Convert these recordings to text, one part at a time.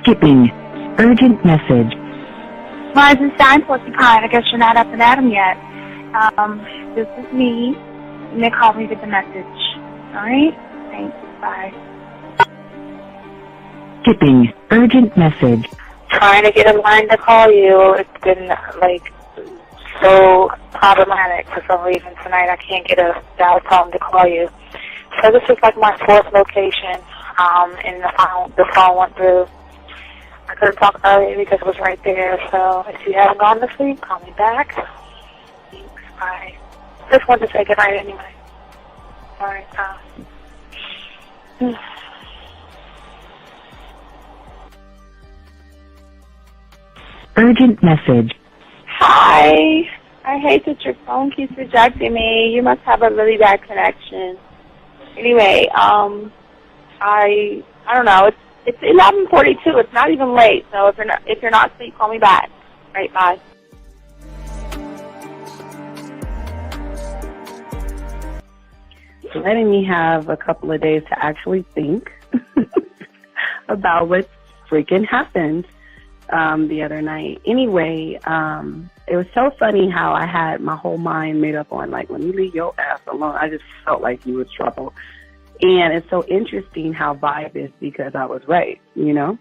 Skipping. Urgent message. Why is this sign porcupine? I guess you're not up and at 'em yet. This is me. You may call me with the message. Alright? Thanks. Bye. Skipping. Urgent message. Trying to get a line to call you. It's been, so problematic for some reason tonight. I can't get a dial tone to call you. So this is my fourth location, and the phone went through. I couldn't talk earlier because it was right there, so if you haven't gone to sleep, call me back. Thanks, bye. Just wanted to say goodnight anyway. Alright, Urgent message. Hi. I hate that your phone keeps rejecting me. You must have a really bad connection. Anyway, I don't know. It's 11:42. It's not even late. So if you're not asleep, call me back. Right, bye. Letting me have a couple of days to actually think about what freaking happened the other night. Anyway, it was so funny how I had my whole mind made up on, when you leave your ass alone, I just felt like you was trouble. And it's so interesting how vibe is because I was right, you know?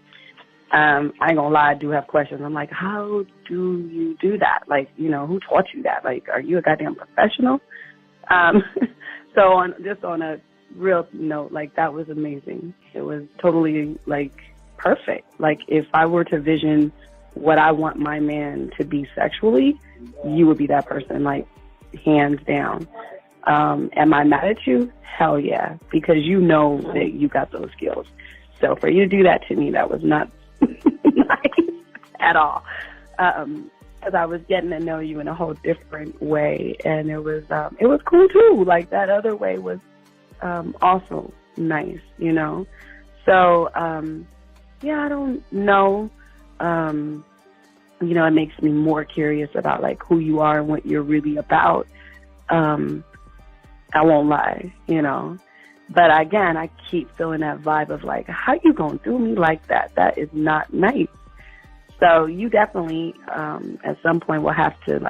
I ain't gonna lie, I do have questions. I'm like, how do you do that? Who taught you that? Are you a goddamn professional? So on a real note, that was amazing. It was totally, perfect. If I were to vision what I want my man to be sexually, you would be that person, hands down. Am I mad at you? Hell yeah, because you know that you got those skills. So for you to do that to me, that was not nice at all. Because I was getting to know you in a whole different way, and it was cool too. That other way was also nice, you know. So yeah, I don't know. It makes me more curious about who you are and what you're really about. I won't lie, you know. But again, I keep feeling that vibe of how you gonna do me like that? That is not nice. So you definitely, at some point, will have to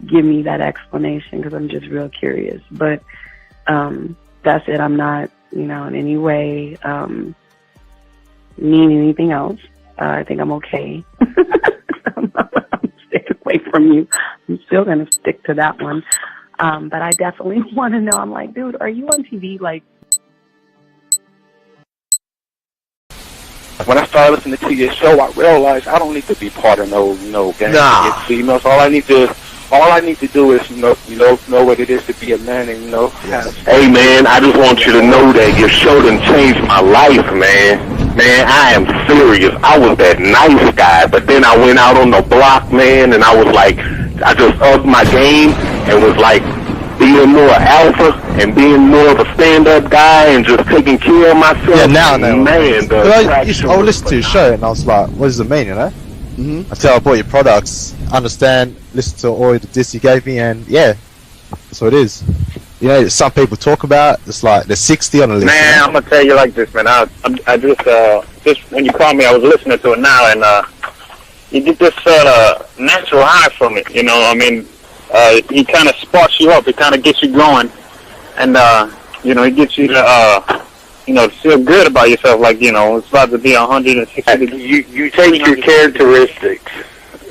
give me that explanation because I'm just real curious. But that's it. I'm not, in any way mean anything else. I think I'm okay. I'm staying away from you. I'm still gonna stick to that one. But I definitely want to know. I'm like, dude, are you on TV? When I started listening to your show, I realized I don't need to be part of no gang against females. All I need to do is know what it is to be a man and Yes. Hey man, I just want you to know that your show done changed my life, man. Man, I am serious. I was that nice guy, but then I went out on the block, man, and I was I just upped my game and was being more alpha and being more of a stand-up guy and just taking care of myself. Yeah, now. Man, I would listen to your show and I was like, what does it mean, you know? Mm-hmm. Until I bought your products, understand, listen to all the diss you gave me, and yeah, that's what it is. Some people talk about, it's they're 60 on the list. Man, I'm going to tell you like this, man. I just when you called me, I was listening to it now, and you get this natural high from it, he kind of sparks you up. It kind of gets you going, and it gets you to feel good about yourself. It's about to be 160 degrees. You take your characteristics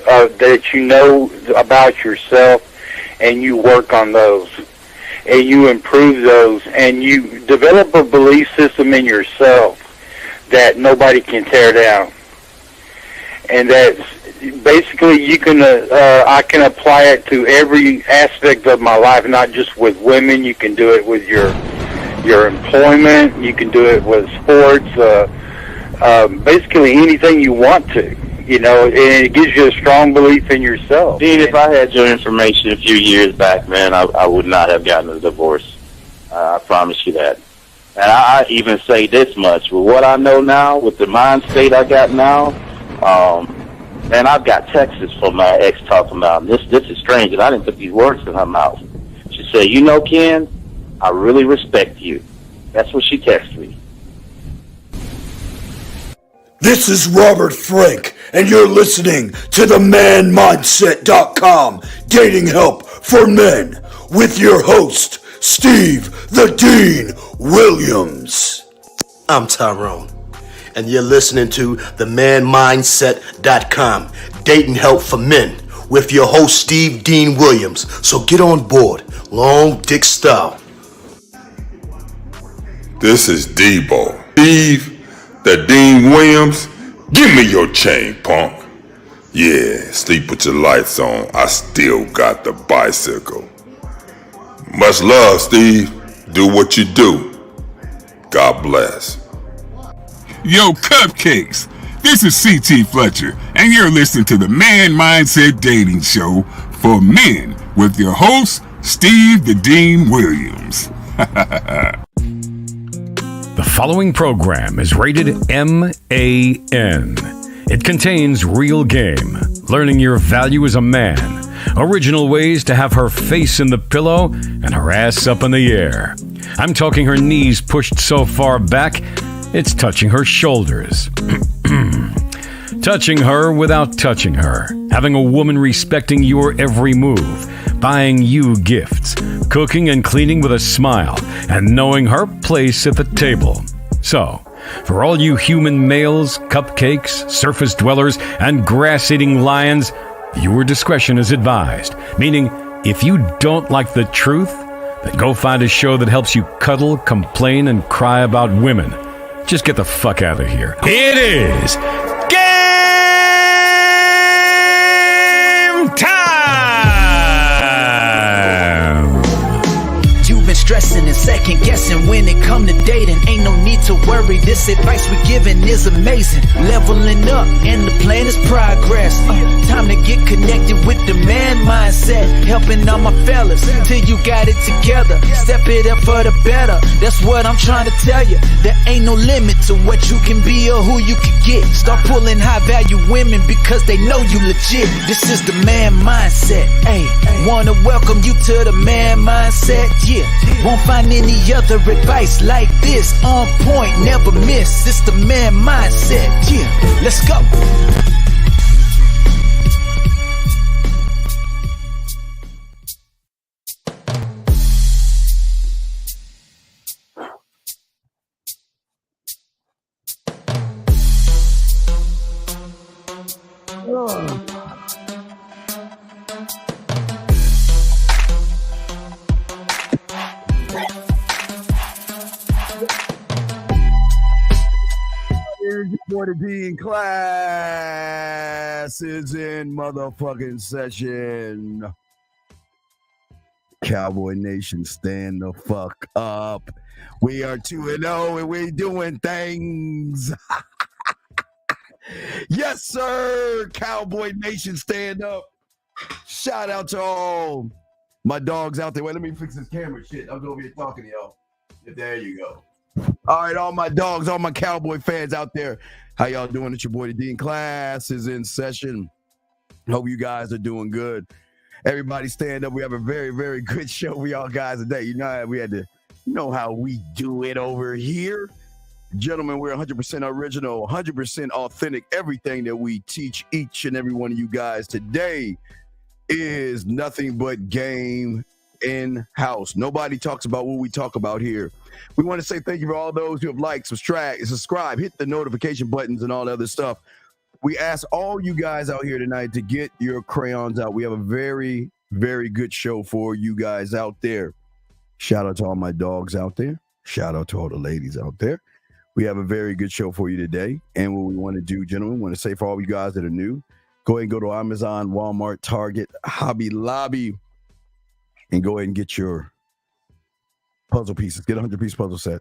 that you know about yourself, and you work on those, and you improve those, and you develop a belief system in yourself that nobody can tear down, and that's basically you can I can apply it to every aspect of my life, not just with women. You can do it with your employment. You can do it with sports. Basically anything you want to, and it gives you a strong belief in yourself. Dean, if I had your information a few years back, man, I would not have gotten a divorce. I promise you that. And I even say this much, with what I know now, with the mind state I got now, man, I've got texts from my ex talking about this is strange, and I didn't put these words in her mouth. She said, Ken, I really respect you. That's what she texted me. This is Robert Frank, and you're listening to the ManMindset.com Dating Help for Men with your host, Steve the Dean Williams. I'm Tyrone, and you're listening to the ManMindset.com Dating Help for Men with your host, Steve Dean Williams. So get on board, long dick style. This is Debo. Steve the Dean Williams, give me your chain, punk. Yeah, sleep with your lights on. I still got the bicycle. Much love, Steve. Do what you do. God bless. Yo, cupcakes. This is C.T. Fletcher, and you're listening to the Man Mindset Dating Show for Men with your host, Steve the Dean Williams. The following program is rated MAN. It contains real game, learning your value as a man, original ways to have her face in the pillow and her ass up in the air. I'm talking her knees pushed so far back, it's touching her shoulders. Touching her without touching her. Having a woman respecting your every move. Buying you gifts. Cooking and cleaning with a smile. And knowing her place at the table. So, for all you human males, cupcakes, surface dwellers, and grass-eating lions, viewer discretion is advised. Meaning, if you don't like the truth, then go find a show that helps you cuddle, complain, and cry about women. Just get the fuck out of here. It is game time! You've been stressing and second guessing when it come to dating. Ain't no need to worry, this advice we're giving is amazing. Leveling up and the plan is progress. Time to get connected with the man mindset. Helping all my fellas till you got it together. Step it up for the better, that's what I'm trying to tell you. There ain't no limit to what you can be or who you can get. Start pulling high value women because they know you legit. This is the man mindset. Hey, wanna welcome you to the man mindset. Yeah, won't find any other advice like this. On point, never miss. It's the man mindset. Yeah, let's go. The Dean class is in motherfucking session. Cowboy Nation, stand the fuck up. We are 2-0 and we doing things. Yes, sir. Cowboy Nation, stand up. Shout out to all my dogs out there. Wait, let me fix this camera shit. I'm over here talking to y'all. There you go. All right, all my dogs, all my Cowboy fans out there. How y'all doing? It's your boy, the Dean class is in session. Hope you guys are doing good. Everybody stand up. We have a very, very good show for y'all guys today. You know, we had to, you know how we do it over here. Gentlemen, we're 100% original, 100% authentic. Everything that we teach each and every one of you guys today is nothing but game in-house. Nobody talks about what we talk about here. We want to say thank you for all those who have liked, subscribe, hit the notification buttons and all the other stuff. We ask all you guys out here tonight to get your crayons out. We have a very, very good show for you guys out there. Shout out to all my dogs out there. Shout out to all the ladies out there. We have a very good show for you today. And what we want to do, gentlemen, we want to say for all you guys that are new, go ahead and go to Amazon, Walmart, Target, Hobby Lobby, and go ahead and get your puzzle pieces. Get a 100-piece puzzle set.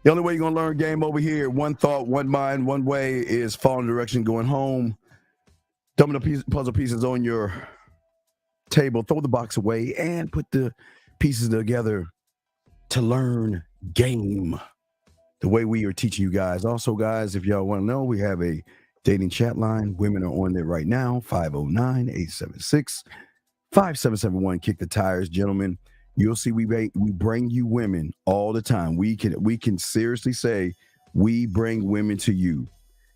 The only way you're going to learn game over here, one thought, one mind, one way, is following direction, going home, dumping the puzzle pieces on your table, throw the box away, and put the pieces together to learn game the way we are teaching you guys. Also, guys, if y'all want to know, we have a dating chat line. Women are on there right now, 509-876-5771. Kick the tires, gentlemen. You'll see we bring you women all the time. We can seriously say we bring women to you.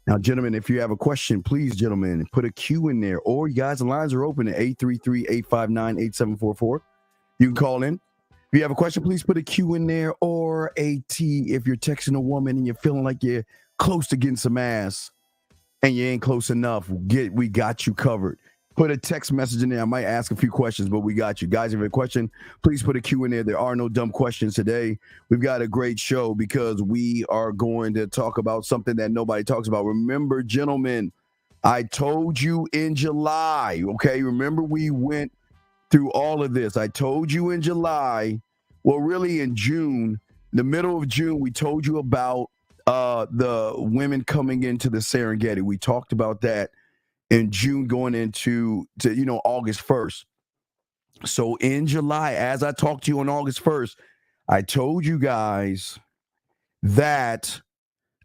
Now, gentlemen, if you have a question, please, gentlemen, put a Q in there. Or you guys, the lines are open at 833-859-8744. You can call in. If you have a question, please put a Q in there or a T if you're texting a woman and you're feeling like you're close to getting some ass and you ain't close enough. We got you covered. Put a text message in there. I might ask a few questions, but we got you. Guys, if you have a question, please put a Q in there. There are no dumb questions today. We've got a great show because we are going to talk about something that nobody talks about. Remember, gentlemen, I told you in July, okay? Remember, we went through all of this. I told you in July, well, really in June, the middle of June, we told you about the women coming into the Serengeti. We talked about that in June going into August 1st. So in July, as I talked to you on August 1st, I told you guys that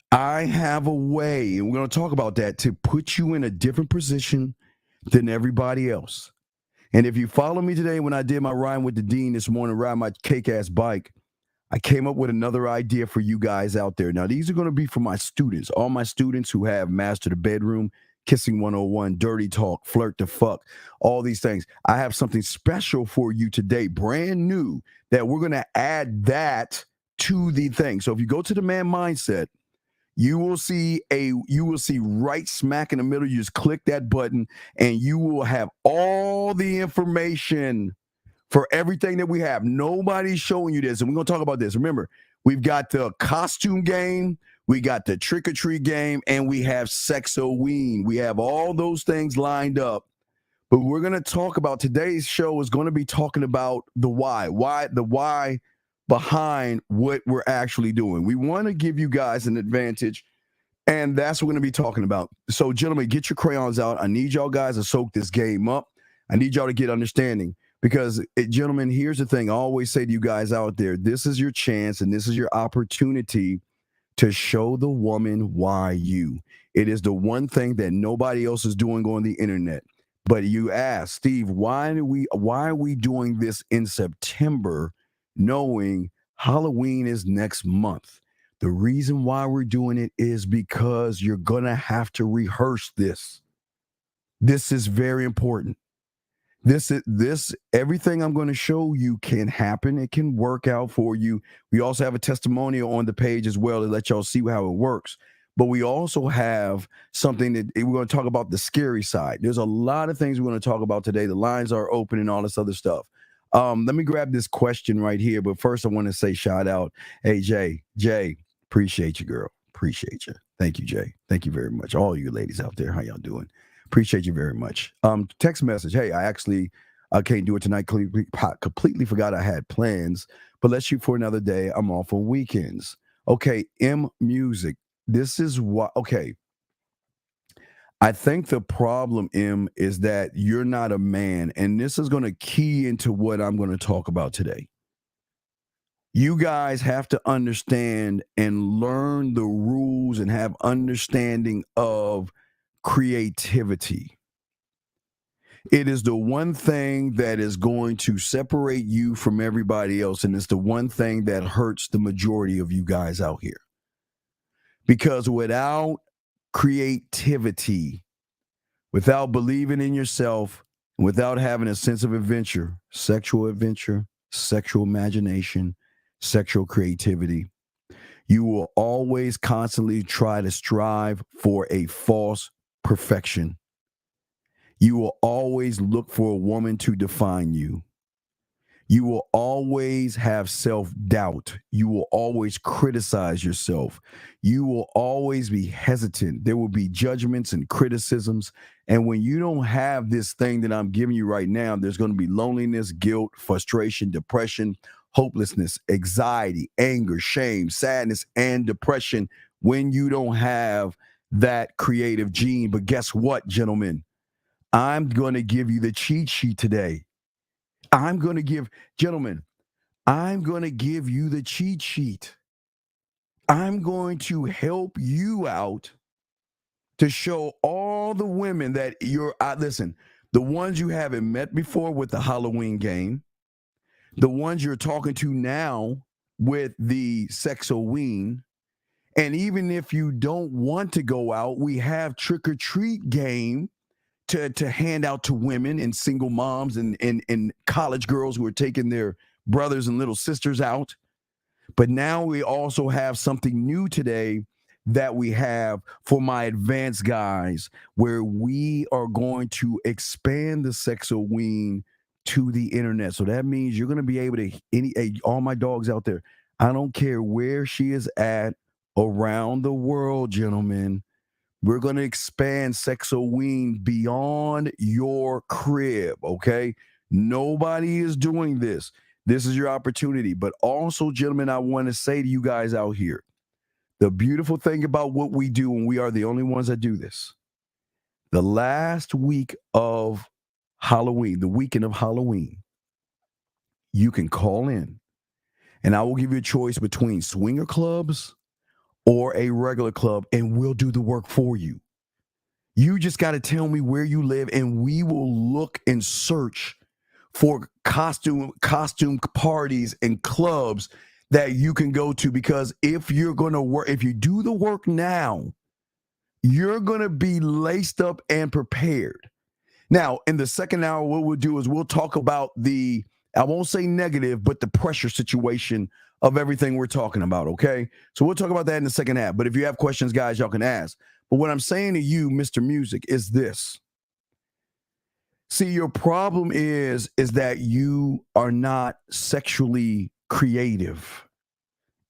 I have a way, and we're going to talk about that, to put you in a different position than everybody else. And if you follow me today, when I did my ride with the Dean this morning, ride my cake-ass bike, I came up with another idea for you guys out there. Now, these are going to be for my students, all my students who have mastered the bedroom, Kissing 101, Dirty Talk, Flirt to Fuck, all these things. I have something special for you today, brand new, that we're going to add that to the thing. So if you go to the Man Mindset, you will see right smack in the middle. You just click that button and you will have all the information for everything that we have. Nobody's showing you this. And we're going to talk about this. Remember, we've got the costume game, we got the trick-or-treat game, and we have Sexoween. We have all those things lined up. But we're going to talk about, today's show is going to be talking about the why behind what we're actually doing. We want to give you guys an advantage, and that's what we're going to be talking about. So, gentlemen, get your crayons out. I need y'all guys to soak this game up. I need y'all to get understanding because, gentlemen, here's the thing. I always say to you guys out there, this is your chance and this is your opportunity to show the woman why you. It is the one thing that nobody else is doing on the internet. But you ask, Steve, why are we doing this in September, knowing Halloween is next month? The reason why we're doing it is because you're gonna have to rehearse this. This is very important. This everything I'm going to show you can happen. It can work out for you. We also have a testimonial on the page as well to let y'all see how it works. But we also have something that we're going to talk about, the scary side. There's a lot of things we're going to talk about today. The lines are open and all this other stuff. Let me grab this question right here. But first, I want to say shout out. Hey, Jay, appreciate you, girl. Appreciate you. Thank you, Jay. Thank you very much. All you ladies out there, how y'all doing? Appreciate you very much. Text message. Hey, I can't do it tonight. Completely forgot I had plans, but let's shoot for another day. I'm off on weekends. Okay, M Music. This is what, okay. I think the problem, M, is that you're not a man, and this is going to key into what I'm going to talk about today. You guys have to understand and learn the rules and have understanding of creativity. It is the one thing that is going to separate you from everybody else, and it's the one thing that hurts the majority of you guys out here. Because without creativity, without believing in yourself, without having a sense of adventure, sexual imagination, sexual creativity, you will always constantly try to strive for a false perfection. You will always look for a woman to define you. You will always have self-doubt. You will always criticize yourself. You will always be hesitant. There will be judgments and criticisms. And when you don't have this thing that I'm giving you right now, there's going to be loneliness, guilt, frustration, depression, hopelessness, anxiety, anger, shame, sadness, and depression when you don't have that creative gene. But guess what, gentlemen? I'm going to give you the cheat sheet today. I'm going to give you the cheat sheet. I'm going to help you out to show all the women that listen, the ones you haven't met before with the Halloween game, the ones you're talking to now with the Sexoween, And even if you don't want to go out, we have trick or treat game to hand out to women and single moms and college girls who are taking their brothers and little sisters out. But now we also have something new today that we have for my advanced guys, where we are going to expand the Sexoween to the internet. So that means you're going to be able to, all my dogs out there, I don't care where she is at around the world, gentlemen, we're going to expand Sexoween beyond your crib, okay? Nobody is doing this. This is your opportunity. But also, gentlemen, I want to say to you guys out here, the beautiful thing about what we do, and we are the only ones that do this, the last week of Halloween, the weekend of Halloween, you can call in, and I will give you a choice between swinger clubs or a regular club, and we'll do the work for you. You just got to tell me where you live, and we will look and search for costume parties and clubs that you can go to, because if you're going to work, if you do the work now, you're going to be laced up and prepared. Now, in the second hour, what we'll do is we'll talk about the, I won't say negative, but the pressure situation of everything we're talking about, okay? So we'll talk about that in the second half. But if you have questions, guys, y'all can ask. But what I'm saying to you, Mr. Music, is this. See, your problem is that you are not sexually creative,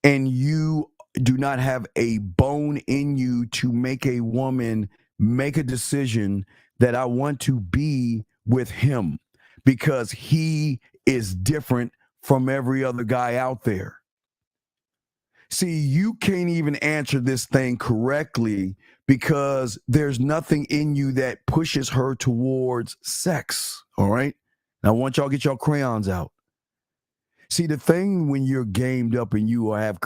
and you do not have a bone in you to make a woman make a decision that I want to be with him because he is different from every other guy out there. See, you can't even answer this thing correctly because there's nothing in you that pushes her towards sex, all right? Now, I want y'all to get y'all crayons out. See, the thing when you're gamed up and you have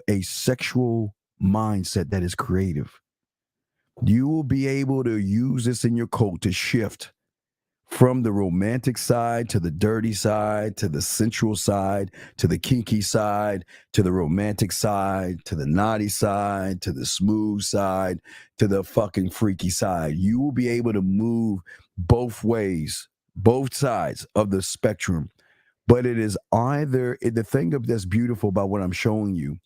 a sexual mindset that is creative, you will be able to use this in your code to shift from the romantic side to the dirty side, to the sensual side, to the kinky side, to the romantic side, to the naughty side, to the smooth side, to the fucking freaky side. You will be able to move both ways, both sides of the spectrum. But it is either, the thing that's beautiful about what I'm showing you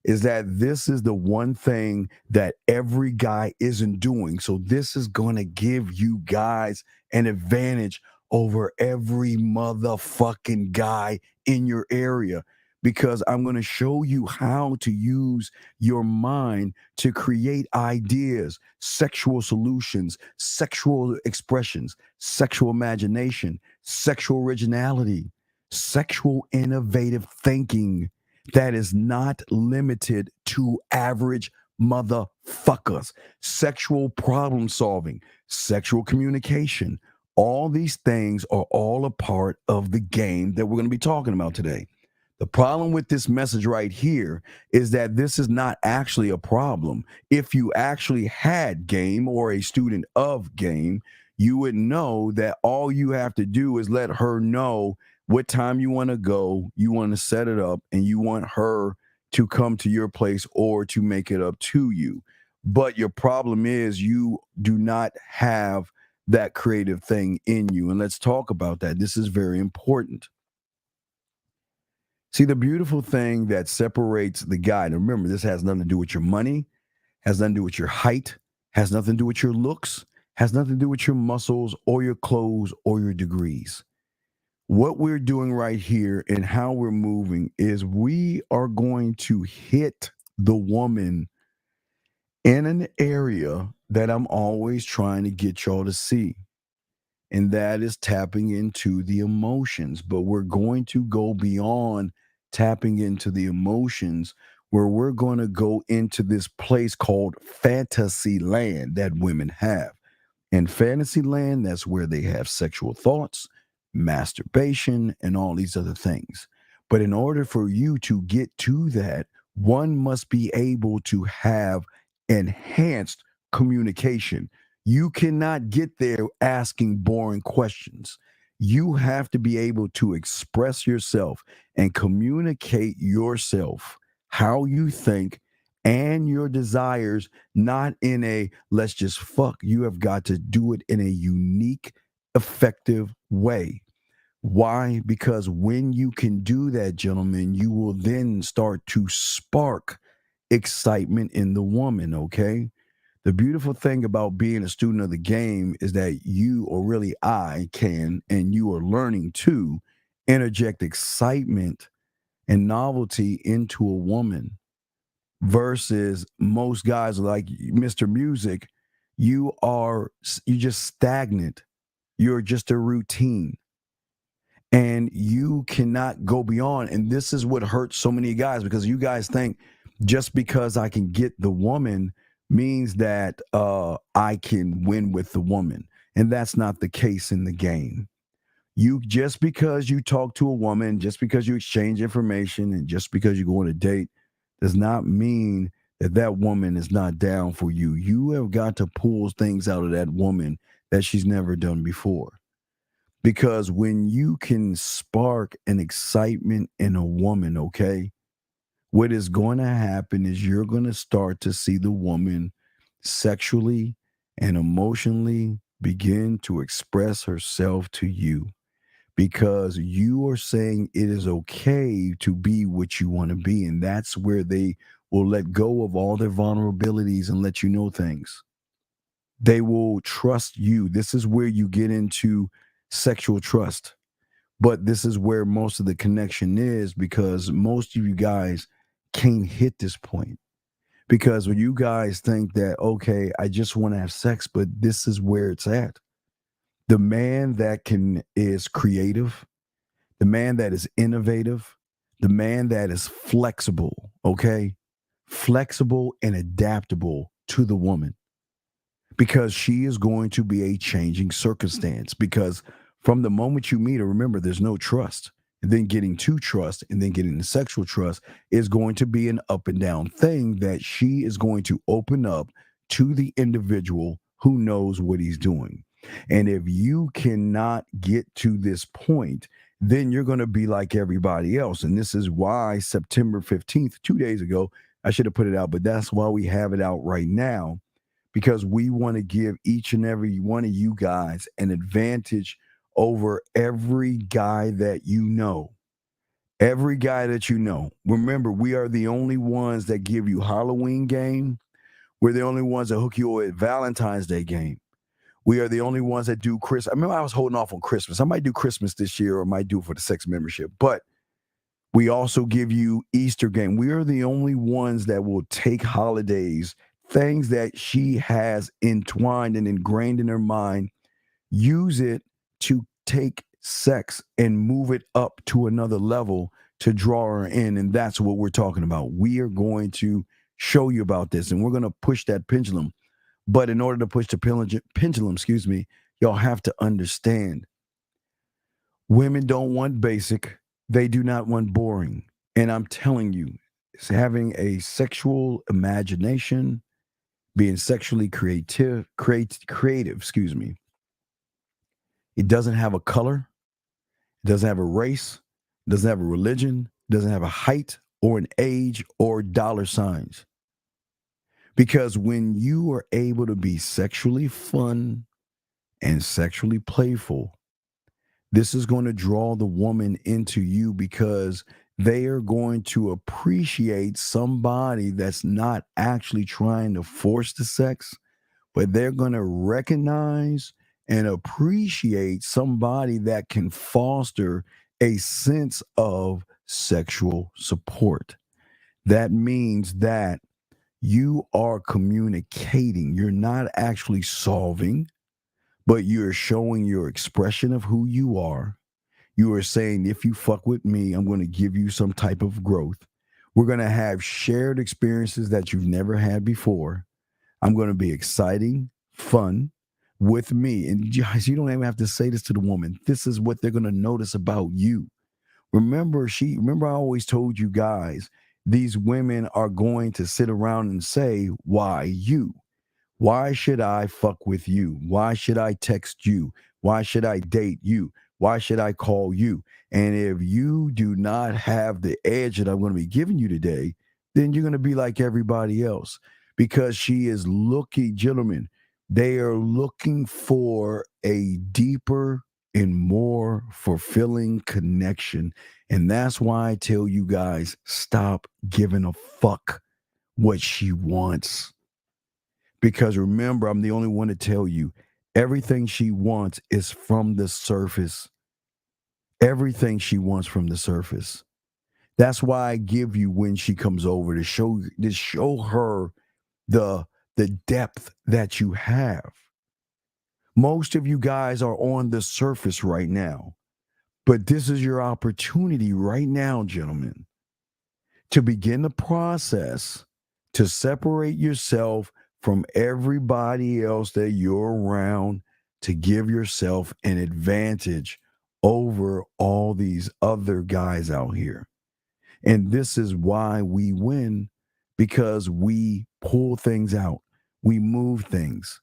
is that this is the one thing that every guy isn't doing. So this is going to give you guys an advantage over every motherfucking guy in your area, because I'm going to show you how to use your mind to create ideas, sexual solutions, sexual expressions, sexual imagination, sexual originality, sexual innovative thinking that is not limited to average motherfuckers, sexual problem solving, sexual communication. All these things are all a part of the game that we're going to be talking about today. The problem with this message right here is that this is not actually a problem. If you actually had game or a student of game, you would know that all you have to do is let her know what time you want to go, you want to set it up, and you want her to come to your place or to make it up to you. But your problem is you do not have that creative thing in you. And let's talk about that. This is very important. See, the beautiful thing that separates the guy, and remember, this has nothing to do with your money, has nothing to do with your height, has nothing to do with your looks, has nothing to do with your muscles or your clothes or your degrees. What we're doing right here and how we're moving is we are going to hit the woman in an area that I'm always trying to get y'all to see. And that is tapping into the emotions. But we're going to go beyond tapping into the emotions, where we're going to go into this place called fantasy land that women have. In fantasy land, that's where they have sexual thoughts, masturbation, and all these other things. But in order for you to get to that, one must be able to have enhanced communication. You cannot get there asking boring questions. You have to be able to express yourself and communicate yourself, how you think and your desires, not in a let's just fuck. You have got to do it in a unique, effective way. Why? Because when you can do that, gentlemen, you will then start to spark excitement in the woman, okay? The beautiful thing about being a student of the game is that you, or really I, can, and you are learning to interject excitement and novelty into a woman versus most guys like Mr. Music. You're just stagnant. You're just a routine. And you cannot go beyond. And this is what hurts so many guys, because you guys think just because I can get the woman means that I can win with the woman. And that's not the case in the game. You, just because you talk to a woman, just because you exchange information, and just because you go on a date does not mean that that woman is not down for you. You have got to pull things out of that woman that she's never done before. Because when you can spark an excitement in a woman, okay, what is going to happen is you're going to start to see the woman sexually and emotionally begin to express herself to you, because you are saying it is okay to be what you want to be. And that's where they will let go of all their vulnerabilities and let you know things. They will trust you. This is where you get into sexual trust. But this is where most of the connection is, because most of you guys can't hit this point. Because when you guys think that, okay, I just want to have sex, but this is where it's at. The man that is creative, the man that is innovative, the man that is flexible, okay? Flexible and adaptable to the woman. Because she is going to be a changing circumstance. Because from the moment you meet her, remember, there's no trust. And then getting to trust and then getting the sexual trust is going to be an up and down thing, that she is going to open up to the individual who knows what he's doing. And if you cannot get to this point, then you're going to be like everybody else. And this is why September 15th, 2 days ago, I should have put it out, but that's why we have it out right now, because we want to give each and every one of you guys an advantage over every guy that you know. Every guy that you know. Remember, we are the only ones that give you Halloween game. We're the only ones that hook you with Valentine's Day game. We are the only ones that do Christmas. I remember I was holding off on Christmas. I might do Christmas this year, or I might do it for the sex membership. But we also give you Easter game. We are the only ones that will take holidays, things that she has entwined and ingrained in her mind, use it to take sex and move it up to another level to draw her in. And that's what we're talking about. We are going to show you about this, and we're going to push that pendulum. But in order to push the pendulum, y'all have to understand, women don't want basic. They do not want boring. And I'm telling you, it's having a sexual imagination, being sexually creative, It doesn't have a color. It doesn't have a race. It doesn't have a religion. It doesn't have a height or an age or dollar signs. Because when you are able to be sexually fun and sexually playful, this is going to draw the woman into you, because they are going to appreciate somebody that's not actually trying to force the sex, but they're going to recognize and appreciate somebody that can foster a sense of sexual support. That means that you are communicating. You're not actually solving, but you're showing your expression of who you are. You are saying, if you fuck with me, I'm going to give you some type of growth. We're going to have shared experiences that you've never had before. I'm going to be exciting, fun with me. And guys, you don't even have to say this to the woman. This is what they're going to notice about you. Remember I always told you guys, these women are going to sit around and say, why you? Why should I fuck with you? Why should I text you? Why should I date you? Why should I call you? And if you do not have the edge that I'm going to be giving you today, then you're going to be like everybody else, because she is looking, gentlemen, they are looking for a deeper and more fulfilling connection. And that's why I tell you guys, stop giving a fuck what she wants. Because remember, I'm the only one to tell you, everything she wants is from the surface. Everything she wants from the surface. That's why I give you when she comes over to show her the depth that you have. Most of you guys are on the surface right now, but this is your opportunity right now, gentlemen, to begin the process to separate yourself from everybody else that you're around, to give yourself an advantage over all these other guys out here. And this is why we win, because we pull things out. We move things.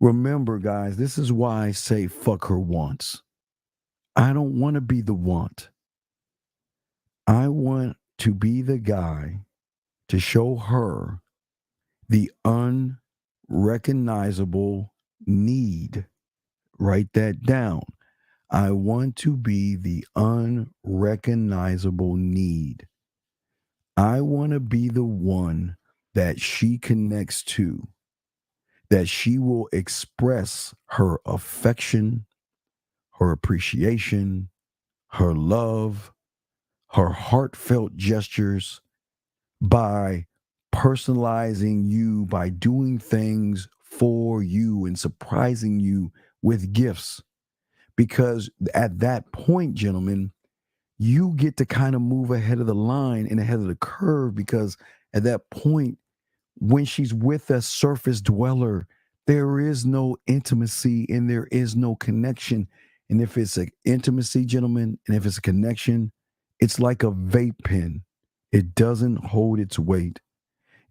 Remember, guys, this is why I say fuck her once. I don't want to be the want. I want to be the guy to show her the unrecognizable need. Write that down. I want to be the unrecognizable need. I want to be the one that she connects to, that she will express her affection, her appreciation, her love, her heartfelt gestures by personalizing you, by doing things for you and surprising you with gifts. Because at that point, gentlemen, you get to kind of move ahead of the line and ahead of the curve, because at that point, when she's with a surface dweller, there is no intimacy and there is no connection. And if it's an intimacy, gentlemen, and if it's a connection, it's like a vape pen. It doesn't hold its weight.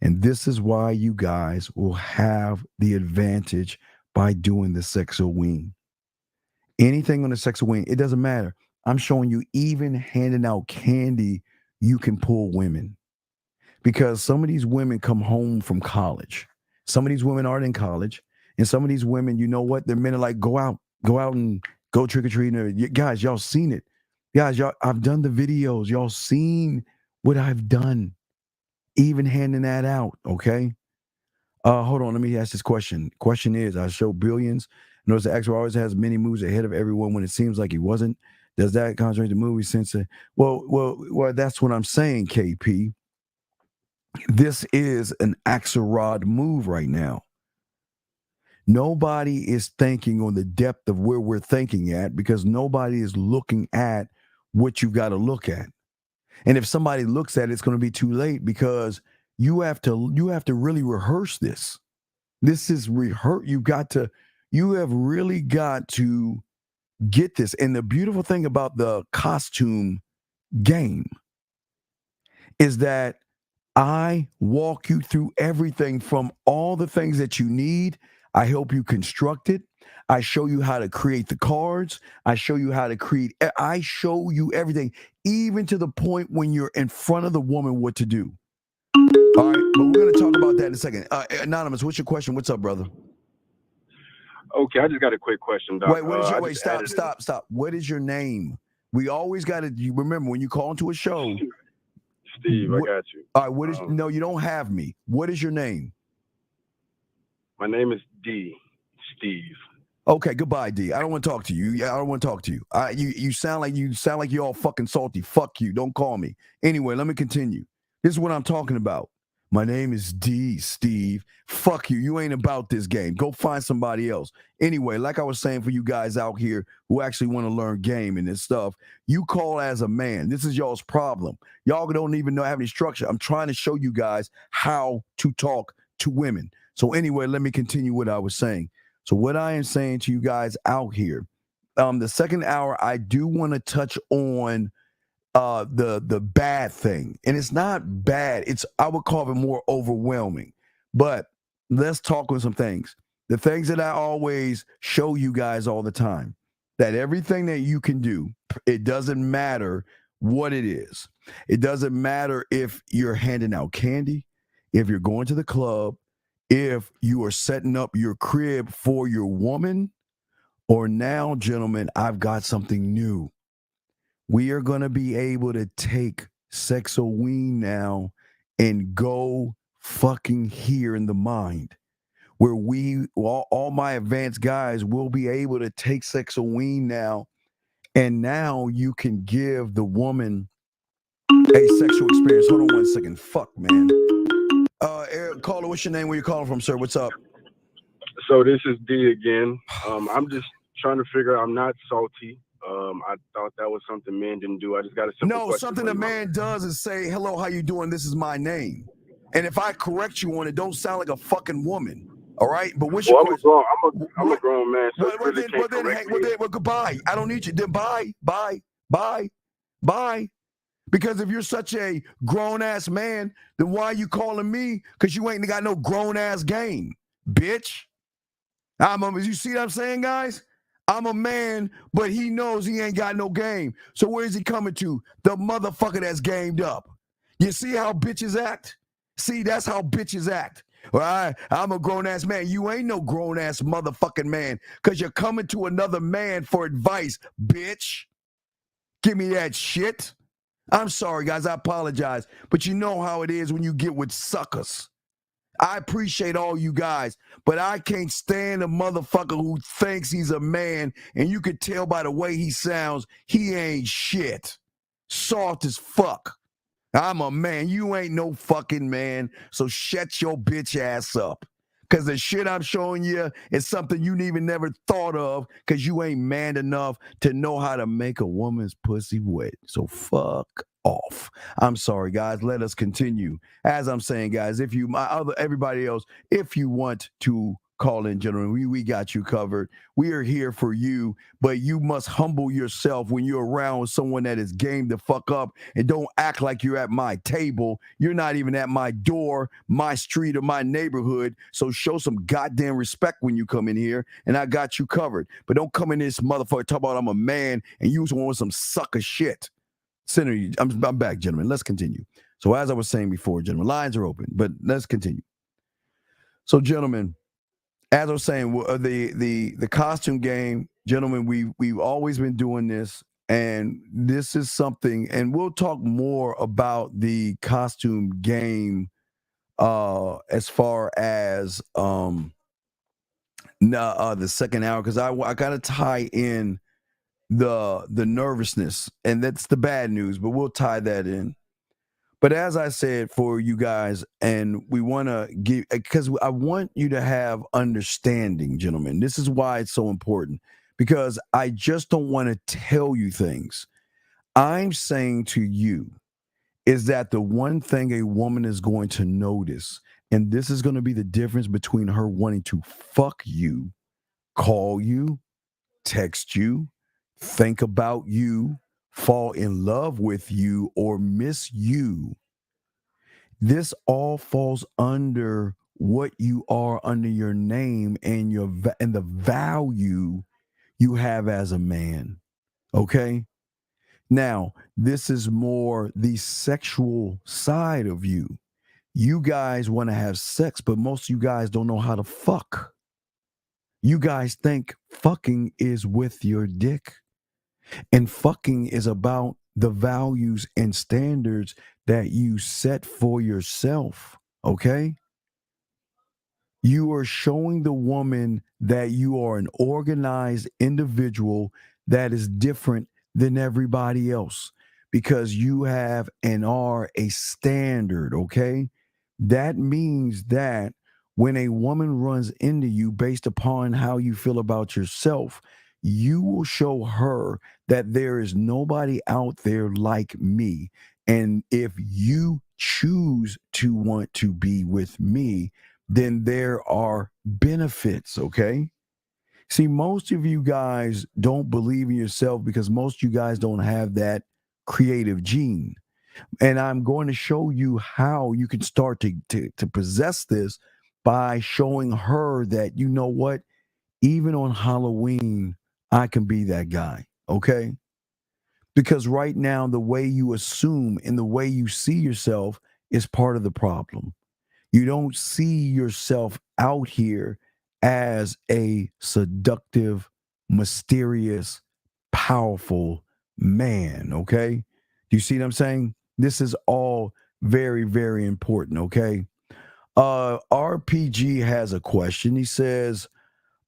And this is why you guys will have the advantage by doing the Sexoween. Anything on the Sexoween, it doesn't matter. I'm showing you, even handing out candy, you can pull women. Because some of these women come home from college. Some of these women aren't in college. And some of these women, you know what? Their men are like, go out and go trick-or-treating. Guys, y'all seen it. Guys, I've done the videos. Y'all seen what I've done. Even handing that out, okay? Hold on, let me ask this question. Question is, I show billions. Notice the actor always has many moves ahead of everyone when it seems like he wasn't. Does that concentrate the movie sense? Well, that's what I'm saying, KP. This is an Axelrod move right now. Nobody is thinking on the depth of where we're thinking at, because nobody is looking at what you've got to look at. And if somebody looks at it, it's going to be too late, because you have to really rehearse this. This is rehearse. You have really got to get this. And the beautiful thing about the costume game is that I walk you through everything, from all the things that you need. I help you construct it. I show you how to create the cards. I show you how to I show you everything, even to the point when you're in front of the woman what to do. All right, but we're going to talk about that in a second. Anonymous, what's your question? What's up, brother? Okay, I just got a quick question, Doc. Wait, stop. What is your name? We always got to remember, when you call into a show. Steve, I got you. All right, no, you don't have me. What is your name? My name is D. Steve. Okay, goodbye, D. I don't want to talk to you. I don't want to talk to you. You sound like you're all fucking salty. Fuck you. Don't call me. Anyway, let me continue. This is what I'm talking about. My name is D, Steve. Fuck you. You ain't about this game. Go find somebody else. Anyway, like I was saying, for you guys out here who actually want to learn game and this stuff, you call as a man. This is y'all's problem. Y'all don't even have any structure. I'm trying to show you guys how to talk to women. So anyway, let me continue what I was saying. So what I am saying to you guys out here, the second hour, I do want to touch on the bad thing. And it's not bad. I would call it more overwhelming. But let's talk on some things. The things that I always show you guys all the time, that everything that you can do, it doesn't matter what it is. It doesn't matter if you're handing out candy, if you're going to the club, if you are setting up your crib for your woman, or now, gentlemen, I've got something new. We are going to be able to take Sexoween now and go fucking here in the mind, where all my advanced guys will be able to take Sexoween now, and now you can give the woman a sexual experience. Hold on one second. Fuck, man. Eric, caller, what's your name? Where you calling from, sir? What's up? So this is D again. I'm just trying to figure out. I'm not salty. I thought that was something men didn't do. I just got a simple question. No, something a man does is say, hello, how you doing? This is my name. And if I correct you on it, don't sound like a fucking woman. All right? But what's your question? I'm a grown man, so well, goodbye. I don't need you. Then bye. Because if you're such a grown-ass man, then why are you calling me? Because you ain't got no grown-ass game, bitch. You see what I'm saying, guys? I'm a man, but he knows he ain't got no game. So where is he coming to? The motherfucker that's gamed up. You see how bitches act? See, that's how bitches act. All right? I'm a grown-ass man. You ain't no grown-ass motherfucking man because you're coming to another man for advice, bitch. Give me that shit. I'm sorry, guys. I apologize. But you know how it is when you get with suckers. I appreciate all you guys, but I can't stand a motherfucker who thinks he's a man, and you could tell by the way he sounds, he ain't shit. Soft as fuck. I'm a man. You ain't no fucking man, so shut your bitch ass up. Because the shit I'm showing you is something you even never thought of because you ain't man enough to know how to make a woman's pussy wet. So fuck off. I'm sorry, guys. Let us continue. As I'm saying, guys, everybody else, if you want to call in, gentlemen, we got you covered. We are here for you, but you must humble yourself when you're around someone that is game the fuck up and don't act like you're at my table. You're not even at my door, my street, or my neighborhood. So show some goddamn respect when you come in here, and I got you covered. But don't come in this motherfucker talk about I'm a man and you want some sucker shit. Senator, I'm back, gentlemen. Let's continue. So as I was saying before, gentlemen, lines are open, but let's continue. So, gentlemen, as I was saying, the costume game, gentlemen, we've always been doing this, and this is something, and we'll talk more about the costume game as far as the second hour, because I got to tie in the nervousness, and that's the bad news, but we'll tie that in. But as I said for you guys, and we want to give, because I want you to have understanding, gentlemen. This is why it's so important, because I just don't want to tell you things. I'm saying to you is that the one thing a woman is going to notice, and this is going to be the difference between her wanting to fuck you, call you, text you, think about you, fall in love with you, or miss you. This all falls under what you are under your name and the value you have as a man. Okay? Now, this is more the sexual side of you. You guys want to have sex, but most of you guys don't know how to fuck. You guys think fucking is with your dick. And fucking is about the values and standards that you set for yourself, okay? You are showing the woman that you are an organized individual that is different than everybody else because you have and are a standard, okay? That means that when a woman runs into you based upon how you feel about yourself, you will show her that there is nobody out there like me. And if you choose to want to be with me, then there are benefits, okay? See, most of you guys don't believe in yourself because most of you guys don't have that creative gene. And I'm going to show you how you can start to possess this by showing her that, you know what, even on Halloween, I can be that guy, okay? Because right now, the way you assume and the way you see yourself is part of the problem. You don't see yourself out here as a seductive, mysterious, powerful man, okay? Do you see what I'm saying? This is all very, very important, okay? RPG has a question. He says,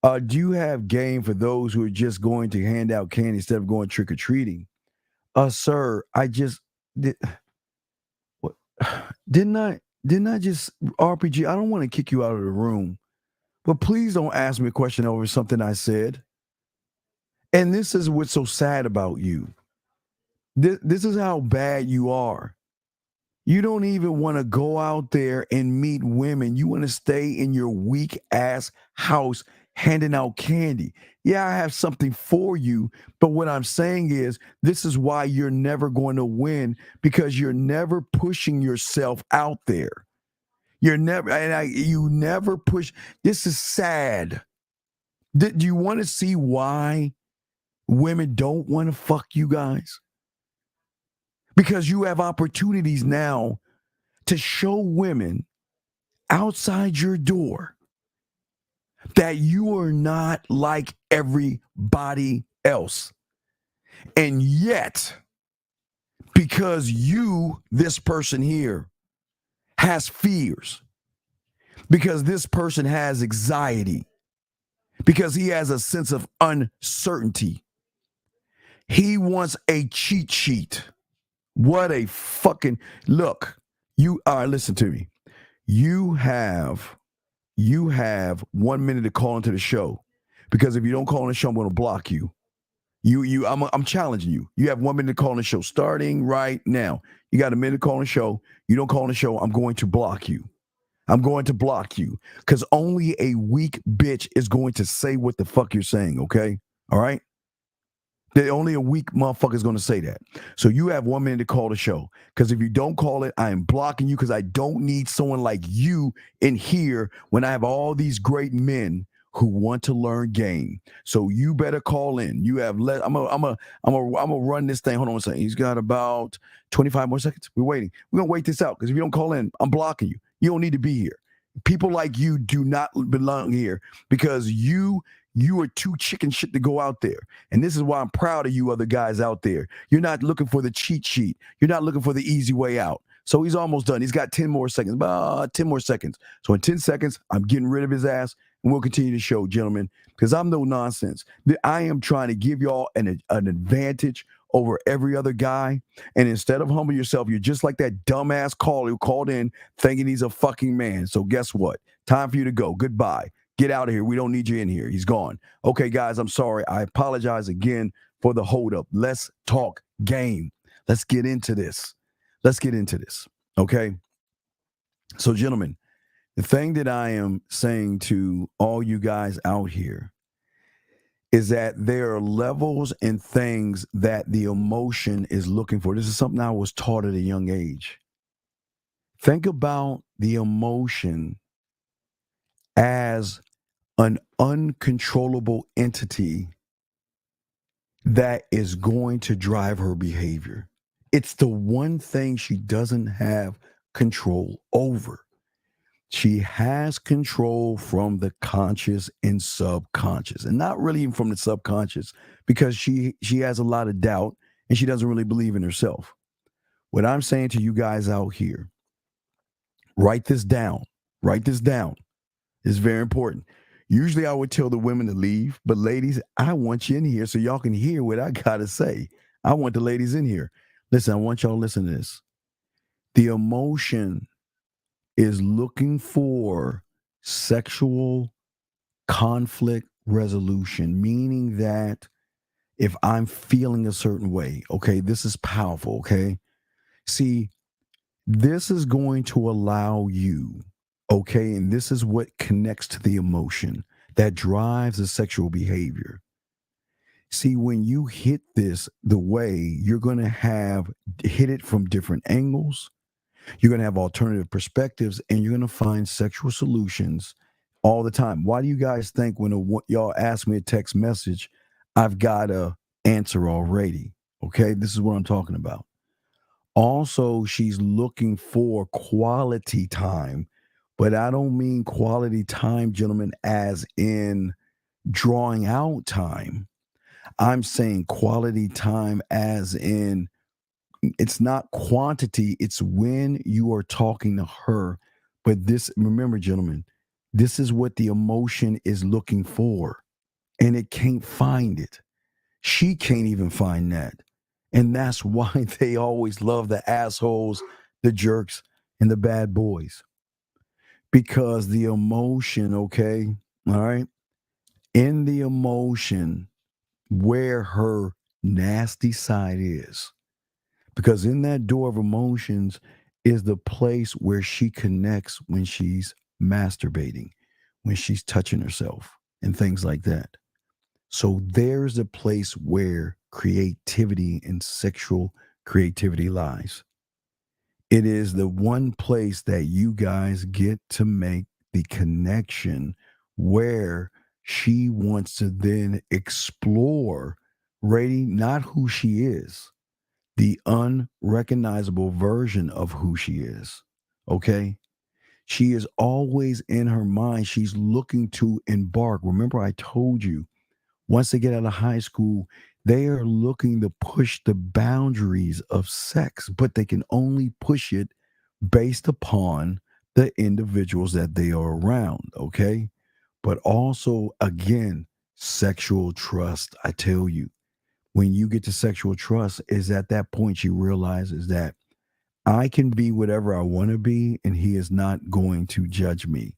do you have game for those who are just going to hand out candy instead of going trick-or-treating? Sir, I just did. What didn't I just RPG? I don't want to kick you out of the room, but please don't ask me a question over something I said. And this is what's so sad about you. This is how bad you are. You don't even want to go out there and meet women. You want to stay in your weak ass house handing out candy. Yeah, I have something for you, but what I'm saying is this is why you're never going to win, because you're never pushing yourself out there. You're never, you never push. This is sad. Do you want to see why women don't want to fuck you guys? Because you have opportunities now to show women outside your door that you are not like everybody else. And yet, because you, this person here, has fears, because this person has anxiety, because he has a sense of uncertainty, he wants a cheat sheet. What a fucking look. You are, listen to me. You have 1 minute to call into the show, because if you don't call on the show, I'm going to block you. I'm challenging you. You have 1 minute to call on the show starting right now. You got a minute to call on the show. You don't call on the show, I'm going to block you. I'm going to block you, because only a weak bitch is going to say what the fuck you're saying, okay? All right? Only a weak motherfucker is going to say that. So you have 1 minute to call the show, because if you don't call it, I am blocking you, because I don't need someone like you in here when I have all these great men who want to learn game. So you better call in. You have I'm gonna run this thing. Hold on a second. He's got about 25 more seconds. We're waiting. We're gonna wait this out, because if you don't call in, I'm blocking you. You don't need to be here. People like you do not belong here, because you are too chicken shit to go out there. And this is why I'm proud of you other guys out there. You're not looking for the cheat sheet. You're not looking for the easy way out. So he's almost done. He's got 10 more seconds, about 10 more seconds. So in 10 seconds, I'm getting rid of his ass, and we'll continue the show, gentlemen, because I'm no nonsense. I am trying to give y'all an advantage over every other guy. And instead of humble yourself, you're just like that dumbass caller who called in thinking he's a fucking man. So guess what? Time for you to go. Goodbye. Get out of here. We don't need you in here. He's gone. Okay, guys, I'm sorry. I apologize again for the hold up. Let's talk game. Let's get into this. Okay? So, gentlemen, the thing that I am saying to all you guys out here is that there are levels and things that the emotion is looking for. This is something I was taught at a young age. Think about the emotion as an uncontrollable entity that is going to drive her behavior. It's the one thing she doesn't have control over. She has control from the conscious and subconscious, and not really even from the subconscious, because she has a lot of doubt and she doesn't really believe in herself. What I'm saying to you guys out here, write this down. It's very important. Usually I would tell the women to leave, but ladies, I want you in here so y'all can hear what I got to say. I want the ladies in here. Listen, I want y'all to listen to this. The emotion is looking for sexual conflict resolution, meaning that if I'm feeling a certain way, okay, this is powerful, okay? See, this is going to allow you, okay, and this is what connects to the emotion that drives the sexual behavior. See, when you hit this the way, you're going to hit it from different angles. You're going to have alternative perspectives, and you're going to find sexual solutions all the time. Why do you guys think when y'all ask me a text message, I've got an answer already? Okay, this is what I'm talking about. Also, she's looking for quality time, but I don't mean quality time, gentlemen, as in drawing out time. I'm saying quality time as in it's not quantity, it's when you are talking to her. But this, remember, gentlemen, this is what the emotion is looking for, and it can't find it. She can't even find that. And that's why they always love the assholes, the jerks, and the bad boys. Because the emotion, okay, all right, in the emotion where her nasty side is. Because in that door of emotions is the place where she connects when she's masturbating, when she's touching herself, and things like that. So there's a place where creativity and sexual creativity lies. It is the one place that you guys get to make the connection where she wants to then explore not who she is, the unrecognizable version of who she is. Okay? She is always in her mind. She's looking to embark. Remember, I told you, once they get out of high school, they are looking to push the boundaries of sex, but they can only push it based upon the individuals that they are around, okay? But also, again, sexual trust. I tell you, when you get to sexual trust, is at that point she realizes that I can be whatever I want to be, and he is not going to judge me.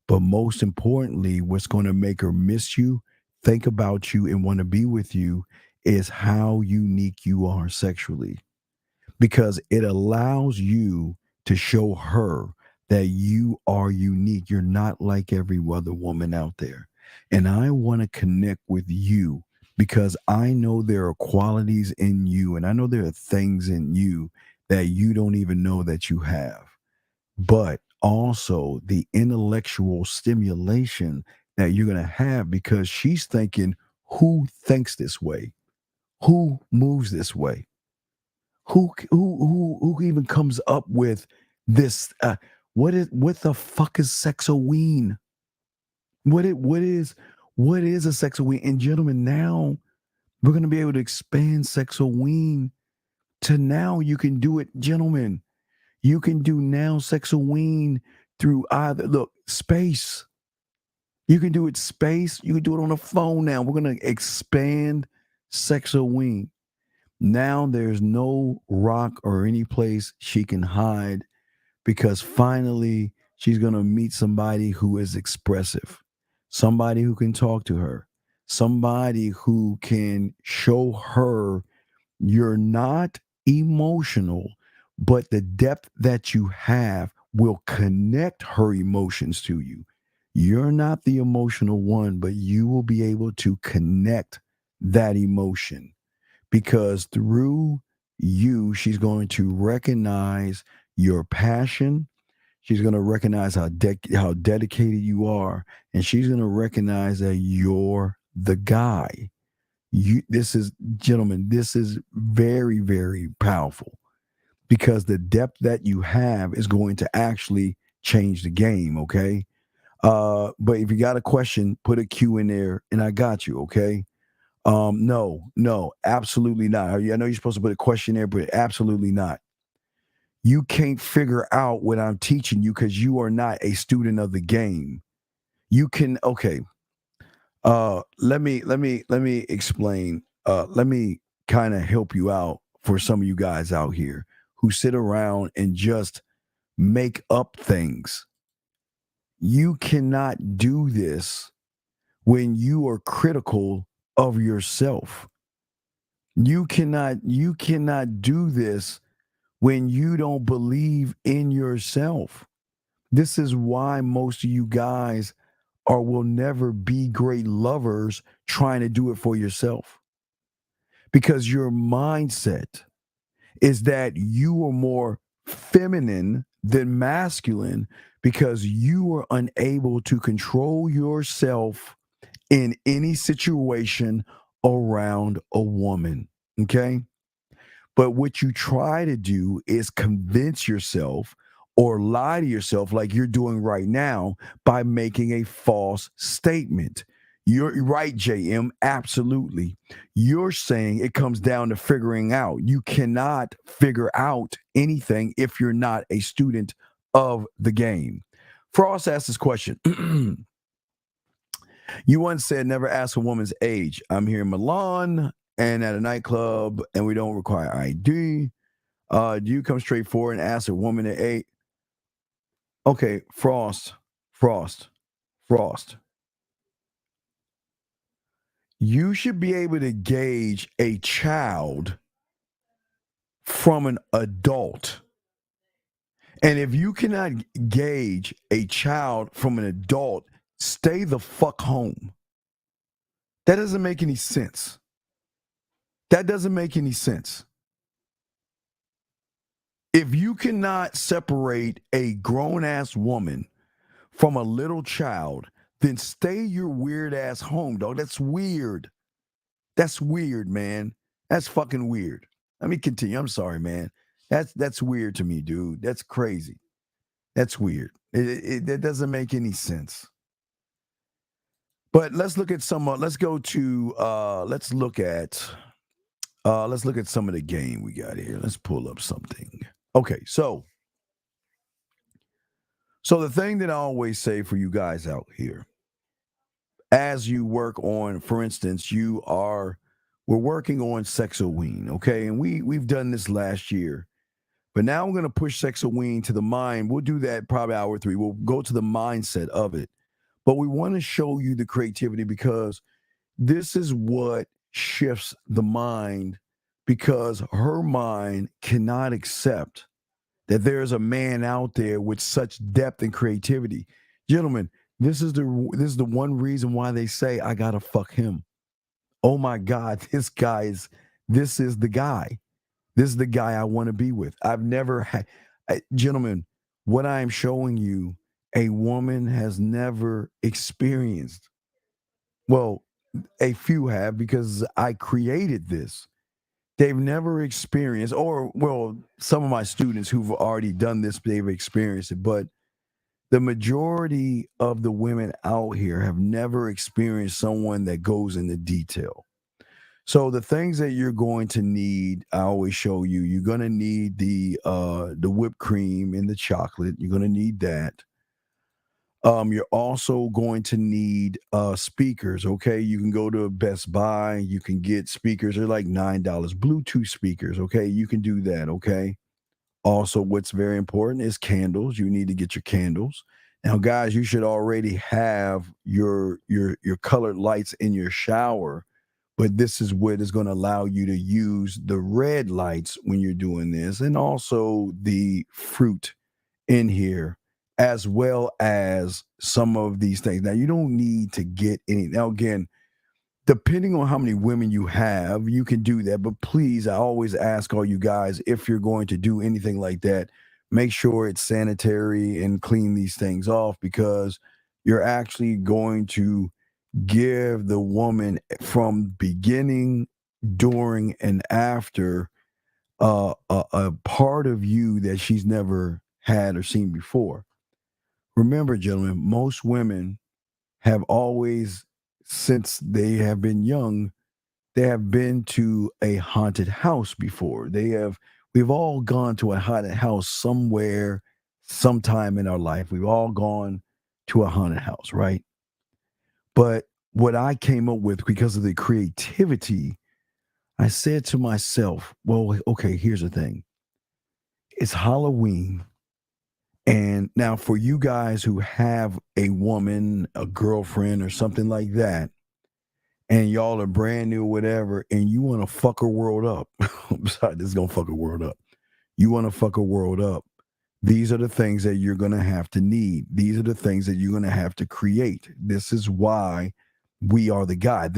But most importantly, what's going to make her miss you, think about you, and want to be with you is how unique you are sexually. Because it allows you to show her that you are unique. You're not like every other woman out there. And I want to connect with you because I know there are qualities in you, and I know there are things in you that you don't even know that you have. But also the intellectual stimulation that you're going to have, because she's thinking, who thinks this way? Who moves this way? Who even comes up with this? What the fuck is sexoween? What is a sexoween? And gentlemen, now we're going to be able to expand sexoween to now you can do it, gentlemen. You can do now sexoween through either space. You can do it space. You can do it on a phone now. We're going to expand sexoween. Now there's no rock or any place she can hide, because finally she's going to meet somebody who is expressive, somebody who can talk to her, somebody who can show her you're not emotional, but the depth that you have will connect her emotions to you. You're not the emotional one, but you will be able to connect that emotion, because through you, she's going to recognize your passion. She's going to recognize how dedicated you are, and she's going to recognize that you're the guy. This is, gentlemen, this is very, very powerful, because the depth that you have is going to actually change the game, okay? But if you got a question, put a Q in there, and I got you, okay? No, absolutely not. I know you're supposed to put a question there, but absolutely not. You can't figure out what I'm teaching you because you are not a student of the game. You can, okay. Let me explain. Let me kind of help you out for some of you guys out here who sit around and just make up things. You cannot do this when you are critical of yourself. You cannot do this when you don't believe in yourself. This is why most of you guys will never be great lovers trying to do it for yourself. Because your mindset is that you are more feminine than masculine, because you are unable to control yourself in any situation around a woman. Okay. But what you try to do is convince yourself or lie to yourself like you're doing right now by making a false statement. You're right, JM. Absolutely. You're saying it comes down to figuring out. You cannot figure out anything if you're not a student of the game. Frost asked this question. You once said never ask a woman's age. I'm here in Milan and at a nightclub and we don't require ID. Do you come straight forward and ask a woman at 8? Okay, Frost. You should be able to gauge a child from an adult. And if you cannot gauge a child from an adult, stay the fuck home. That doesn't make any sense. If you cannot separate a grown-ass woman from a little child, then stay your weird ass home, dog. That's weird. That's weird, man. That's fucking weird. Let me continue. I'm sorry, man. That's weird to me, dude. That's crazy. That's weird. That doesn't make any sense. But let's look at some. Let's look at some of the game we got here. Let's pull up something. Okay, so the thing that I always say for you guys out here, as you work on, for instance, we're working on Sexoween, okay? And we've done this last year. But now we're going to push Sexoween to the mind. We'll do that probably hour 3. We'll go to the mindset of it. But we want to show you the creativity because this is what shifts the mind, because her mind cannot accept that there's a man out there with such depth and creativity. Gentlemen, this is the one reason why they say I gotta fuck him. Oh my God, this is the guy. This is the guy I want to be with. I've never had, gentlemen, what I am showing you, a woman has never experienced. Well, a few have, because I created this. They've never experienced, or, well, some of my students who've already done this, they've experienced it. But the majority of the women out here have never experienced someone that goes into detail. So the things that you're going to need, I always show you, you're going to need the whipped cream and the chocolate. You're going to need that. You're also going to need speakers, okay? You can go to Best Buy. You can get speakers. They're like $9. Bluetooth speakers, okay? You can do that, okay? Also, what's very important is candles. You need to get your candles. Now, guys, you should already have your colored lights in your shower, but this is what is going to allow you to use the red lights when you're doing this, and also the fruit in here, as well as some of these things. Now, you don't need to get any. Now, again, depending on how many women you have, you can do that. But please, I always ask all you guys, if you're going to do anything like that, make sure it's sanitary and clean these things off, because you're actually going to give the woman, from beginning, during, and after, a part of you that she's never had or seen before. Remember, gentlemen, most women have always, since they have been young, they have been to a haunted house before. We've all gone to a haunted house somewhere, sometime in our life. We've all gone to a haunted house, right? But what I came up with, because of the creativity, I said to myself, well, okay, here's the thing. It's Halloween. And now for you guys who have a woman, a girlfriend, or something like that, and y'all are brand new or whatever, and you want to fuck her world up. I'm sorry, this is going to fuck her world up. You want to fuck her world up. These are the things that you're going to have to need. These are the things that you're going to have to create. This is why we are the guy.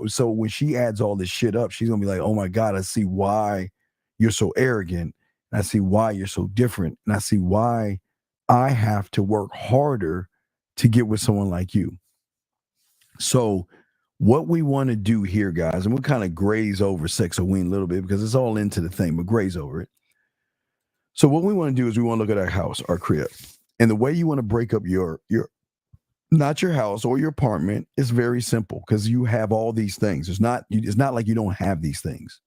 So when she adds all this shit up, she's going to be like, oh my God, I see why you're so arrogant. And I see why you're so different. And I see why I have to work harder to get with someone like you. So What we want to do here, guys, and we'll kind of graze over Sexoween a little bit because it's all into the thing, but graze over it. So what we want to do is we want to look at our house, our crib. And the way you want to break up your not your house or your apartment is very simple because you have all these things. It's not like you don't have these things.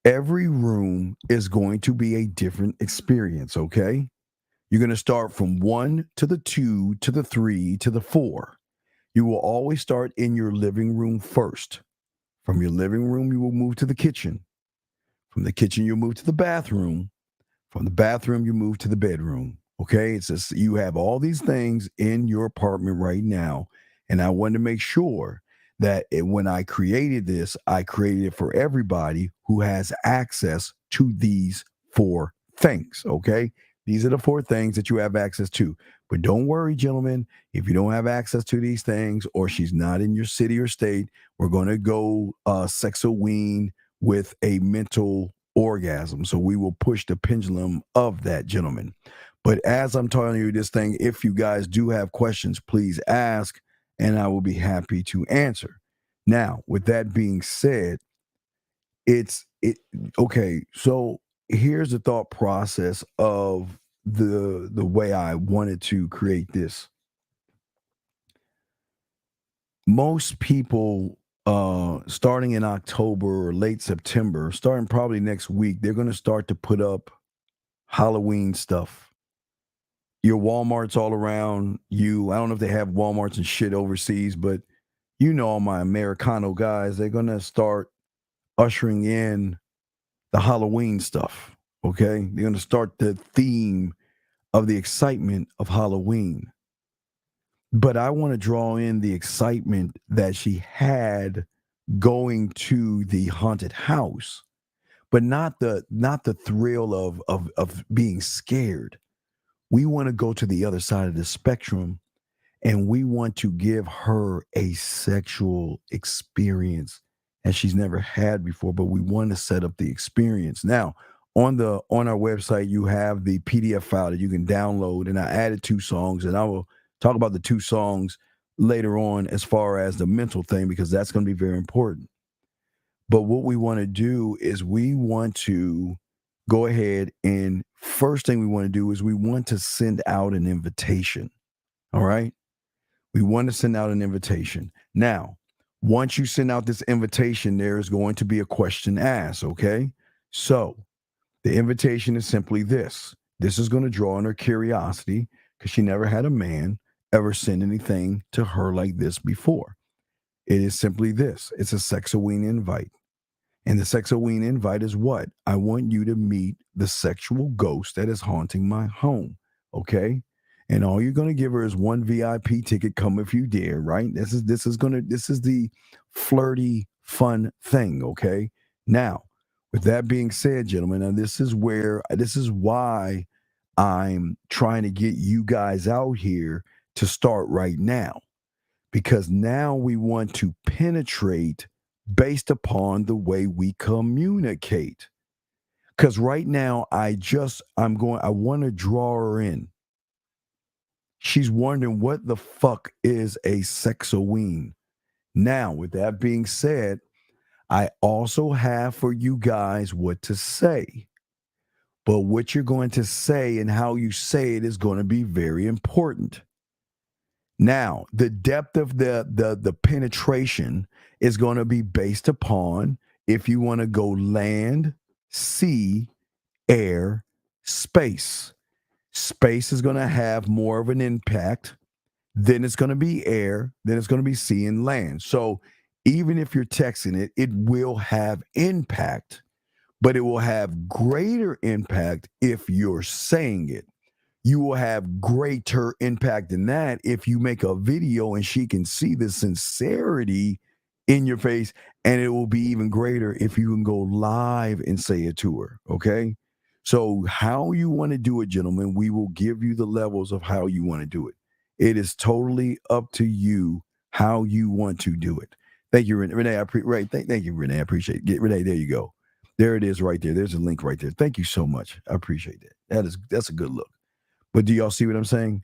Every room is going to be a different experience, okay? You're going to start from 1 to the 2 to the 3 to the 4. You will always start in your living room first. From your living room, you will move to the kitchen. From the kitchen, you'll move to the bathroom. From the bathroom, you move to the bedroom. Okay, it's just you have all these things in your apartment right now. And I wanted to make sure that when I created this, I created it for everybody who has access to these 4 things. Okay, these are the 4 things that you have access to. But don't worry, gentlemen, if you don't have access to these things or she's not in your city or state, we're going to go Sexoween with a mental orgasm. So we will push the pendulum of that, gentlemen. But as I'm telling you this thing, if you guys do have questions, please ask, and I will be happy to answer. Now, with that being said, okay. So here's the thought process of the way I wanted to create this. Most people, starting in October or late September, starting probably next week, they're going to start to put up Halloween stuff. Your Walmarts all around you. I don't know if they have Walmarts and shit overseas, but you know all my Americano guys, they're going to start ushering in the Halloween stuff, okay? They're going to start the theme of the excitement of Halloween. But I want to draw in the excitement that she had going to the haunted house, but not the thrill of being scared. We want to go to the other side of the spectrum, and we want to give her a sexual experience that she's never had before, but we want to set up the experience. Now, on our website, you have the PDF file that you can download, and I added 2 songs, and I will talk about the 2 songs later on as far as the mental thing, because that's going to be very important. But what we want to do is we want to go ahead, and first thing we want to do is we want to send out an invitation. All right? We want to send out an invitation. Now, once you send out this invitation, there's going to be a question asked, okay? So the invitation is simply this. This is going to draw on her curiosity because she never had a man ever send anything to her like this before. It is simply this. It's a Sexoween invite. And the Sexoween invite is what? I want you to meet the sexual ghost that is haunting my home, okay? And all you're going to give her is 1 VIP ticket, come if you dare, right? This is the flirty, fun thing, okay? Now, with that being said, gentlemen, now this is why I'm trying to get you guys out here to start right now, because now we want to penetrate based upon the way we communicate. Because right now, I want to draw her in. She's wondering what the fuck is a Sexoween. Now, with that being said, I also have for you guys what to say. But what you're going to say and how you say it is going to be very important. Now, the depth of the penetration is going to be based upon if you want to go land, sea, air, space. Space is going to have more of an impact. Then it's going to be air. Then it's going to be sea and land. So even if you're texting it, it will have impact, but it will have greater impact if you're saying it. You will have greater impact than that if you make a video and she can see the sincerity in your face, and it will be even greater if you can go live and say it to her, okay? So how you want to do it, gentlemen, we will give you the levels of how you want to do it. It is totally up to you how you want to do it. Thank you, Renee. Thank you, Renee. I appreciate it. Renee, there you go. There it is right there. There's a link right there. Thank you so much. I appreciate that. That's a good look. But do y'all see what I'm saying?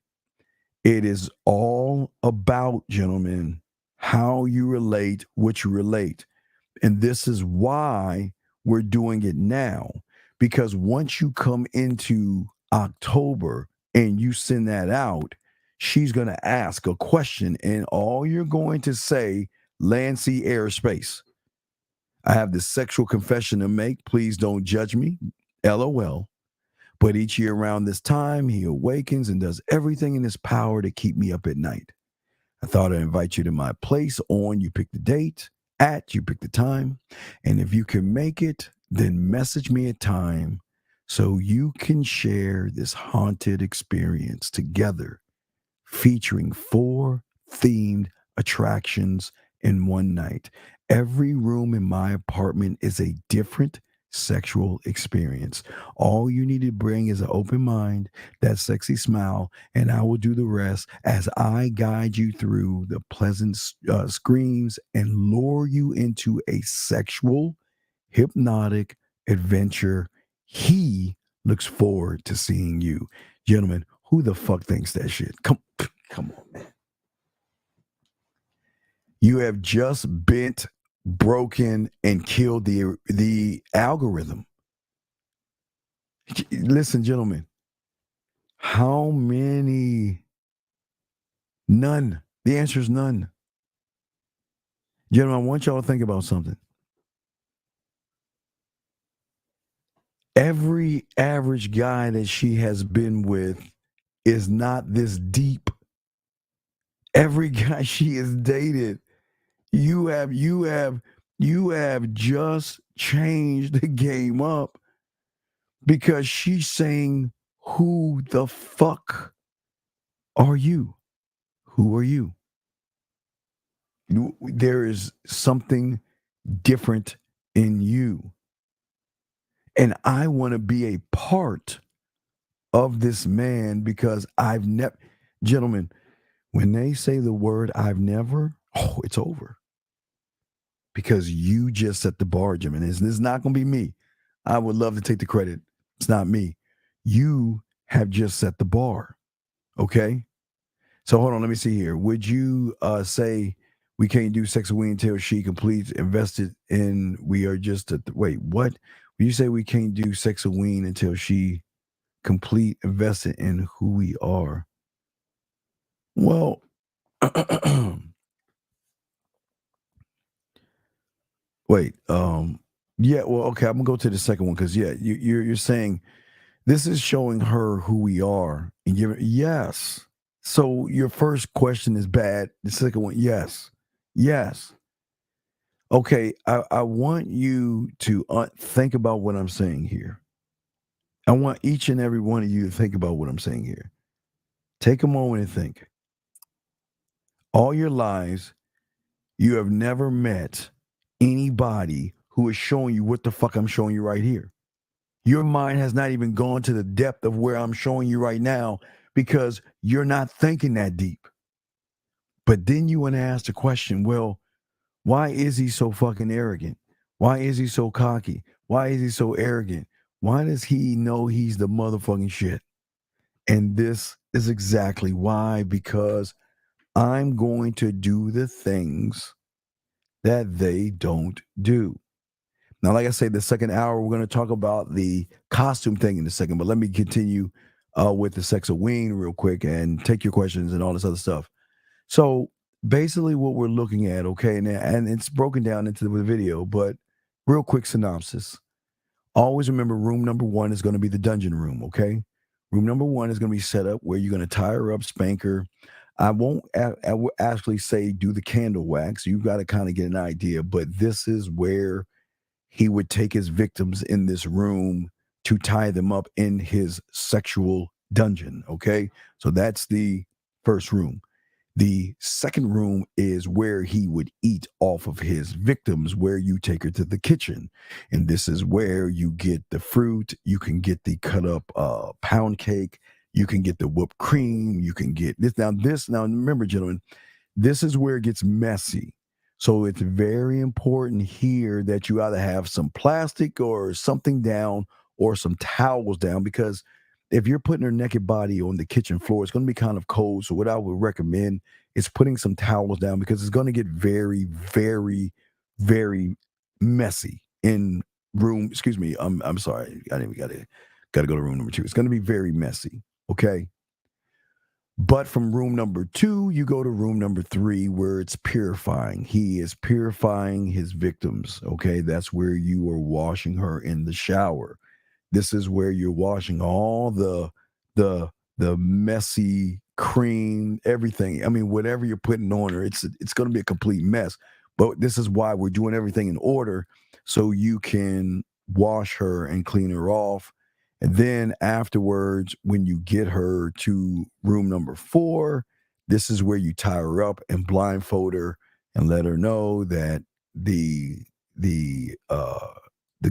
It is all about, gentlemen, how you relate, what you relate. And this is why we're doing it now. Because once you come into October and you send that out, she's going to ask a question, and all you're going to say, land, sea, airspace. I have this sexual confession to make. Please don't judge me. LOL. But each year around this time, he awakens and does everything in his power to keep me up at night. I thought I'd invite you to my place on, you pick the date, at, you pick the time. And if you can make it, then message me a time so you can share this haunted experience together, featuring 4 themed attractions in one night. Every room in my apartment is a different sexual experience. All you need to bring is an open mind, that sexy smile, and I will do the rest as I guide you through the pleasant screams and lure you into a sexual, hypnotic adventure. He looks forward to seeing you. Gentlemen, who the fuck thinks that shit? Come on, man. You have just bent, broken, and killed the algorithm. Listen, gentlemen, how many? None. The answer is none. Gentlemen, I want y'all to think about something. Every average guy that she has been with is not this deep. Every guy she has dated, you have just changed the game up because she's saying, who the fuck are you? Who are you? There is something different in you. And I want to be a part of this man because I've never, gentlemen, when they say the word I've never, oh, it's over. Because you just set the bar, Jim. And it's not going to be me. I would love to take the credit. It's not me. You have just set the bar. Okay? So hold on, let me see here. Would you say we can't do sex with we until she completes invested in we are just wait, what? When you say we can't do sex with Ween until she complete invested in who we are. Well, wait, yeah, well, okay, I'm gonna go to the second one because yeah, you're saying this is showing her who we are, and yes. So your first question is bad. The second one, yes. Okay, I want you to think about what I'm saying here. I want each and every one of you to think about what I'm saying here. Take a moment and think. All your lives, you have never met anybody who is showing you what the fuck I'm showing you right here. Your mind has not even gone to the depth of where I'm showing you right now because you're not thinking that deep. But then you want to ask the question, well, why is he so fucking arrogant? Why is he so cocky? Why is he so arrogant? Why does he know he's the motherfucking shit? And this is exactly why, because I'm going to do the things that they don't do. Now, like I say, the second hour, we're going to talk about the costume thing in a second, but let me continue with the sex of Ween real quick and take your questions and all this other stuff. So basically what we're looking at, okay, and it's broken down into the video, but real quick synopsis. Always remember room number 1 is going to be the dungeon room, okay? Room number 1 is going to be set up where you're going to tie her up, spank her. I won't actually say do the candle wax. You've got to kind of get an idea, but this is where he would take his victims in this room to tie them up in his sexual dungeon, okay? So that's the first room. The second room is where he would eat off of his victims, where you take her to the kitchen. And this is where you get the fruit. You can get the cut up pound cake. You can get the whipped cream. You can get this. Now, remember, gentlemen, this is where it gets messy. So it's very important here that you either have some plastic or something down or some towels down, because if you're putting her naked body on the kitchen floor, it's going to be kind of cold. So what I would recommend is putting some towels down because it's going to get very, very, very messy in room. Excuse me. I'm sorry. I didn't got to go to room number 2. It's going to be very messy. Okay. But from room number 2, you go to room number 3 where it's purifying. He is purifying his victims. Okay. That's where you are washing her in the shower. This is where you're washing all the messy cream, everything. I mean, whatever you're putting on her, it's going to be a complete mess. But this is why we're doing everything in order so you can wash her and clean her off. And then afterwards, when you get her to room number 4, this is where you tie her up and blindfold her and let her know that the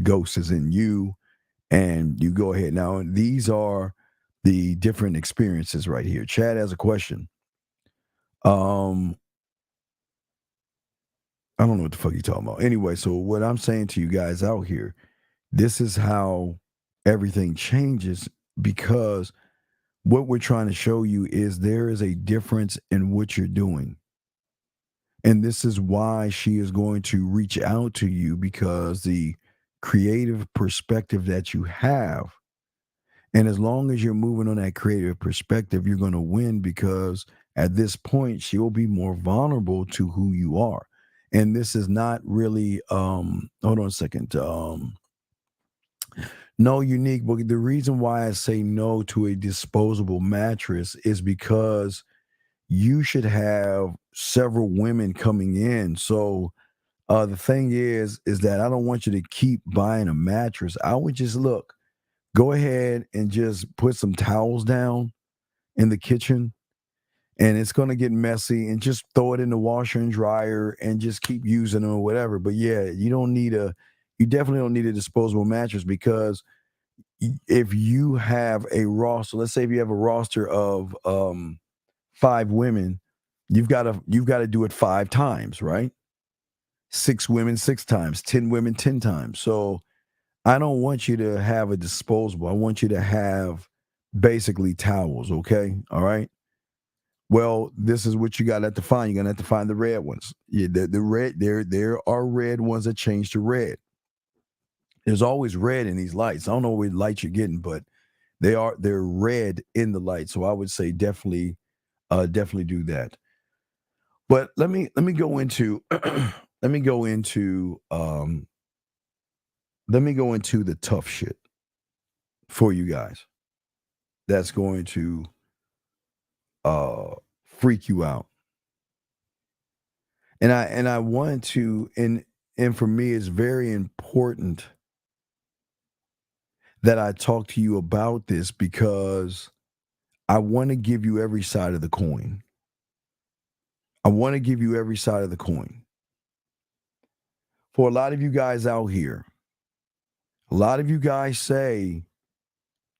ghost is in you. And you go ahead. Now, these are the different experiences right here. Chad has a question. I don't know what the fuck you're talking about. Anyway, so what I'm saying to you guys out here, this is how everything changes, because what we're trying to show you is there is a difference in what you're doing. And this is why she is going to reach out to you, because the creative perspective that you have, and as long as you're moving on that creative perspective, you're going to win, because at this point she'll be more vulnerable to who you are. And this is not really hold on a second, no, Unique, but the reason why I say no to a disposable mattress is because you should have several women coming in. So the thing is that I don't want you to keep buying a mattress. I would just go ahead and just put some towels down in the kitchen, and it's going to get messy, and just throw it in the washer and dryer and just keep using them or whatever. But yeah, you definitely don't need a disposable mattress, because if you have a roster, let's say if you have a roster of 5 women, you've got to do it 5 times, right? 6 women 6 times, 10 women 10 times. So I don't want you to have a disposable. I want you to have basically towels, okay? All right. Well, this is what you got to have to find. You're gonna have to find the red ones. Yeah, the red. There are red ones that change to red. There's always red in these lights. I don't know what light you're getting, but they're red in the light. So I would say definitely do that. But let me go into let me go into the tough shit for you guys. That's going to freak you out. And I want to, and for me, it's very important that I talk to you about this, because I want to give you every side of the coin. I want to give you every side of the coin. For a lot of you guys out here, a lot of you guys say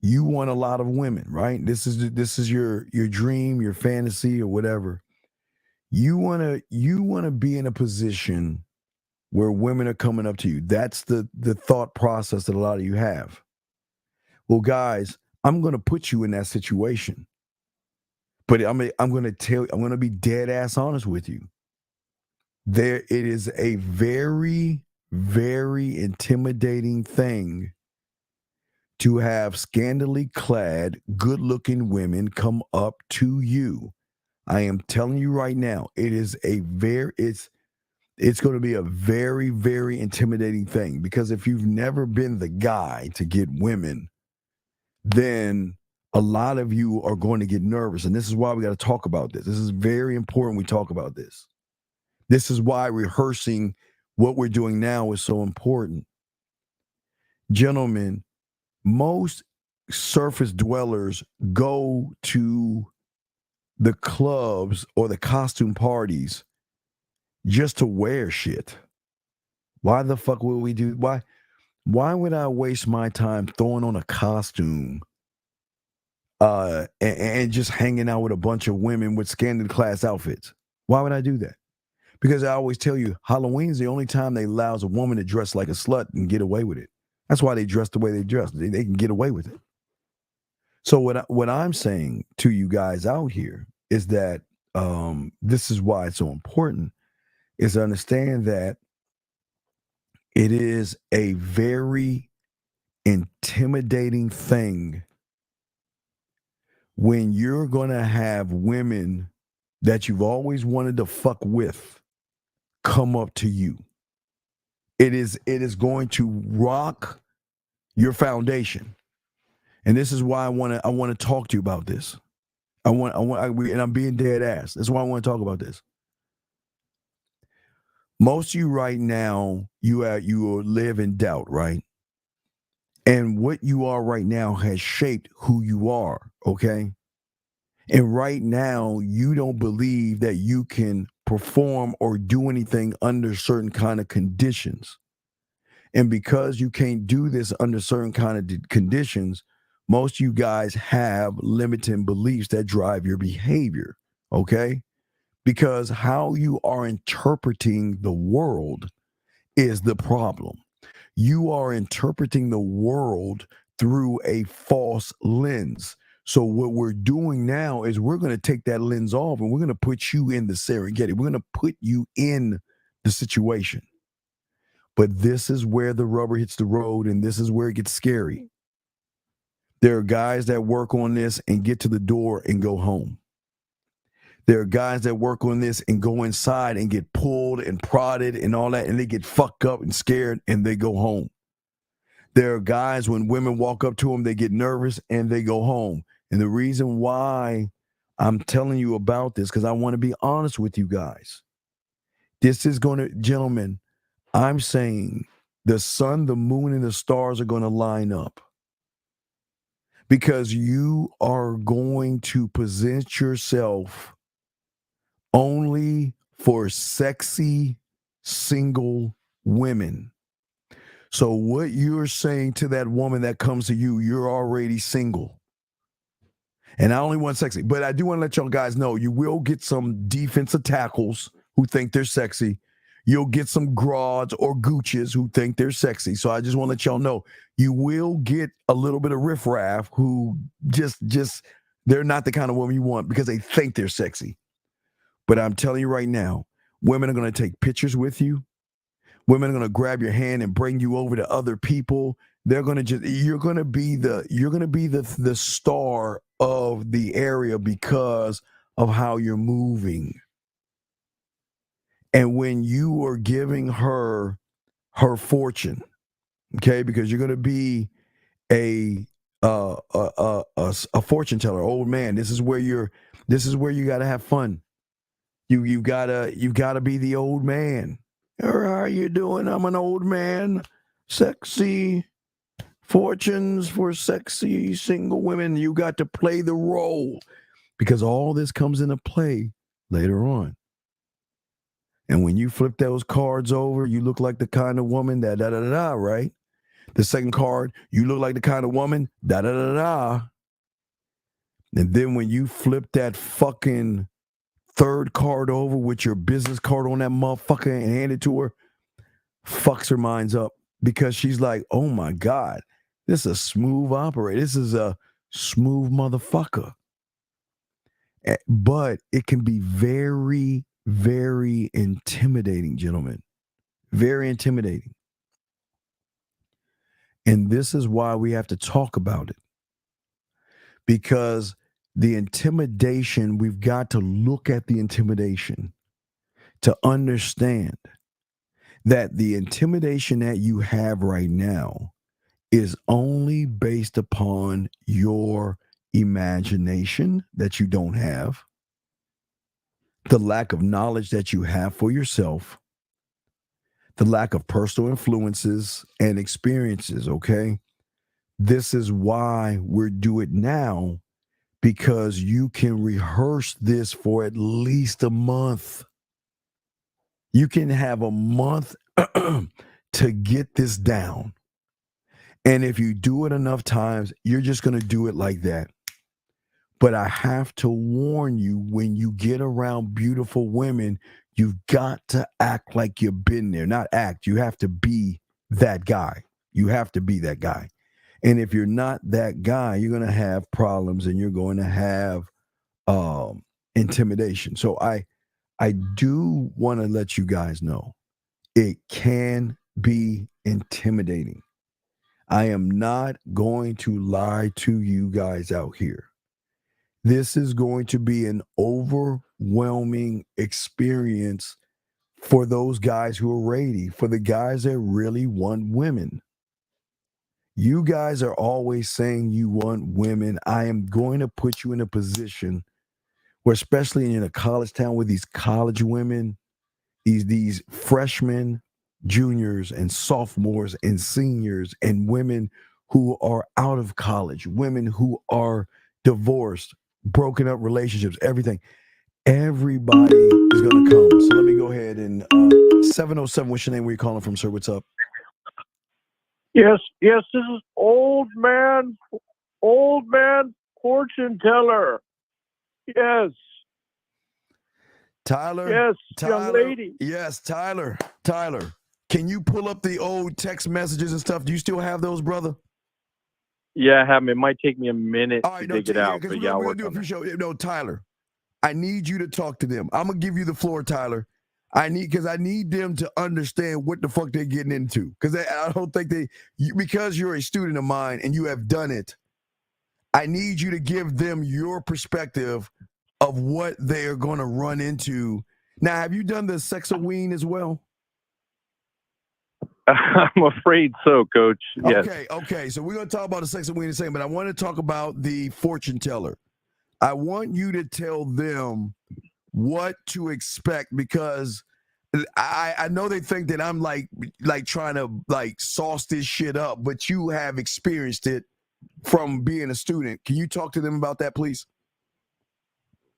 you want a lot of women, right? This is your dream, your fantasy, or whatever. You want to be in a position where women are coming up to you. That's the thought process that a lot of you have. Well, guys, I'm going to put you in that situation. But I'm going to be dead ass honest with you. It is a very, very intimidating thing to have scantily clad, good-looking women come up to you. I am telling you right now, it's going to be a very, very intimidating thing, because if you've never been the guy to get women, then a lot of you are going to get nervous. And this is why we got to talk about this. This is very important we talk about this. This is why rehearsing what we're doing now is so important. Gentlemen, most surface dwellers go to the clubs or the costume parties just to wear shit. Why the fuck would we do? Why would I waste my time throwing on a costume and just hanging out with a bunch of women with scandal class outfits? Why would I do that? Because I always tell you, Halloween's the only time they allow a woman to dress like a slut and get away with it. That's why they dress the way they dress. They can get away with it. So what I'm saying to you guys out here is that this is why it's so important, is to understand that it is a very intimidating thing when you're going to have women that you've always wanted to fuck with come up to you. It is going to rock your foundation. And this is why I want to talk to you about this. And I'm being dead ass. That's why I want to talk about this. Most of you right now, you live in doubt, right? And what you are right now has shaped who you are, okay? And right now, you don't believe that you can perform or do anything under certain kind of conditions. And because you can't do this under certain kind of conditions, most of you guys have limiting beliefs that drive your behavior, okay? Because how you are interpreting the world is the problem. You are interpreting the world through a false lens. So what we're doing now is we're going to take that lens off and we're going to put you in the Serengeti. We're going to put you in the situation. But this is where the rubber hits the road, and this is where it gets scary. There are guys that work on this and get to the door and go home. There are guys that work on this and go inside and get pulled and prodded and all that, and they get fucked up and scared and they go home. There are guys, when women walk up to them, they get nervous and they go home. And the reason why I'm telling you about this, because I want to be honest with you guys. This is going to, gentlemen, I'm saying the sun, the moon, and the stars are going to line up. Because you are going to present yourself only for sexy single women. So what you're saying to that woman that comes to you, you're already single. And I only want sexy, but I do want to let y'all guys know you will get some defensive tackles who think they're sexy. You'll get some Grods or Gooches who think they're sexy. So I just want to let y'all know you will get a little bit of riffraff who just they're not the kind of woman you want because they think they're sexy. But I'm telling you right now, women are going to take pictures with you. Women are going to grab your hand and bring you over to other people. They're going to you're going to be the star of the area because of how you're moving. And when you are giving her fortune, okay, because you're going to be a fortune teller, old man. This is where you got to have fun. You gotta be the old man. How are you doing? I'm an old man. Sexy fortunes for sexy single women. You got to play the role because all this comes into play later on. And when you flip those cards over, you look like the kind of woman that da-da-da-da, right? The second card, you look like the kind of woman da-da-da-da. And then when you flip that fucking third card over with your business card on that motherfucker and hand it to her, fucks her minds up because she's like, oh my God, this is a smooth operator. This is a smooth motherfucker. But it can be very, very intimidating, gentlemen. Very intimidating. And this is why we have to talk about it. Because the intimidation, we've got to look at the intimidation to understand that the intimidation that you have right now is only based upon your imagination that you don't have, the lack of knowledge that you have for yourself, the lack of personal influences and experiences, okay? This is why we're doing it now, because you can rehearse this for at least a month. You can have a month to get this down. And if you do it enough times, you're just going to do it like that. But I have to warn you, when you get around beautiful women, you've got to act like you've been there. Not act. You have to be that guy. You have to be that guy. And if you're not that guy, you're going to have problems and you're going to have intimidation. So I do want to let you guys know it can be intimidating. I am not going to lie to you guys out here. This is going to be an overwhelming experience for those guys who are ready, for the guys that really want women. You guys are always saying you want women. I am going to put you in a position where, especially in a college town with these college women, these freshmen, juniors, and sophomores, and seniors, and women who are out of college, women who are divorced, broken up relationships, everything. Everybody is going to come. So let me go ahead and 707, what's your name? Where you calling from, sir? What's up? Yes, this is old man fortune teller. Yes. Tyler. Yes, Tyler, young lady. Yes, Tyler. Can you pull up the old text messages and stuff? Do you still have those, brother? Yeah, I have them. It might take me a minute All right, to dig it out, but yeah, I'll we're work gonna on do a it. few shows. No, Tyler, I need you to talk to them. I'm gonna give you the floor, Tyler. I need them to understand what the fuck they're getting into. Because I don't think because you're a student of mine and you have done it, I need you to give them your perspective of what they are going to run into. Now, have you done the Sexoween as well? I'm afraid so, Coach. Yes. Okay. So we're going to talk about the Sexoween in a second, but I want to talk about the fortune teller. I want you to tell them what to expect, because I know they think that I'm like trying to like sauce this shit up, but you have experienced it from being a student. Can you talk to them about that, please?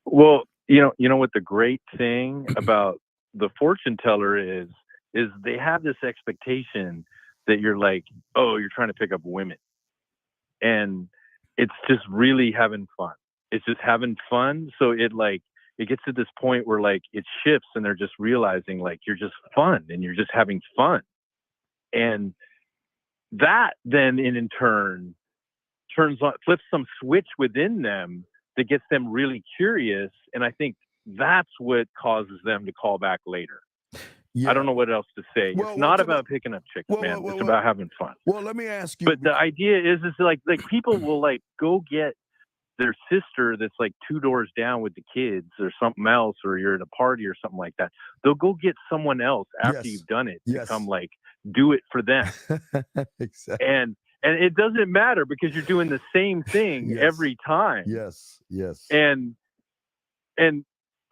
Well, you know what the great thing about the fortune teller is they have this expectation that you're like, oh, you're trying to pick up women. And it's just really having fun. It's just having fun. So it gets to this point where like it shifts and they're just realizing like you're just fun and you're just having fun. And that then in turn flips some switch within them that gets them really curious. And I think that's what causes them to call back later. Yeah. I don't know what else to say. It's not about picking up chicks, man. It's about having fun. Well, let me ask you. But the idea is like people will like go get their sister that's like 2 doors down with the kids or something else, or you're at a party or something like that. They'll go get someone else after you've done it to come like do it for them. Exactly. And it doesn't matter because you're doing the same thing every time. Yes. And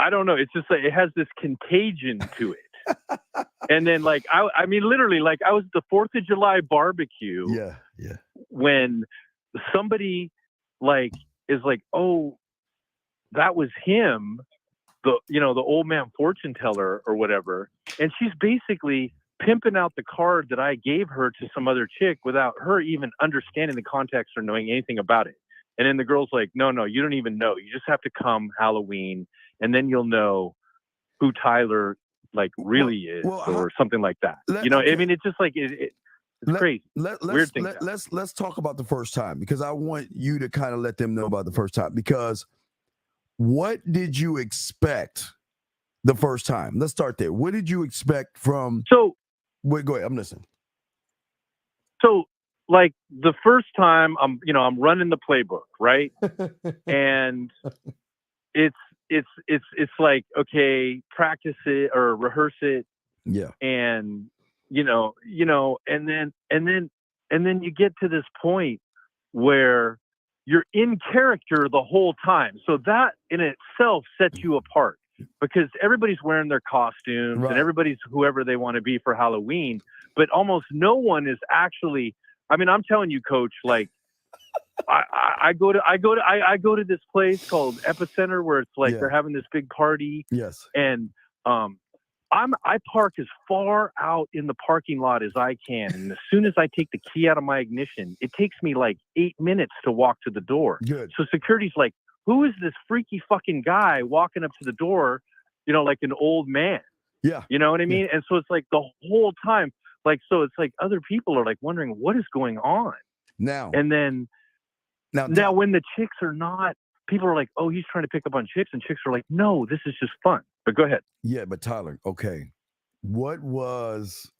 I don't know. It's just like it has this contagion to it. And then like I mean literally like I was at the 4th of July barbecue. Yeah. When somebody like is like, oh, that was him, the old man fortune teller or whatever, and she's basically pimping out the card that I gave her to some other chick without her even understanding the context or knowing anything about it. And then the girl's like, no, you don't even know. You just have to come Halloween, and then you'll know who Tyler like really is, or something like that. I mean, it's just like it's crazy. Let's talk about the first time, because I want you to kind of let them know about the first time. Because what did you expect the first time? Let's start there. What did you expect from? Wait, go ahead. I'm listening. So, like the first time, I'm running the playbook, right? And it's like, okay, practice it or rehearse it. Yeah. And and then you get to this point where you're in character the whole time. So that in itself sets you apart, because everybody's wearing their costumes and everybody's whoever they want to be for Halloween, but almost no one is actually, I mean, I'm telling you, Coach, like I go to this place called Epicenter where it's like they're having this big party. Yes. And I park as far out in the parking lot as I can, and as soon as I take the key out of my ignition, it takes me like 8 minutes to walk to the door. Good. So security's like, who is this freaky fucking guy walking up to the door, like an old man? Yeah. You know what I mean? And so it's like the whole time, like, so it's like other people are like wondering what is going on. Now, and then now when the chicks are not, people are like, oh, he's trying to pick up on chicks, and chicks are like, no, this is just fun. But go ahead. Yeah, but Tyler, okay, what was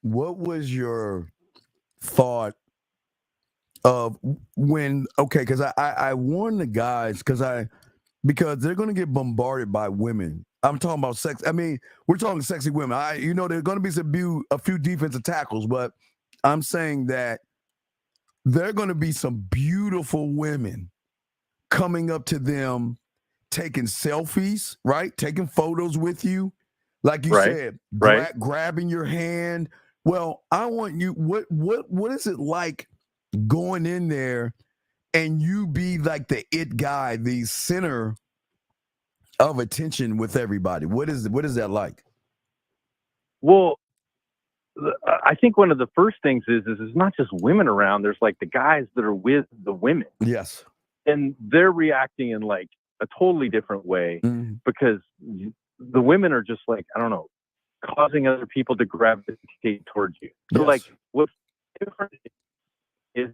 your thought of when? Okay, because I warned the guys because they're going to get bombarded by women. I'm talking about sex. I mean, we're talking sexy women. There's going to be a few defensive tackles, but I'm saying that there are going to be some beautiful women coming up to them, taking selfies, right? Taking photos with you, like you said, grabbing your hand. Well, I want you. What is it like going in there and you be like the it guy, the center of attention with everybody? What is that like? Well, I think one of the first things is it's not just women around. There's like the guys that are with the women. Yes. And they're reacting in like a totally different way because the women are just like, I don't know, causing other people to gravitate towards you. So like what's different is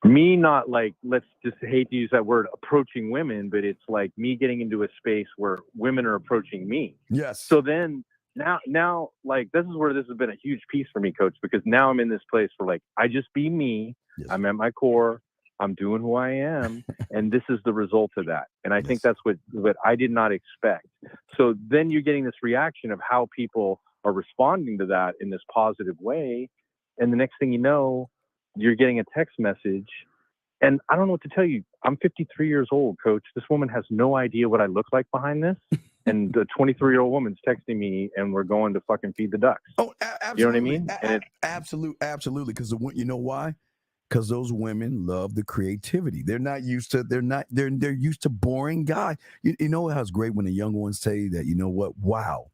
me not like, let's just hate to use that word, approaching women, but it's like me getting into a space where women are approaching me. Yes. So then now like this is where this has been a huge piece for me, Coach, because now I'm in this place where like I just be me. Yes. I'm at my core. I'm doing who I am, and this is the result of that. And I think that's what I did not expect. So then you're getting this reaction of how people are responding to that in this positive way, and the next thing you know, you're getting a text message. And I don't know what to tell you. I'm 53 years old, Coach. This woman has no idea what I look like behind this. And the 23-year-old woman's texting me, and we're going to fucking feed the ducks. Oh, absolutely. You know what I mean? Absolutely. Because you know why? Because those women love the creativity. They're used to boring guys. You know how it's great when the young ones say that, you know what? Wow.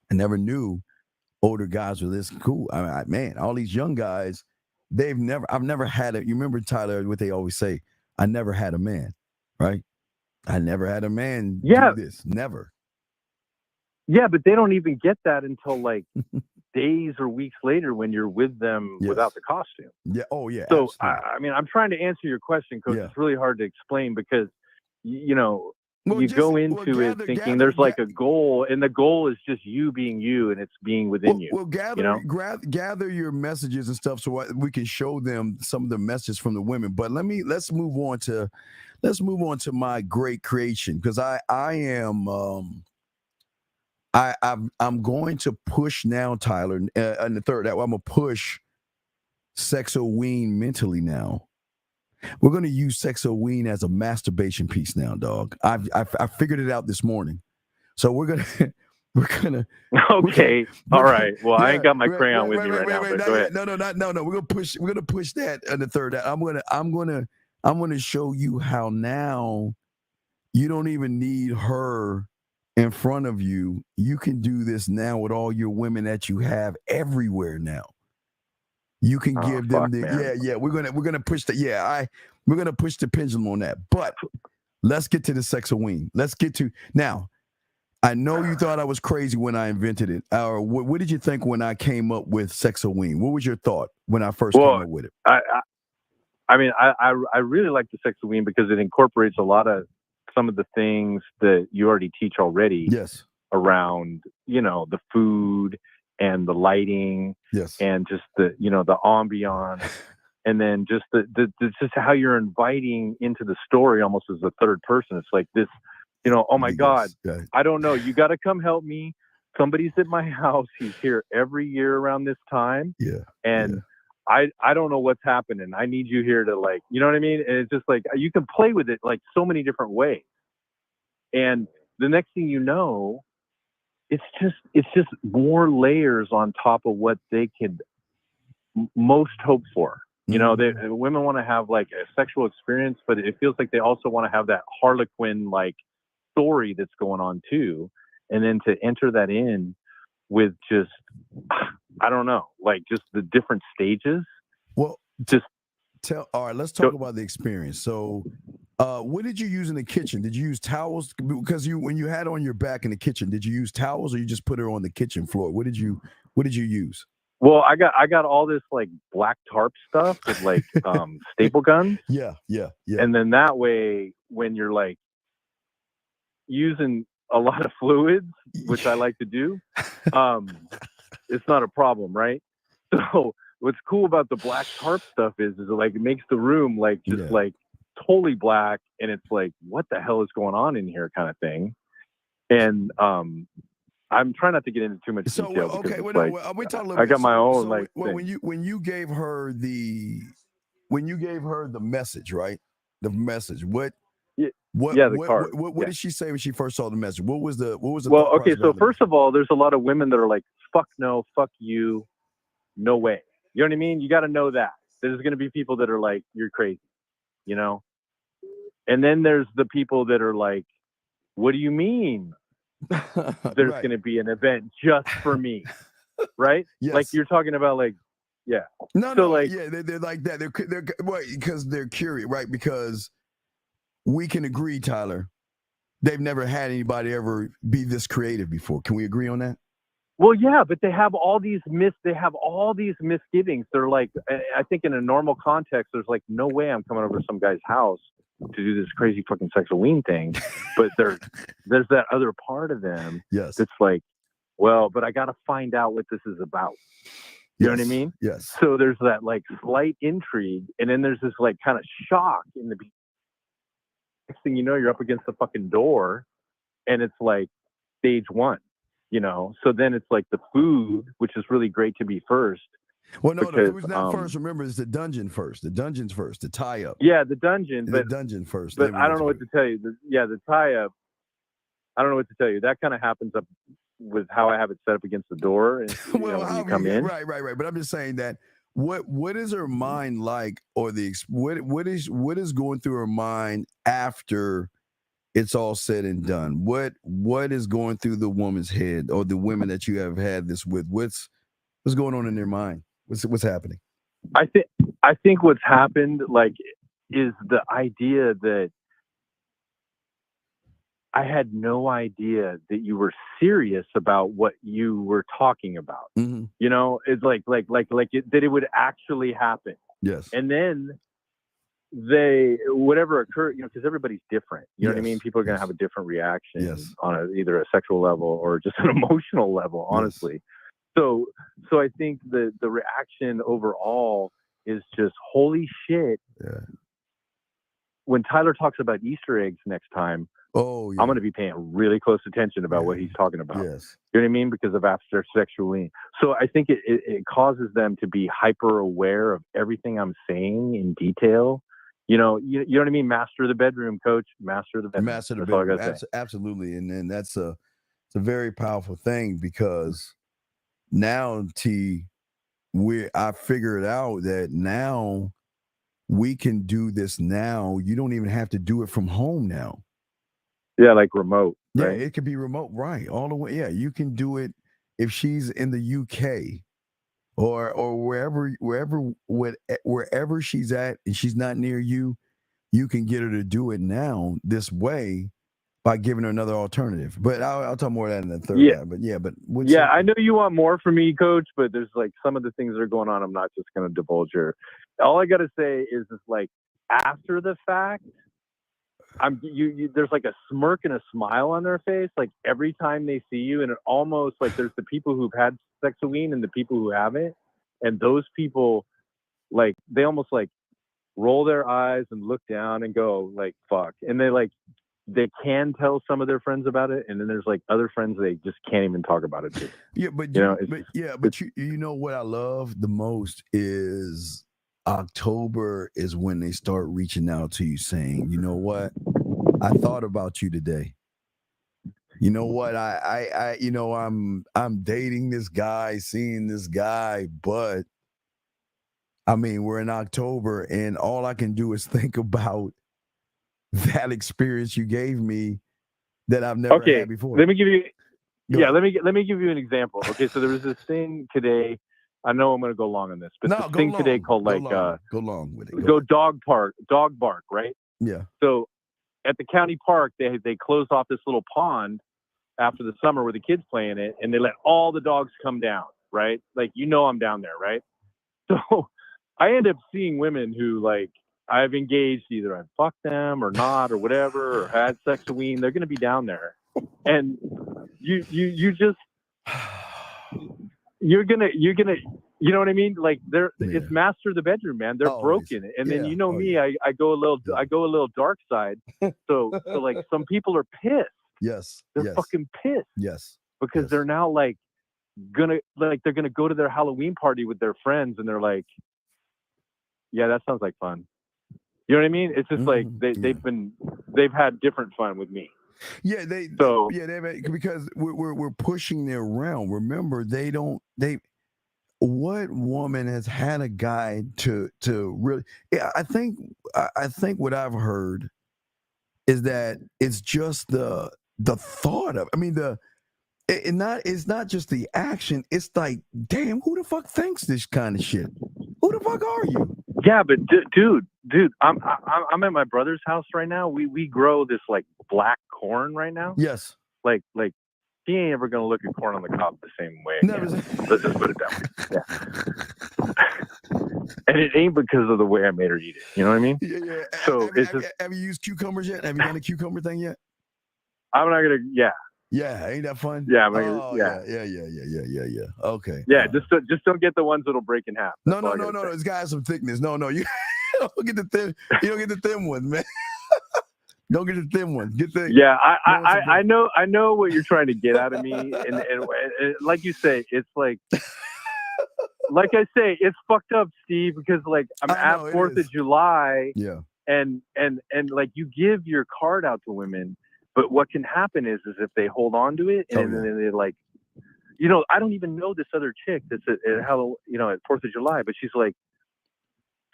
I never knew older guys were this cool. Man, all these young guys, I've never had you remember, Tyler, what they always say, I never had a man, right? I never had a man do this. Never. Yeah, but they don't even get that until like days or weeks later when you're with them without the costume. Yeah. Oh, yeah. So, I mean, I'm trying to answer your question, Coach. It's really hard to explain because, you go into it thinking there's like a goal, and the goal is just you being you, and it's being within you. Well, gather your messages and stuff so we can show them some of the messages from the women. But let's move on to my great creation, because I'm going to push now, Tyler, in the third. I'm gonna push Sexoween mentally now. We're going to use Sexoween as a masturbation piece now, dog. I figured it out this morning. So we're gonna. Okay. All right. Well, I ain't got my crayon with me right now. But go ahead. No. We're gonna push that in the third. I'm gonna show you how now you don't even need her in front of you. You can do this now with all your women that you have everywhere now. You can give them we're gonna push we're gonna push the pendulum on that. But let's get to the Sexoween. Let's get to now. I know you thought I was crazy when I invented it. What did you think when I came up with Sexoween? What was your thought when I first came up with it? I mean, I really like the Sexoween because it incorporates a lot of some of the things that you already teach already. Yes. Around, the food and the lighting, and just the ambiance, and then just just how you're inviting into the story almost as a third person. It's like this, oh my God, I don't know. You got to come help me. Somebody's at my house. He's here every year around this time. Yeah. And I don't know what's happening. I need you here to like, you know what I mean? And it's just like, you can play with it like so many different ways. And the next thing you know, it's just more layers on top of what they could most hope for. Women want to have like a sexual experience, but it feels like they also want to have that Harlequin like story that's going on too. And then to enter that in with just, I don't know, like just the different stages. Well, all right, let's talk about the experience. So, what did you use in the kitchen? Did you use towels? Because when you had on your back in the kitchen, did you use towels or you just put her on the kitchen floor? What did you use? Well, I got all this like black tarp stuff with like staple guns. Yeah. And then that way, when you're like using a lot of fluids, which I like to do, it's not a problem, right? So what's cool about the black tarp stuff is like it makes the room like just like totally black, and it's like, what the hell is going on in here, kind of thing. And I'm trying not to get into too much detail. Okay, because we talk a little I bit. got my own so like. when you gave her the message, right? The message. What did she say when she first saw the message? What was the Well, okay, so first of all, there's a lot of women that are like, fuck no, fuck you, no way. You know what I mean? You got to know that. There's going to be people that are like, you're crazy, you know? And then there's the people that are like, what do you mean there's going to be an event just for me? Right? Yes. Like you're talking about like, yeah. No, like, yeah, they're like that. They're well, because they're curious, right? Because we can agree, Tyler, they've never had anybody ever be this creative before. Can we agree on that? Well, yeah, but they have all these misgivings. They're like, I think in a normal context, there's like, no way I'm coming over to some guy's house to do this crazy fucking sexual thing. But there's that other part of them that's like, well, but I got to find out what this is about. You know what I mean? Yes. So there's that like slight intrigue, and then there's this like kind of shock in the beginning. Next thing you know, you're up against the fucking door, and it's like stage one, you know? So then it's like the food, which is really great to be first. Well, no, the food's not first. Remember, it's the dungeon first. The dungeon's first. The tie-up. Yeah, the dungeon. The dungeon first. But I don't know what to tell you. The tie-up, I don't know what to tell you. That kind of happens up with how I have it set up against the door. And, well, when you come in. Right. But I'm just saying that what is her mind like, or what is going through her mind after it's all said and done? What is going through the woman's head, or the women that you have had this with? What's going on in their mind? What's happening? I think what's happened like is the idea that I had no idea that you were serious about what you were talking about. Mm-hmm. You know, it's like that it would actually happen. Yes. And then whatever occurred, you know, because everybody's different. You know what I mean? People are going to have a different reaction on either a sexual level or just an emotional level, honestly. Yes. So I think the reaction overall is just, holy shit. Yeah. When Tyler talks about Easter eggs next time, I'm going to be paying really close attention about what he's talking about. Yes. You know what I mean? Because of after sexually. So I think it causes them to be hyper aware of everything I'm saying in detail. You know what I mean? Master the bedroom, coach. Master the bedroom. Master the That's all I bedroom. gotta say. Absolutely. And that's it's a very powerful thing, because now I figured out that now we can do this now. You don't even have to do it from home now. Yeah, like remote. Yeah, right? it could be remote, right? All the way. Yeah, you can do it if she's in the UK or wherever she's at, and she's not near you. You can get her to do it now this way by giving her another alternative. But I'll talk more of that in the third. Yeah. I know you want more from me, coach, but there's like some of the things that are going on. I'm not just going to divulge her. All I got to say is like after the fact, there's like a smirk and a smile on their face, like every time they see you, and it almost like there's the people who've had sexuine and the people who haven't, and those people like they almost like roll their eyes and look down and go like fuck, and they can tell some of their friends about it, and then there's like other friends they just can't even talk about it to. Yeah, but you know what I love the most is October is when they start reaching out to you saying, you know what, I thought about you today. You know what, I I'm dating this guy, seeing this guy, but I mean, we're in October and all I can do is think about that experience you gave me that I've never had before. Let me give you let me give you an example. Okay, so there was this thing today. I know I'm going to go long on this, but this thing today called go long with it. Go dog bark, right? Yeah. So at the county park, they closed off this little pond after the summer where the kids play in it, and they let all the dogs come down. right? Like, you know I'm down there, right? So I end up seeing women who, like, I've engaged, either I've fucked them or not or whatever, or had sex with them. They're going to be down there. And you just, you're gonna, you know what I mean? Like, it's master of the bedroom, man. They're broken. And then, you know me, I go a little dark side. So like, some people are pissed. Yes. They're fucking pissed. Yes. Because they're now like, they're gonna go to their Halloween party with their friends, and they're like, yeah, that sounds like fun. You know what I mean? It's just like they've had different fun with me. Yeah, because we're pushing their realm. Remember, what woman has had a guy to really? I think what I've heard is that it's just the thought of. I mean, it's not just the action. It's like, damn, who the fuck thinks this kind of shit? Who the fuck are you? Yeah, but dude, I'm at my brother's house right now. We grow this like black corn right now. Yes. Like he ain't ever gonna look at corn on the cob the same way. Let's just put it that way. Yeah. And it ain't because of the way I made her eat it. You know what I mean? Yeah. So have you used cucumbers yet? Have you done a cucumber thing yet? I'm not gonna. Yeah. Yeah, ain't that fun? Yeah, yeah. Okay. Yeah, just don't get the ones that'll break in half. No. It's got some thickness. No, you don't get the thin. You don't get the thin ones, man. Don't get the thin ones. Get the. Yeah, I know what you're trying to get out of me, and like you say, it's like I say, it's fucked up, Steve, because like I'm at 4th of July. Yeah. And like, you give your card out to women. But what can happen is if they hold on to it and then they like, you know, I don't even know this other chick that's at 4th of July, but she's like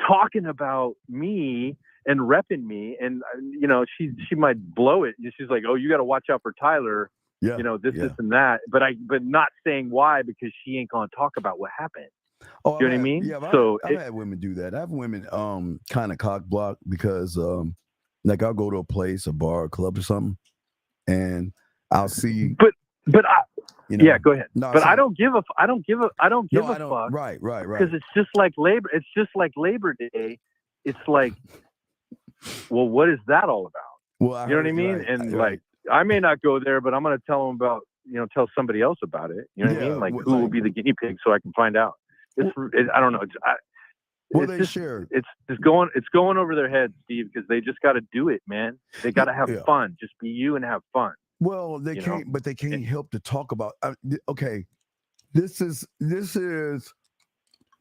talking about me and repping me, and you know, she might blow it. She's like, oh, you got to watch out for Tyler. Yeah. You know, this and that. But not saying why, because she ain't gonna talk about what happened. Oh, you know what I mean? Yeah, so I've had women do that. I have women kind of cock block because like, I'll go to a place, a bar, a club or something, and I'll see. But yeah, go ahead. No, but I don't give a fuck. Right. Because it's just like Labor. It's just like Labor Day. It's like, well, what is that all about? Well, you know what I mean? Like, I may not go there, but I'm going to tell them about, tell somebody else about it. You know what I mean? Like, who will be the guinea pig, so I can find out. I don't know. It's going over their heads, Steve, because they just got to do it, man. They got to have fun. Just be you and have fun. Well, they can't, but they can't help to talk about. Okay, this is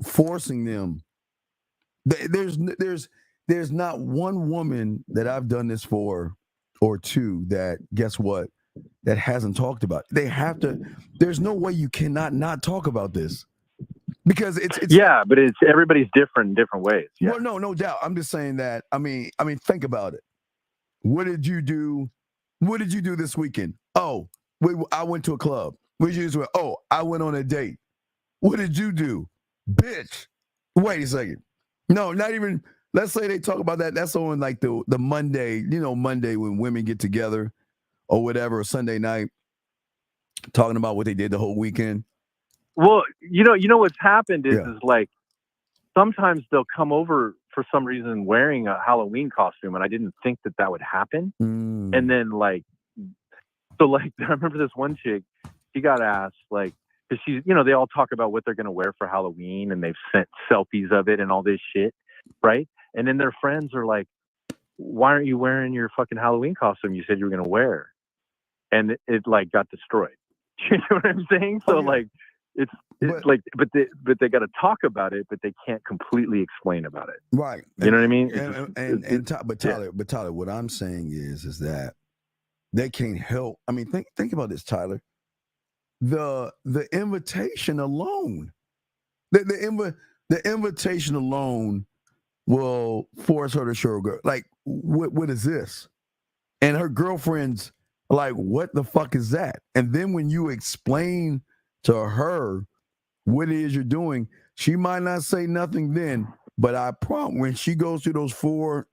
forcing them. There's not one woman that I've done this for, or two, that, guess what, that hasn't talked about it. They have to. There's no way you cannot not talk about this. Because it's but it's everybody's different in different ways. Yeah. Well, no doubt. I'm just saying that. I mean, think about it. What did you do? What did you do this weekend? Oh, I went to a club. What did you do? Oh, I went on a date. What did you do, bitch? Wait a second. No, not even. Let's say they talk about that. That's on like the Monday. Monday when women get together, or whatever, or Sunday night, talking about what they did the whole weekend. Well, you know what's happened is like, sometimes they'll come over for some reason wearing a Halloween costume, and I didn't think that would happen. And then I remember this one chick, she got asked, like, because she's, they all talk about what they're going to wear for Halloween, and they've sent selfies of it and all this shit, right? And then their friends are like, why aren't you wearing your fucking Halloween costume you said you were going to wear? And it like got destroyed. You know what I'm saying? So it's like, but they got to talk about it, but they can't completely explain about it. Right. You know what I mean? But Tyler, what I'm saying is that they can't help. I mean, think about this, Tyler. The invitation alone, the invitation alone will force her to show a girl. Like, what is this? And her girlfriend's like, what the fuck is that? And then when you explain to her what it is you're doing, she might not say nothing then, but I promise when she goes through those four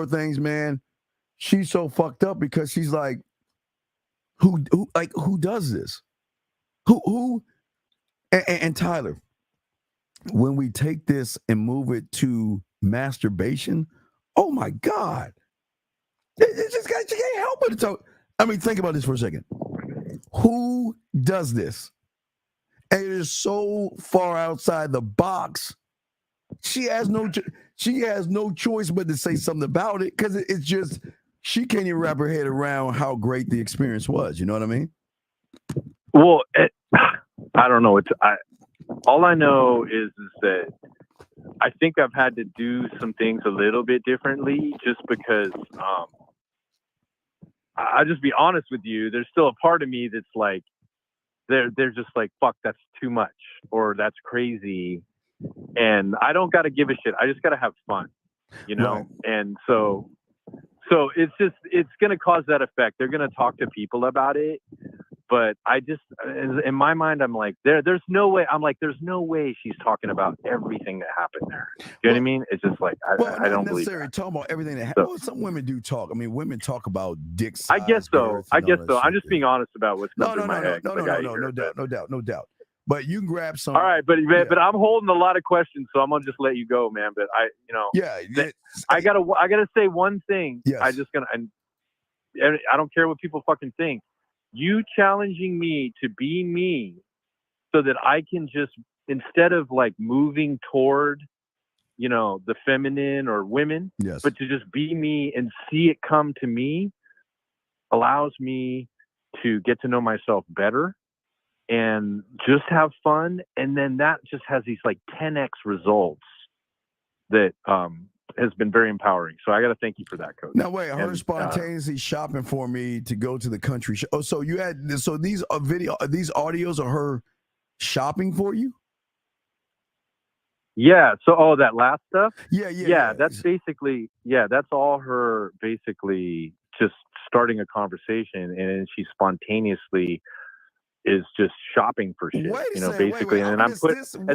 things, man, she's so fucked up because she's like, who does this? Who And Tyler, when we take this and move it to masturbation, oh my God, it just got, you can't help but talk. I mean, think about this for a second. Who does this? And it is so far outside the box. She has no choice but to say something about it, because it's just, she can't even wrap her head around how great the experience was. You know what I mean? Well, I don't know. All I know is that I think I've had to do some things a little bit differently, just because I'll just be honest with you. There's still a part of me that's like, they're just like, fuck, that's too much, or that's crazy. And I don't got to give a shit. I just got to have fun, you know? Right. And so it's going to cause that effect. They're going to talk to people about it. But I just, in my mind, I'm like, there's no way. I'm like, there's no way she's talking about everything that happened there. You know what I mean? It's just like, I don't believe it. Talking about everything that happened. Well, some women do talk. I mean, women talk about dick size. I guess so. I'm just being honest about what's coming through my head. No doubt. But you can grab some. All right, but I'm holding a lot of questions, so I'm gonna just let you go, man. But I gotta say one thing. Yes. And I don't care what people fucking think. You challenging me to be me, so that I can just, instead of like moving toward, the feminine or women, yes, but to just be me and see it come to me, allows me to get to know myself better and just have fun. And then that just has these like 10x results that has been very empowering. So I got to thank you for that, Coach. Now wait, her spontaneously shopping for me to go to the country show. Oh, so you had, so these these audios are her shopping for you? Yeah. So, that last stuff? Yeah. That's basically, that's all her basically just starting a conversation, and she spontaneously is just shopping for shit, basically. And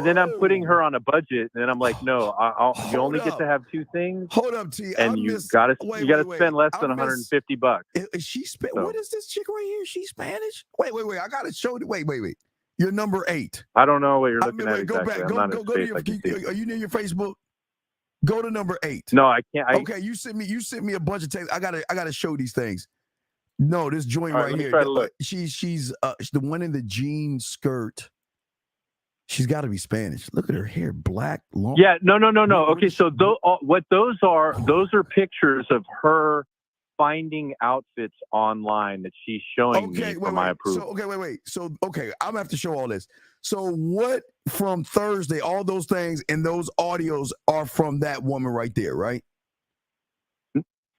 then I'm putting her on a budget, and then I'm like, no, you only get to have two things. Hold up, T. And you gotta spend less than $150. Is she what is this chick right here? She's Spanish? Wait. I gotta show you. Wait. You're number 8. I don't know what you're looking at. Go back. Go to your. Are you near your Facebook? Go to number 8. No, I can't. Okay, you sent me a bunch of texts. I gotta show these things. No, this joint right here. Try to look. She's the one in the jean skirt. She's got to be Spanish. Look at her hair, black, long. Yeah, no. Okay, so those are pictures of her finding outfits online that she's showing me for my approval. So, wait. So, I'm gonna have to show all this. So, what from Thursday? All those things and those audios are from that woman right there, right?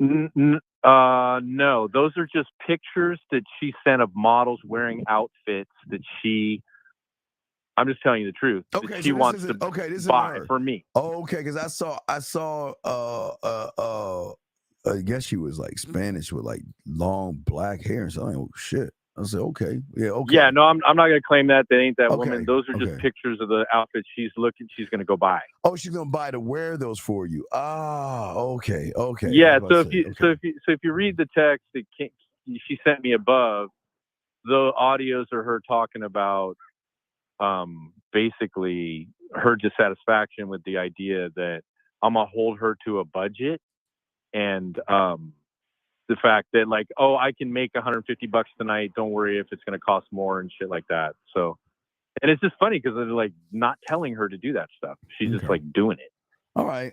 No, those are just pictures that she sent of models wearing outfits that I'm just telling you the truth. Okay, she wants to buy for me. Oh, okay, because I saw I guess she was like Spanish with like long black hair. So oh shit. I said, okay. Yeah, no, I'm not gonna claim that. That ain't that woman. Those are just pictures of the outfits she's gonna go buy. Oh, she's gonna buy to wear those for you. Ah, okay. Yeah. So if you read the text that she sent me above, the audios are her talking about basically her dissatisfaction with the idea that I'm gonna hold her to a budget, and the fact that like, oh, I can make $150 tonight. Don't worry if it's going to cost more and shit like that. So, and it's just funny because they're like not telling her to do that stuff. She's just like doing it. All right.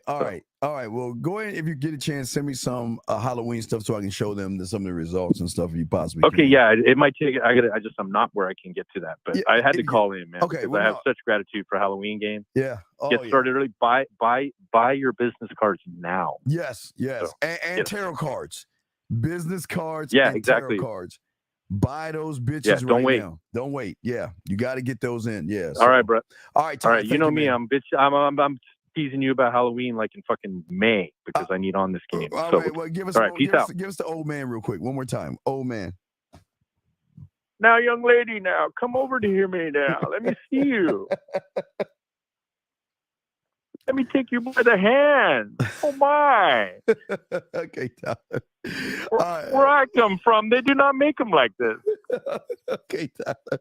Well, go ahead. If you get a chance, send me some Halloween stuff so I can show them some of the results and stuff if you possibly can. Yeah, it might take. I'm not where I can get to that, but I had to call in, man. Okay, I have such gratitude for Halloween game. Yeah. Get started early. Buy your business cards now. Yes. So, and tarot cards. Business cards, exactly. Tarot cards. Buy those bitches don't wait. now. Don't wait. Yeah, you got to get those in. Yeah. All right, bro. All right. All right. You know me. I'm teasing you about Halloween like in fucking May because I need on this game. All right. Well, give us the old man real quick. One more time. Old man. Now, young lady, now come over to hear me now. Let me see you. Let me take you by the hand. Oh my! Okay, Tyler. Where I come from, they do not make them like this. Okay, Tyler.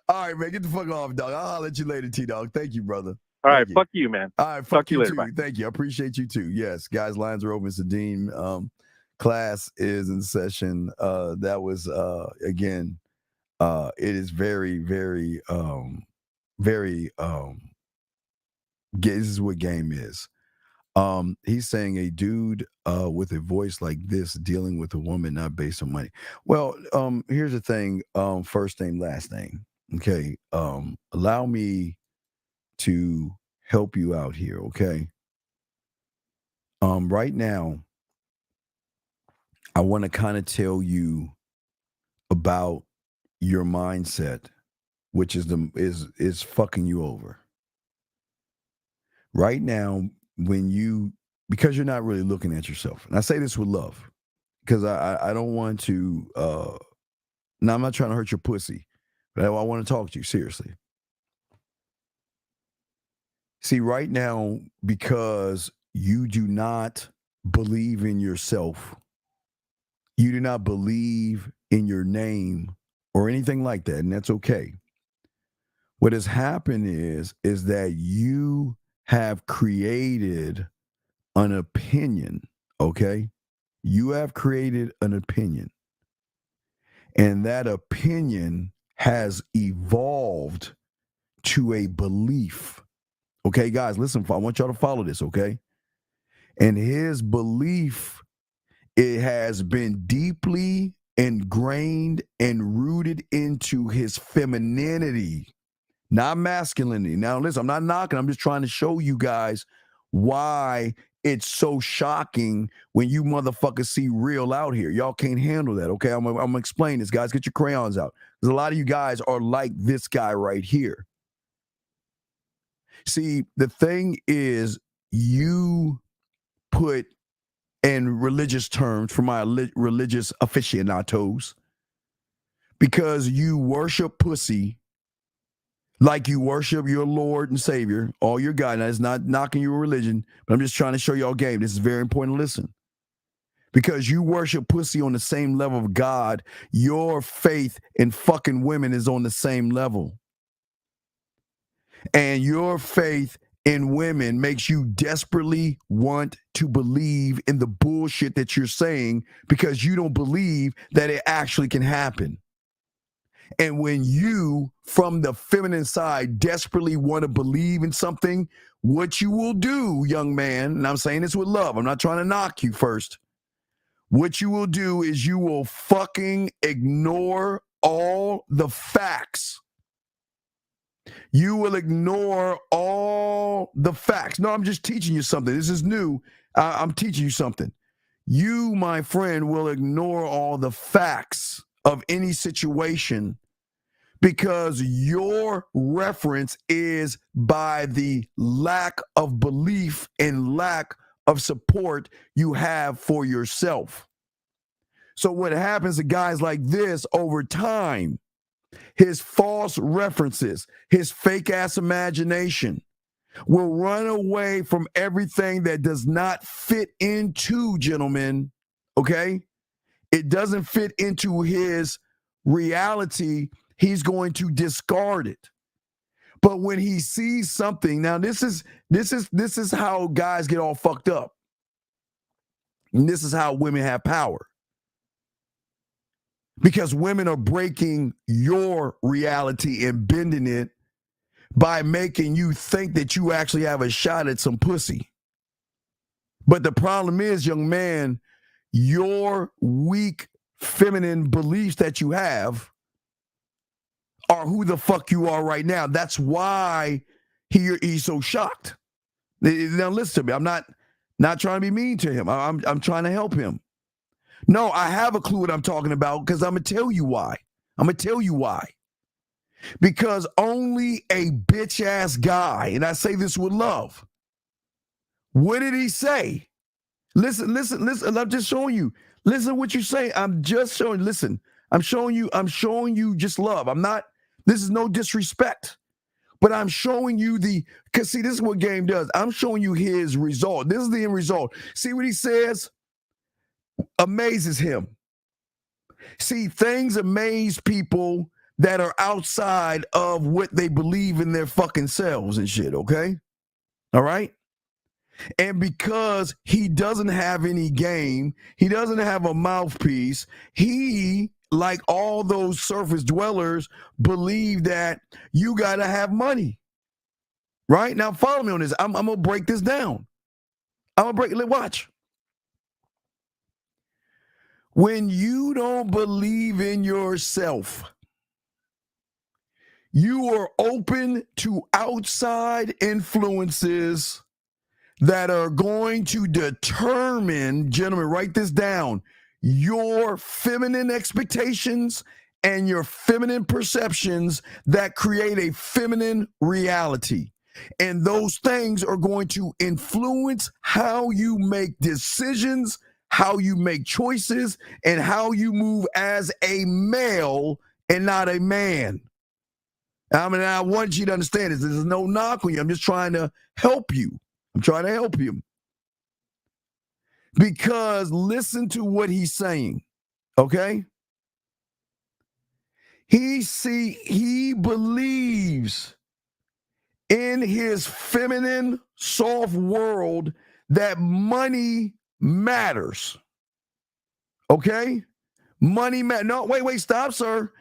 All right, man. Get the fuck off, dog. I'll holler at you later, T-Dog. Thank you, brother. All right, fuck you, man. All right, fuck you you later. too. Bye. Thank you. I appreciate you too. Yes, guys, lines are open. Sadeem, class is in session. That was again, it is very, very, very. This is what game is. He's saying a dude with a voice like this dealing with a woman not based on money. Well, here's the thing. First name, last name. Okay. Allow me to help you out here. Okay. Right now, I want to kind of tell you about your mindset, which is fucking you over. Right now, because you're not really looking at yourself, and I say this with love, because I don't want to. Now, I'm not trying to hurt your pussy, but I want to talk to you seriously. See, right now, because you do not believe in yourself, you do not believe in your name or anything like that, and that's okay. What has happened is that you have created an opinion, okay? You have created an opinion. And that opinion has evolved to a belief. Okay, guys, listen, I want y'all to follow this, okay? And his belief, it has been deeply ingrained and rooted into his femininity, not masculinity. Now, listen, I'm not knocking. I'm just trying to show you guys why it's so shocking when you motherfuckers see real out here. Y'all can't handle that, okay? I'm going to explain this, guys. Get your crayons out. Because a lot of you guys are like this guy right here. See, the thing is, you put, in religious terms, for my religious aficionados, because you worship pussy like you worship your Lord and Savior, all your God. Now, it's not knocking your religion, but I'm just trying to show y'all game. This is very important to listen. Because you worship pussy on the same level of God, your faith in fucking women is on the same level. And your faith in women makes you desperately want to believe in the bullshit that you're saying because you don't believe that it actually can happen. And when you, from the feminine side, desperately want to believe in something, what you will do, young man, and I'm saying this with love, I'm not trying to knock you first. What you will do is you will fucking ignore all the facts. You will ignore all the facts. No, I'm just teaching you something. This is new. I'm teaching you something. You, my friend, will ignore all the facts of any situation because your reference is by the lack of belief and lack of support you have for yourself. So what happens to guys like this over time, his false references, his fake ass imagination will run away from everything that does not fit into, gentlemen, okay? It doesn't fit into his reality. He's going to discard it. But when he sees something, now this is how guys get all fucked up. And this is how women have power. Because women are breaking your reality and bending it by making you think that you actually have a shot at some pussy. But the problem is, young man, your weak feminine beliefs that you have are who the fuck you are right now. That's why he's so shocked. Now listen to me. I'm not trying to be mean to him. I'm trying to help him. No, I have a clue what I'm talking about because I'm going to tell you why. I'm going to tell you why. Because only a bitch-ass guy, and I say this with love. What did he say? Listen. I'm just showing you. Listen what you're saying. I'm just showing. Listen, I'm showing you just love. This is no disrespect. But I'm showing you because see, this is what game does. I'm showing you his result. This is the end result. See what he says? Amazes him. See, things amaze people that are outside of what they believe in their fucking selves and shit, okay? All right? And because he doesn't have any game, he doesn't have a mouthpiece, he, like all those surface dwellers, believe that you got to have money. Right? Now, follow me on this. I'm going to break this down. I'm going to break it. Watch. When you don't believe in yourself, you are open to outside influences that are going to determine, gentlemen, write this down, your feminine expectations and your feminine perceptions that create a feminine reality. And those things are going to influence how you make decisions, how you make choices, and how you move as a male and not a man. I mean, I want you to understand this. There's no knock on you. I'm just trying to help you. I'm trying to help you. Because listen to what he's saying, okay? He believes in his feminine, soft world that money matters. Okay? Money matters. No, wait, stop, sir.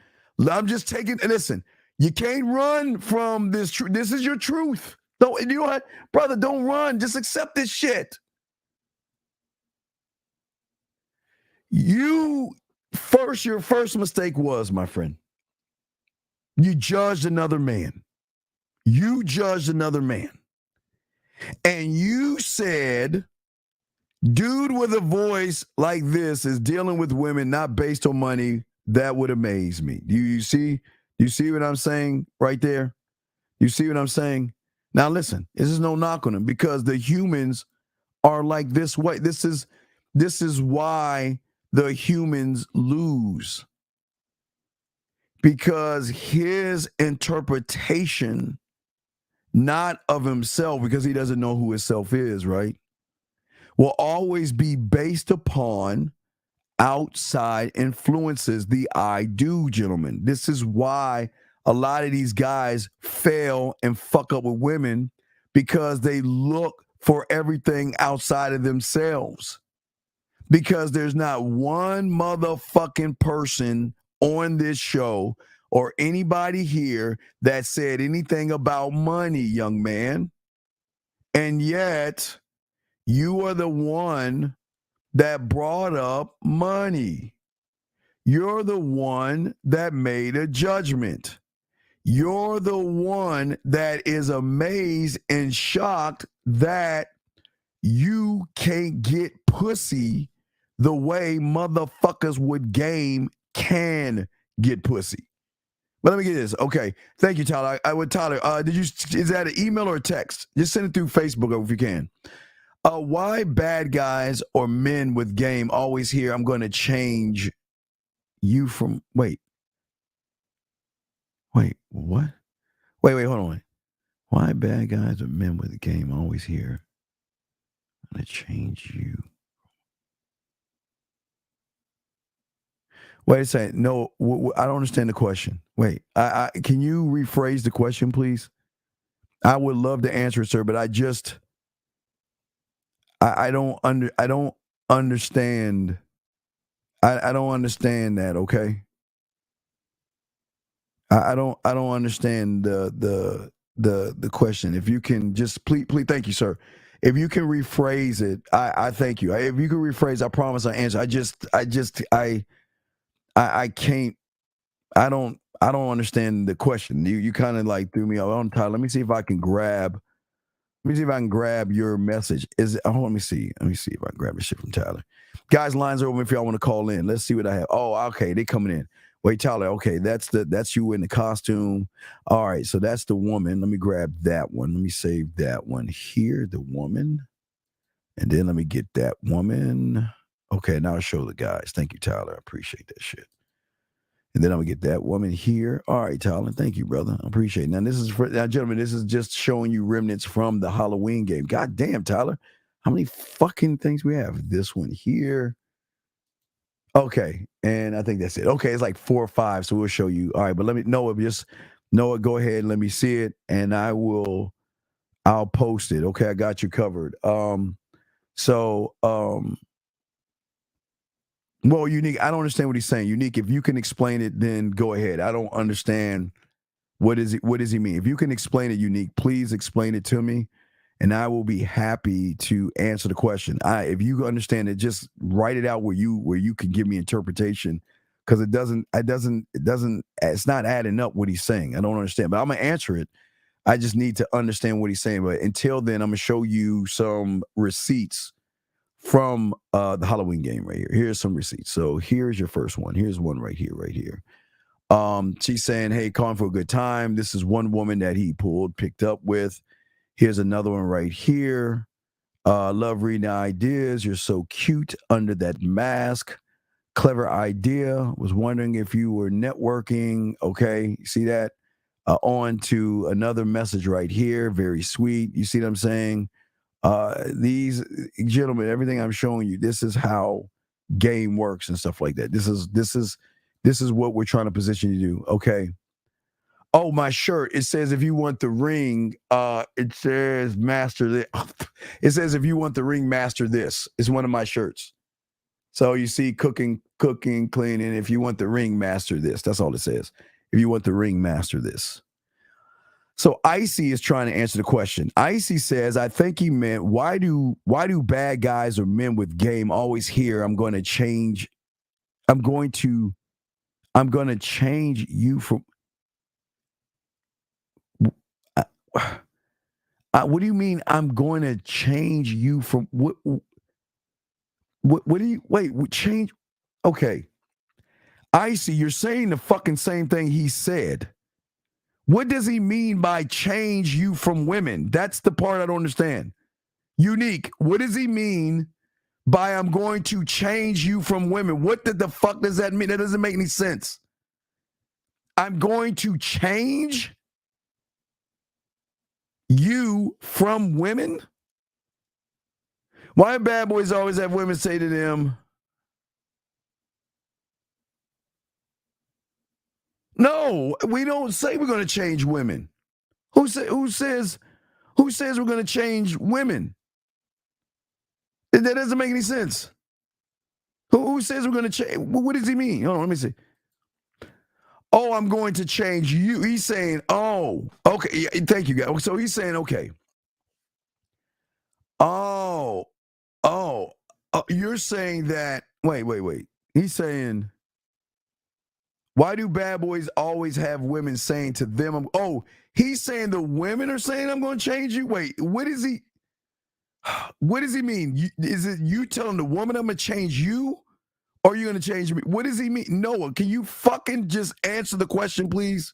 I'm just taking, listen, you can't run from this truth. This is your truth. Don't, you know what? Brother, don't run. Just accept this shit. Your first mistake was, my friend, you judged another man. You judged another man. And you said, dude with a voice like this is dealing with women not based on money. That would amaze me. Do you see what I'm saying right there? You see what I'm saying? Now listen, this is no knock on him because the humans are like this way. This is why the humans lose. Because his interpretation, not of himself, because he doesn't know who his self is, right, will always be based upon outside influences, the I do, gentlemen. This is why a lot of these guys fail and fuck up with women, because they look for everything outside of themselves. Because there's not one motherfucking person on this show or anybody here that said anything about money, young man. And yet, you are the one that brought up money. You're the one that made a judgment. You're the one that is amazed and shocked that you can't get pussy the way motherfuckers with game can get pussy. But let me get this. Okay. Thank you, Tyler. Tyler, is that an email or a text? Just send it through Facebook if you can. Why bad guys or men with game always hear, I'm going to change you from, wait, what? Wait, hold on. Why bad guys or men with game always hear, I'm going to change you? Wait a second. No, I don't understand the question. Wait, can you rephrase the question, please? I would love to answer it, sir, but I don't understand. I don't understand that. Okay. I don't understand the question. If you can just please, thank you, sir. If you can rephrase it, I thank you. If you can rephrase, I promise I answer. I can't. I don't understand the question. You kind of like threw me off. On time. Let me see if I can grab your message. Let me see if I can grab the shit from Tyler. Guys, lines are open if y'all want to call in. Let's see what I have. Oh, okay, they coming in. Wait, Tyler. Okay, that's you in the costume. All right, so that's the woman. Let me grab that one. Let me save that one here. The woman, and then let me get that woman. Okay, now I'll show the guys. Thank you, Tyler. I appreciate that shit. And then I'm going to get that woman here. All right, Tyler. Thank you, brother. I appreciate it. Now, gentlemen, this is just showing you remnants from the Halloween game. God damn, Tyler. How many fucking things we have? This one here. Okay, and I think that's it. Okay, it's like 4 or 5, so we'll show you. All right, but let me Noah, go ahead and let me see it, and I'll post it. Okay, I got you covered. Well, Unique, I don't understand what he's saying. Unique, if you can explain it, then go ahead. I don't understand what does he mean. If you can explain it, Unique, please explain it to me, and I will be happy to answer the question. If you understand it, just write it out where you can give me interpretation, because it's not adding up what he's saying. I don't understand, but I'm gonna answer it. I just need to understand what he's saying. But until then, I'm gonna show you some receipts from the Halloween game right here. Here's some receipts. So here's your first one. Here's one right here. She's saying, hey, calling for a good time. This is one woman that he picked up with. Here's another one right here. Love reading ideas. You're so cute under that mask. Clever idea. Was wondering if you were networking. Okay, see that? On to another message right here. Very sweet. You see what I'm saying? These gentlemen, everything I'm showing you, this is how game works and stuff like that. This is what we're trying to position you to do. Okay. Oh, my shirt. It says if you want the ring, it says master this. It says if you want the ring, master this. It's one of my shirts. So you see cooking, cleaning. If you want the ring, master this. That's all it says. If you want the ring, master this. So Icy is trying to answer the question. Icy says, I think he meant, why do bad guys or men with game always hear I'm going to change you from what do you mean I'm going to change you from what do you change? Okay. Icy, you're saying the fucking same thing he said. What does he mean by change you from women? That's the part I don't understand. Unique, what does he mean by I'm going to change you from women? What the fuck does that mean? That doesn't make any sense. I'm going to change you from women? Why do bad boys always have women say to them, no, we don't say we're going to change women. Who says we're going to change women? That doesn't make any sense. Who says we're going to change? What does he mean? Hold on, let me see. Oh, I'm going to change you. He's saying, oh, okay. Yeah, thank you, guys. So he's saying, okay. Oh, you're saying that. Wait. He's saying, why do bad boys always have women saying to them, he's saying the women are saying I'm going to change you? Wait, what does he mean? Is it you telling the woman I'm going to change you? Or are you going to change me? What does he mean? Noah, can you fucking just answer the question, please?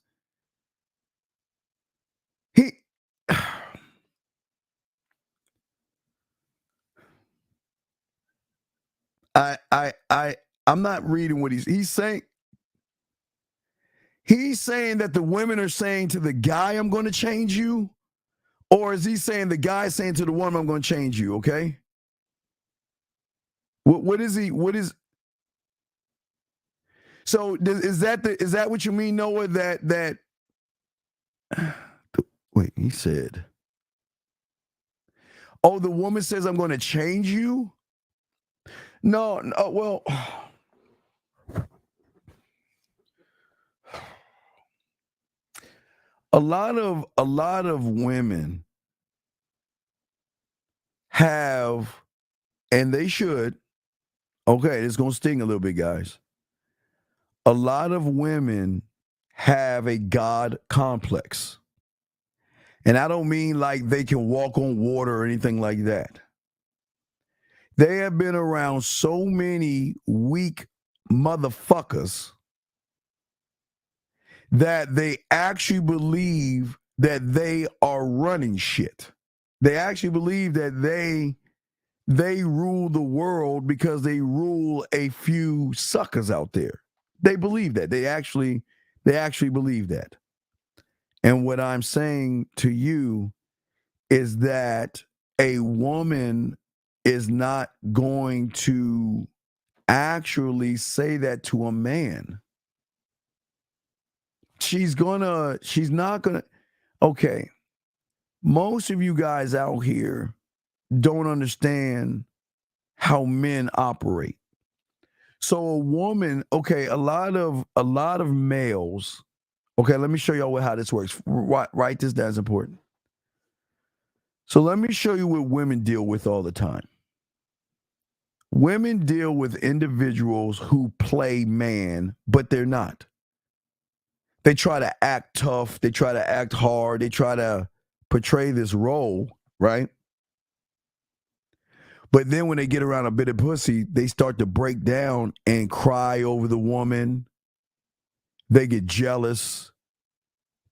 I'm not reading what he's saying. He's saying that the women are saying to the guy, I'm going to change you? Or is he saying the guy saying to the woman, I'm going to change you, okay? What is so is that what you mean, Noah, that wait, he said, oh, the woman says I'm going to change you? No, well, a lot of women have, and they should, okay, it's going to sting a little bit, guys. A lot of women have a God complex. And I don't mean like they can walk on water or anything like that. They have been around so many weak motherfuckers that they actually believe that they are running shit. They actually believe that they rule the world because they rule a few suckers out there. They believe that. They actually believe that. And what I'm saying to you is that a woman is not going to actually say that to a man. She's not gonna, okay. Most of you guys out here don't understand how men operate. So a woman, okay, a lot of males, okay, let me show y'all how this works. Write this down, it's important. So let me show you what women deal with all the time. Women deal with individuals who play man, but they're not. They try to act tough. They try to act hard. They try to portray this role, right? But then when they get around a bit of pussy, they start to break down and cry over the woman. They get jealous,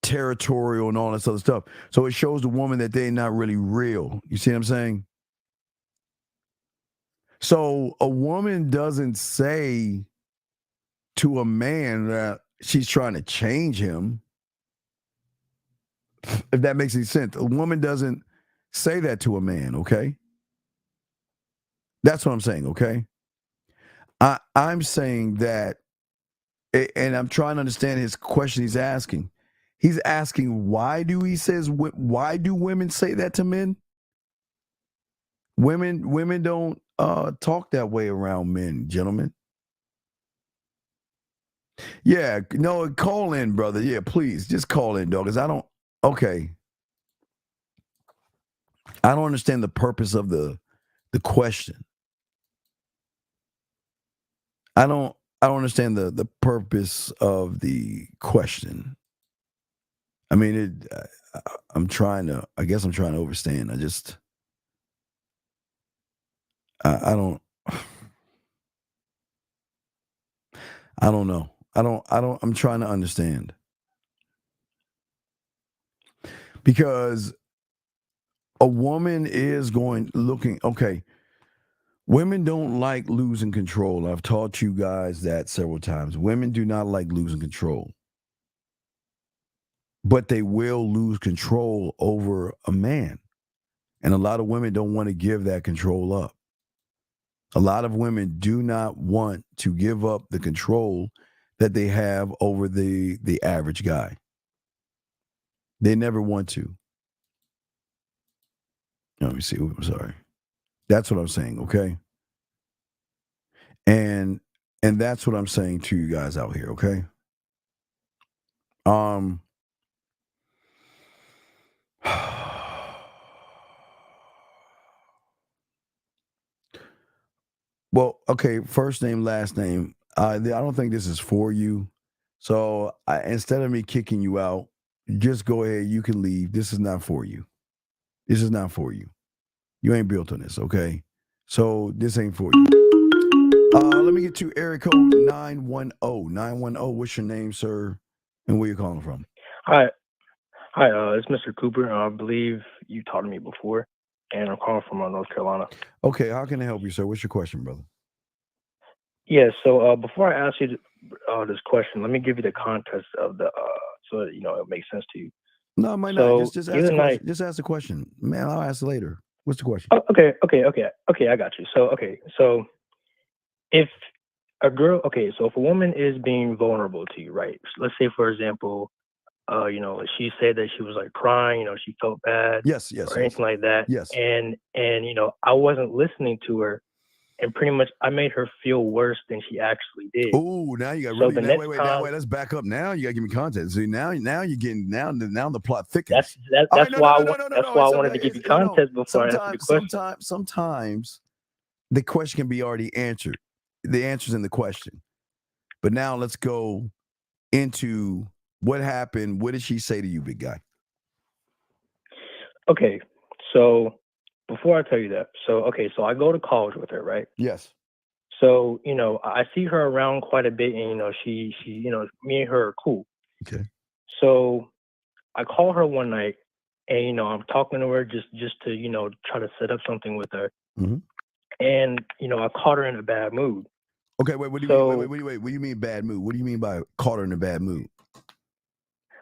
territorial, and all this other stuff. So it shows the woman that they're not really real. You see what I'm saying? So a woman doesn't say to a man that she's trying to change him, if that makes any sense. A woman doesn't say that to a man, okay? That's what I'm saying, okay? I'm saying that, and I'm trying to understand his question he's asking. He's asking, why do women say that to men? Women don't talk that way around men, gentlemen. Yeah, no, call in, brother. Yeah, please, just call in, dog. Because I don't understand the purpose of the question. I don't understand the purpose of the question. I mean, I'm trying to understand. I don't know. I'm trying to understand. Because a woman is okay. Women don't like losing control. I've taught you guys that several times. Women do not like losing control. But they will lose control over a man. And a lot of women don't want to give that control up. A lot of women do not want to give up the control that they have over the average guy. They never want to. Let me see. I'm sorry. That's what I'm saying, okay? And that's what I'm saying to you guys out here, okay? Well, okay, first name, last name. I don't think this is for you. So instead of me kicking you out, just go ahead. You can leave. This is not for you. This is not for you. You ain't built on this, okay? So this ain't for you. Let me get to area code 910. 910, what's your name, sir? And where you calling from? Hi, it's Mr. Cooper. I believe you talked to me before, and I'm calling from North Carolina. Okay, how can I help you, sir? What's your question, brother? Yeah, so before I ask you this question, let me give you the context of the so that, it makes sense to you. No, it might not. Just ask the question. Just ask the question. Man, I'll ask later. What's the question? Oh, okay, I got you. So if a girl, if a woman is being vulnerable to you, right? Let's say, for example, she said that she was like crying, she felt bad, or anything like that. Yes. And I wasn't listening to her, and pretty much I made her feel worse than she actually did. Oh, now you got So really. the Now, next wait, time- let's back up. Now you got to give me context. See, now you're getting now the plot thickens. That's why I wanted to give you context before I answer the question. Sometimes the question can be already answered. The answer's in the question. But now let's go into what happened. What did she say to you, big guy? Okay, so before I tell you that, so I go to college with her, right? Yes. So, I see her around quite a bit, and she me and her are cool. Okay. So I call her one night, and I'm talking to her just to try to set up something with her. Mm-hmm. And I caught her in a bad mood. Okay, wait. What do you mean bad mood? What do you mean by caught her in a bad mood?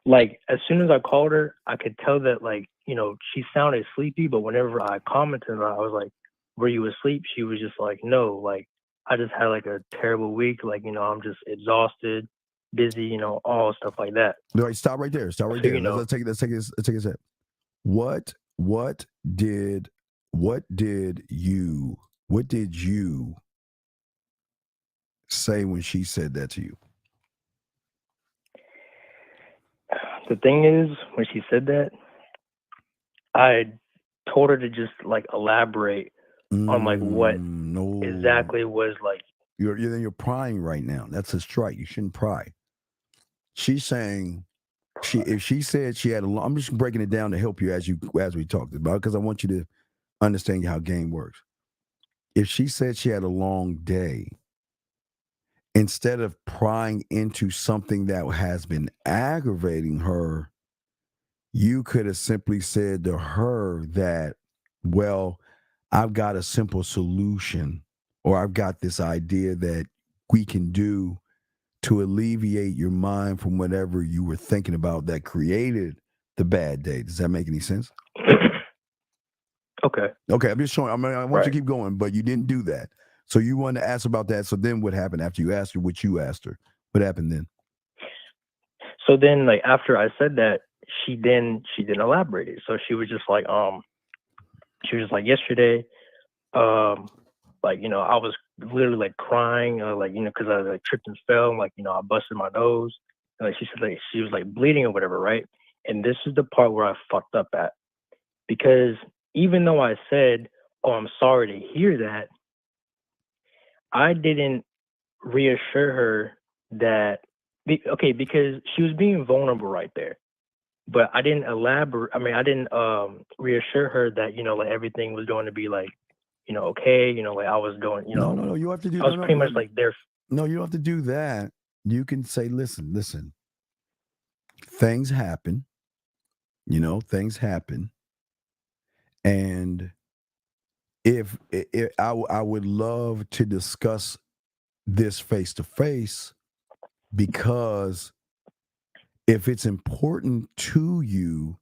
Like, as soon as I called her, I could tell that, she sounded sleepy, but whenever I commented on her, I was like, were you asleep? She was just like, no, like, I just had like a terrible week. Like, I'm just exhausted, busy, all stuff like that. All right, stop right there. Stop right there. Let's take a step. What did you say when she said that to you? The thing is, when she said that, I told her to just like elaborate on like what exactly was like. You're prying right now. That's a strike. You shouldn't pry. She's saying if she said she had I'm just breaking it down to help you as we talked about, because I want you to understand how game works. If she said she had a long day, instead of prying into something that has been aggravating her, you could have simply said to her that, well, I've got a simple solution, or I've got this idea that we can do to alleviate your mind from whatever you were thinking about that created the bad day. Does that make any sense? Okay. Okay, I'm just showing. I want you to keep going, but you didn't do that. So you wanted to ask about that. So then what happened after you asked her what you asked her? What happened then? So then, like, after I said that, she didn't elaborate it. So she was just like, yesterday, like, I was literally like crying, like, because I like tripped and fell, and, like, I busted my nose. And like she said, like, she was like bleeding or whatever, right? And this is the part where I fucked up at, because even though I said, "Oh, I'm sorry to hear that," I didn't reassure her that, because she was being vulnerable right there. But I didn't elaborate. I mean, I didn't reassure her that, like, everything was going to be like, okay, like I was doing, No, you have to do. I was pretty much like there. No, you don't have to do that. You can say, listen. Things happen. Things happen. And if I would love to discuss this face to face, because if it's important to you,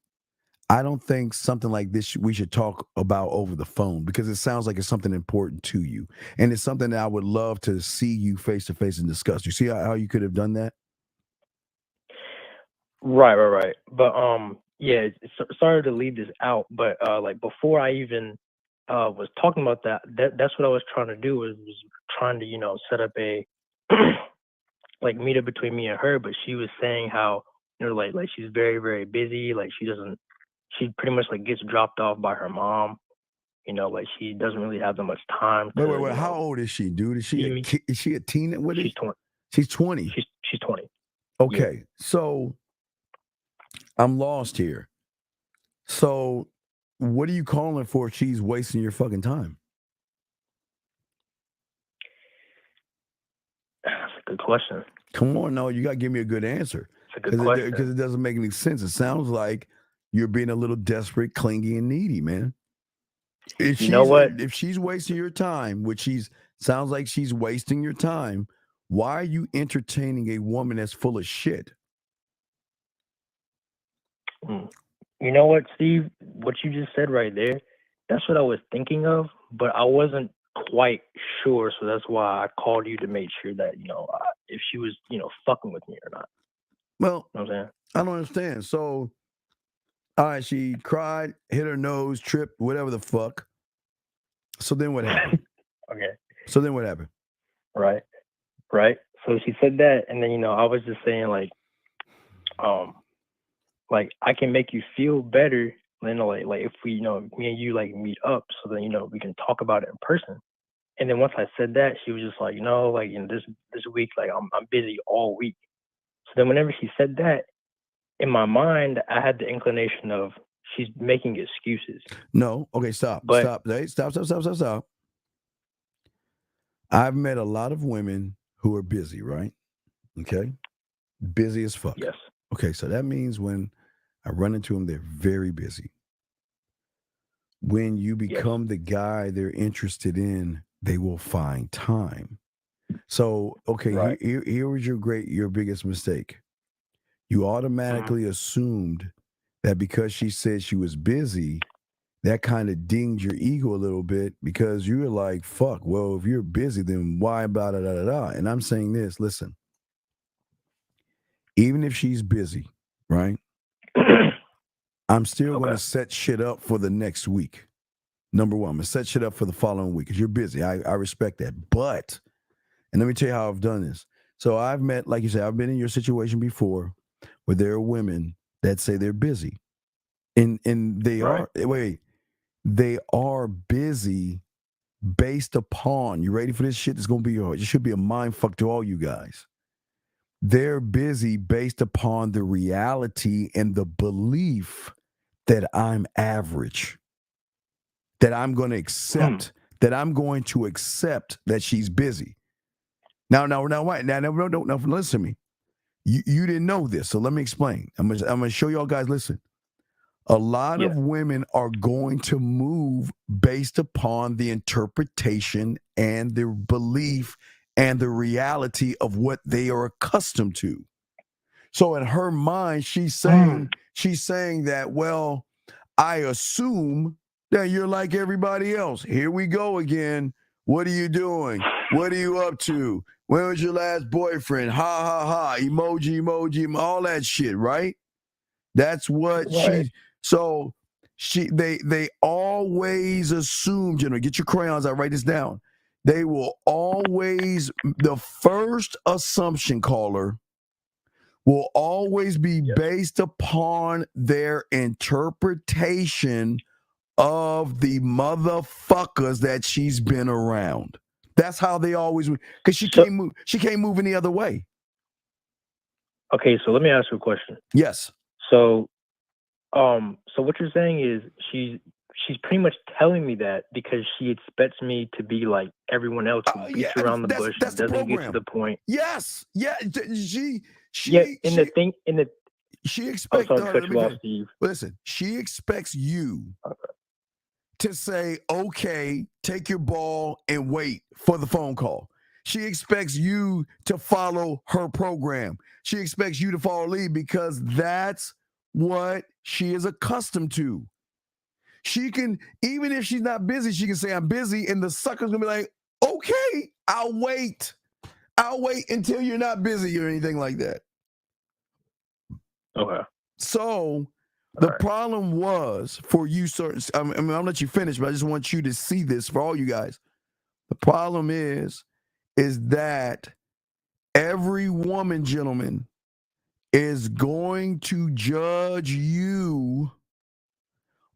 I don't think something like this we should talk about over the phone, because it sounds like it's something important to you. And it's something that I would love to see you face to face and discuss. You see how you could have done that? Right. But yeah, sorry to leave this out, but like before I even was talking about that's what I was trying to do, was trying to, set up a like meetup between me and her. But she was saying how, like she's very, very busy. Like she pretty much like gets dropped off by her mom. Like she doesn't really have that much time. Wait. How old is she, dude? Is she a teen? What is she's 20. She's 20. She's 20. Okay, yeah. So I'm lost here. So what are you calling for if she's wasting your fucking time? That's a good question. Come on, no, you got to give me a good answer. It's a good question. Because it doesn't make any sense. It sounds like you're being a little desperate, clingy, and needy, man. If if she's wasting your time, which sounds like she's wasting your time, why are you entertaining a woman that's full of shit? You know what, Steve? What you just said right there, that's what I was thinking of, but I wasn't quite sure, so that's why I called you to make sure that, if she was, fucking with me or not. Well, you know what I'm saying? I don't understand. So, all right, she cried, hit her nose, tripped, whatever the fuck. So then what happened? Okay. So then what happened? Right. So she said that, and then, I was just saying, like I can make you feel better, like if we, me and you like meet up, so then, we can talk about it in person. And then once I said that, she was just like, this week, like I'm busy all week. So then whenever she said that, in my mind, I had the inclination of she's making excuses. No. Okay, stop. Hey, stop. I've met a lot of women who are busy, right? Okay. Busy as fuck. Yes. Okay, so that means when I run into them, they're very busy. When you become the guy they're interested in, they will find time. So, okay, right. Here was your biggest mistake. You automatically assumed that because she said she was busy, that kind of dinged your ego a little bit because you were like, fuck, well, if you're busy, then why blah, da, da, da, da. And I'm saying this, listen, even if she's busy, right? I'm still going to set shit up for the next week. Number one, I'm going to set shit up for the following week because you're busy. I respect that. But, and let me tell you how I've done this. So I've met, like you said, I've been in your situation before where there are women that say they're busy. And they they are busy based upon, you ready for this shit? It's going to be hard. It should be a mind fuck to all you guys. They're busy based upon the reality and the belief that I'm average, that I'm going to accept, that she's busy. Now, listen to me. You didn't know this, so let me explain. I'm gonna show y'all guys. Listen, a lot of women are going to move based upon the interpretation and their belief and the reality of what they are accustomed to. So in her mind, she's saying that, well, I assume that you're like everybody else. Here we go again. What are you doing? What are you up to? When was your last boyfriend? Ha, ha, ha. Emoji, all that shit, right? That's what they always assume, gentlemen, get your crayons out, write this down. They will always, the first assumption, caller, will always be based upon their interpretation of the motherfuckers that she's been around. That's how they always, because she can't move any other way. Okay, so let me ask you a question. Yes. So what you're saying is she's pretty much telling me that because she expects me to be like everyone else who beats around the bush and doesn't get to the point. Yes. Yeah. She expects. Listen, she expects you to say, okay, take your ball and wait for the phone call. She expects you to follow her program. She expects you to follow lead because that's what she is accustomed to. She can, even if she's not busy, she can say, I'm busy, and the sucker's gonna be like, okay, I'll wait until you're not busy or anything like that. Okay. So the problem was for you, sir. I mean, I'll let you finish, but I just want you to see this for all you guys. The problem is that every woman, gentlemen, is going to judge you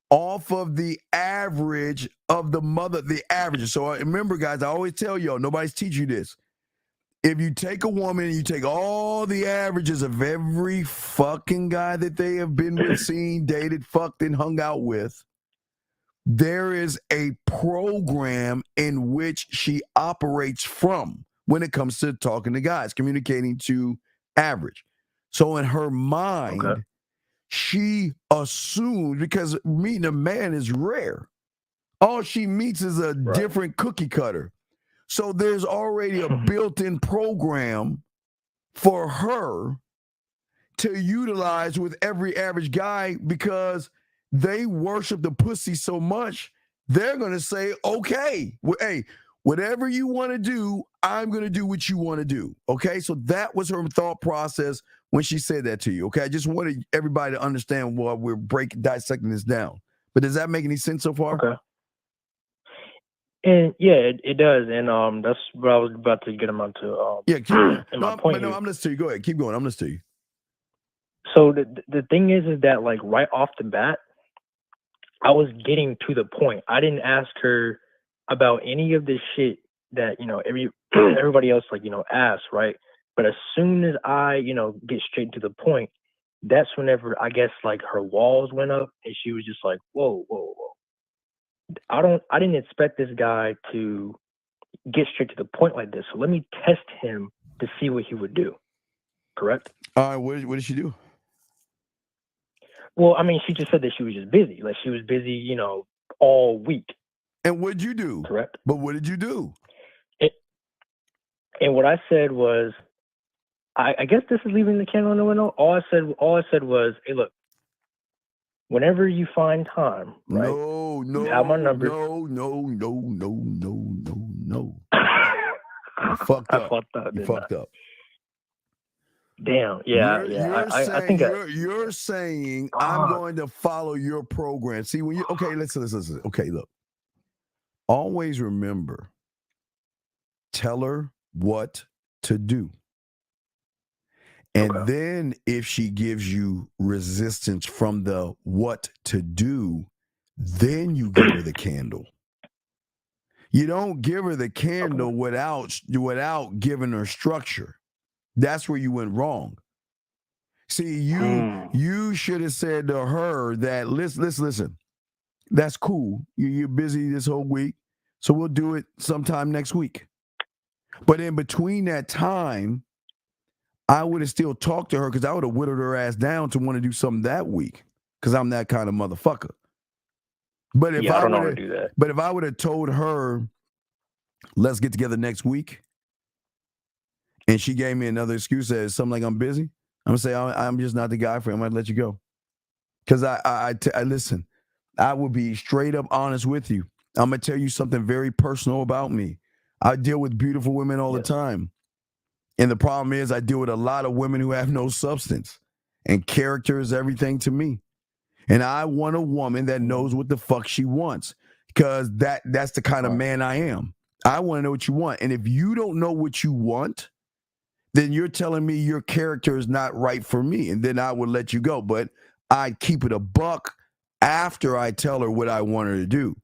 off of the average of the averages. So remember, guys, I always tell y'all, nobody's teaching you this. If you take a woman and you take all the averages of every fucking guy that they have been with, seen, dated, fucked, and hung out with, there is a program in which she operates from when it comes to talking to guys, communicating to average. So in her mind, she assumes, because meeting a man is rare, all she meets is a different cookie cutter. So there's already a built-in program for her to utilize with every average guy because they worship the pussy so much, they're going to say, okay, hey, whatever you want to do, I'm going to do what you want to do. Okay, so that was her thought process when she said that to you. Okay, I just wanted everybody to understand while we're dissecting this down. But does that make any sense so far? Okay. And yeah, it does, and that's what I was about to get him onto. I'm listening to you. Go ahead, keep going. I'm listening to you. So the thing is that like right off the bat, I was getting to the point. I didn't ask her about any of this shit that everybody else asks, right? But as soon as I get straight to the point, that's whenever I guess like her walls went up, and she was just like, whoa. I didn't expect this guy to get straight to the point like this. So let me test him to see what he would do. Correct? All right. What did she do? Well, I mean, she just said that she was just busy. Like she was busy, all week. And what did you do? Correct. But what did you do? And what I said was, I guess this is leaving the candle in the window. All I said was, hey, look, whenever you find time, right? No, you have my number. no. You fucked I up. fucked up. You didn't fucked I? up. Damn. Yeah. I think you're saying I'm going to follow your program. See, when you listen. Okay, look. Always remember, tell her what to do. And then if she gives you resistance from the what to do, then you give her the candle. You don't give her the candle without giving her structure. That's where you went wrong. See, you should have said to her that, listen, that's cool. You're busy this whole week, so we'll do it sometime next week. But in between that time, I would have still talked to her because I would have whittled her ass down to want to do something that week because I'm that kind of motherfucker. But if I don't know how to do that. But if I would have told her, let's get together next week, and she gave me another excuse that something like I'm busy, I'm gonna say I'm just not the guy for you. I'm gonna let you go. Because I listen, I will be straight up honest with you. I'm gonna tell you something very personal about me. I deal with beautiful women all the time. And the problem is I deal with a lot of women who have no substance. And character is everything to me. And I want a woman that knows what the fuck she wants. Because that's the kind of man I am. I want to know what you want. And if you don't know what you want, then you're telling me your character is not right for me. And then I would let you go. But I'd keep it a buck after I tell her what I want her to do.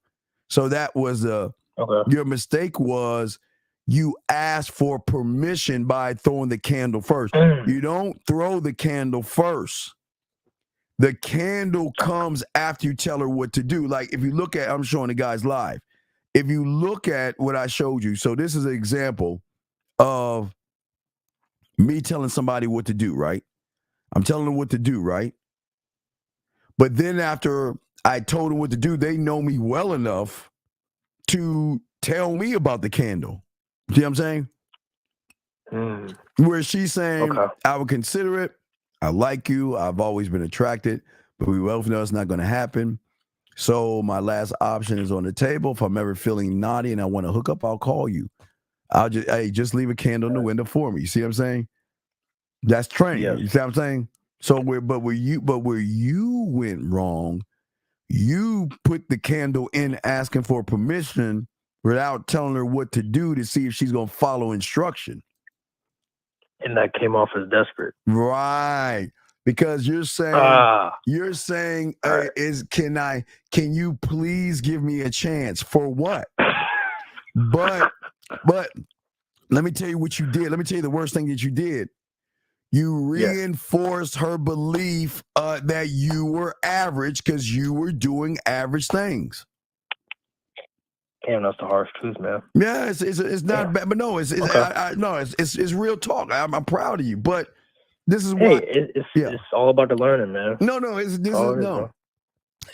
So that was your mistake was you asked for permission by throwing the candle first. You don't throw the candle first. The candle comes after you tell her what to do. Like if you look at, I'm showing the guys live. If you look at what I showed you, so this is an example of me telling somebody what to do, right? I'm telling them what to do, right? But then after I told them what to do, they know me well enough to tell me about the candle. See what I'm saying? Where she's saying, I would consider it. I like you. I've always been attracted, but we both know it's not going to happen. So my last option is on the table. If I'm ever feeling naughty and I want to hook up, I'll call you. I'll just leave a candle in the window for me. You see what I'm saying? That's training. You see what I'm saying? So where you went wrong, you put the candle in asking for permission without telling her what to do to see if she's going to follow instruction. And that came off as desperate. Right. Because you're saying, can you please give me a chance for what? But let me tell you what you did. Let me tell you the worst thing that you did. You reinforced her belief that you were average because you were doing average things. Damn, that's the harsh truth, man. Yeah, it's not bad, but no, it's real talk. I'm proud of you, but this is what it's all about the learning, man. No.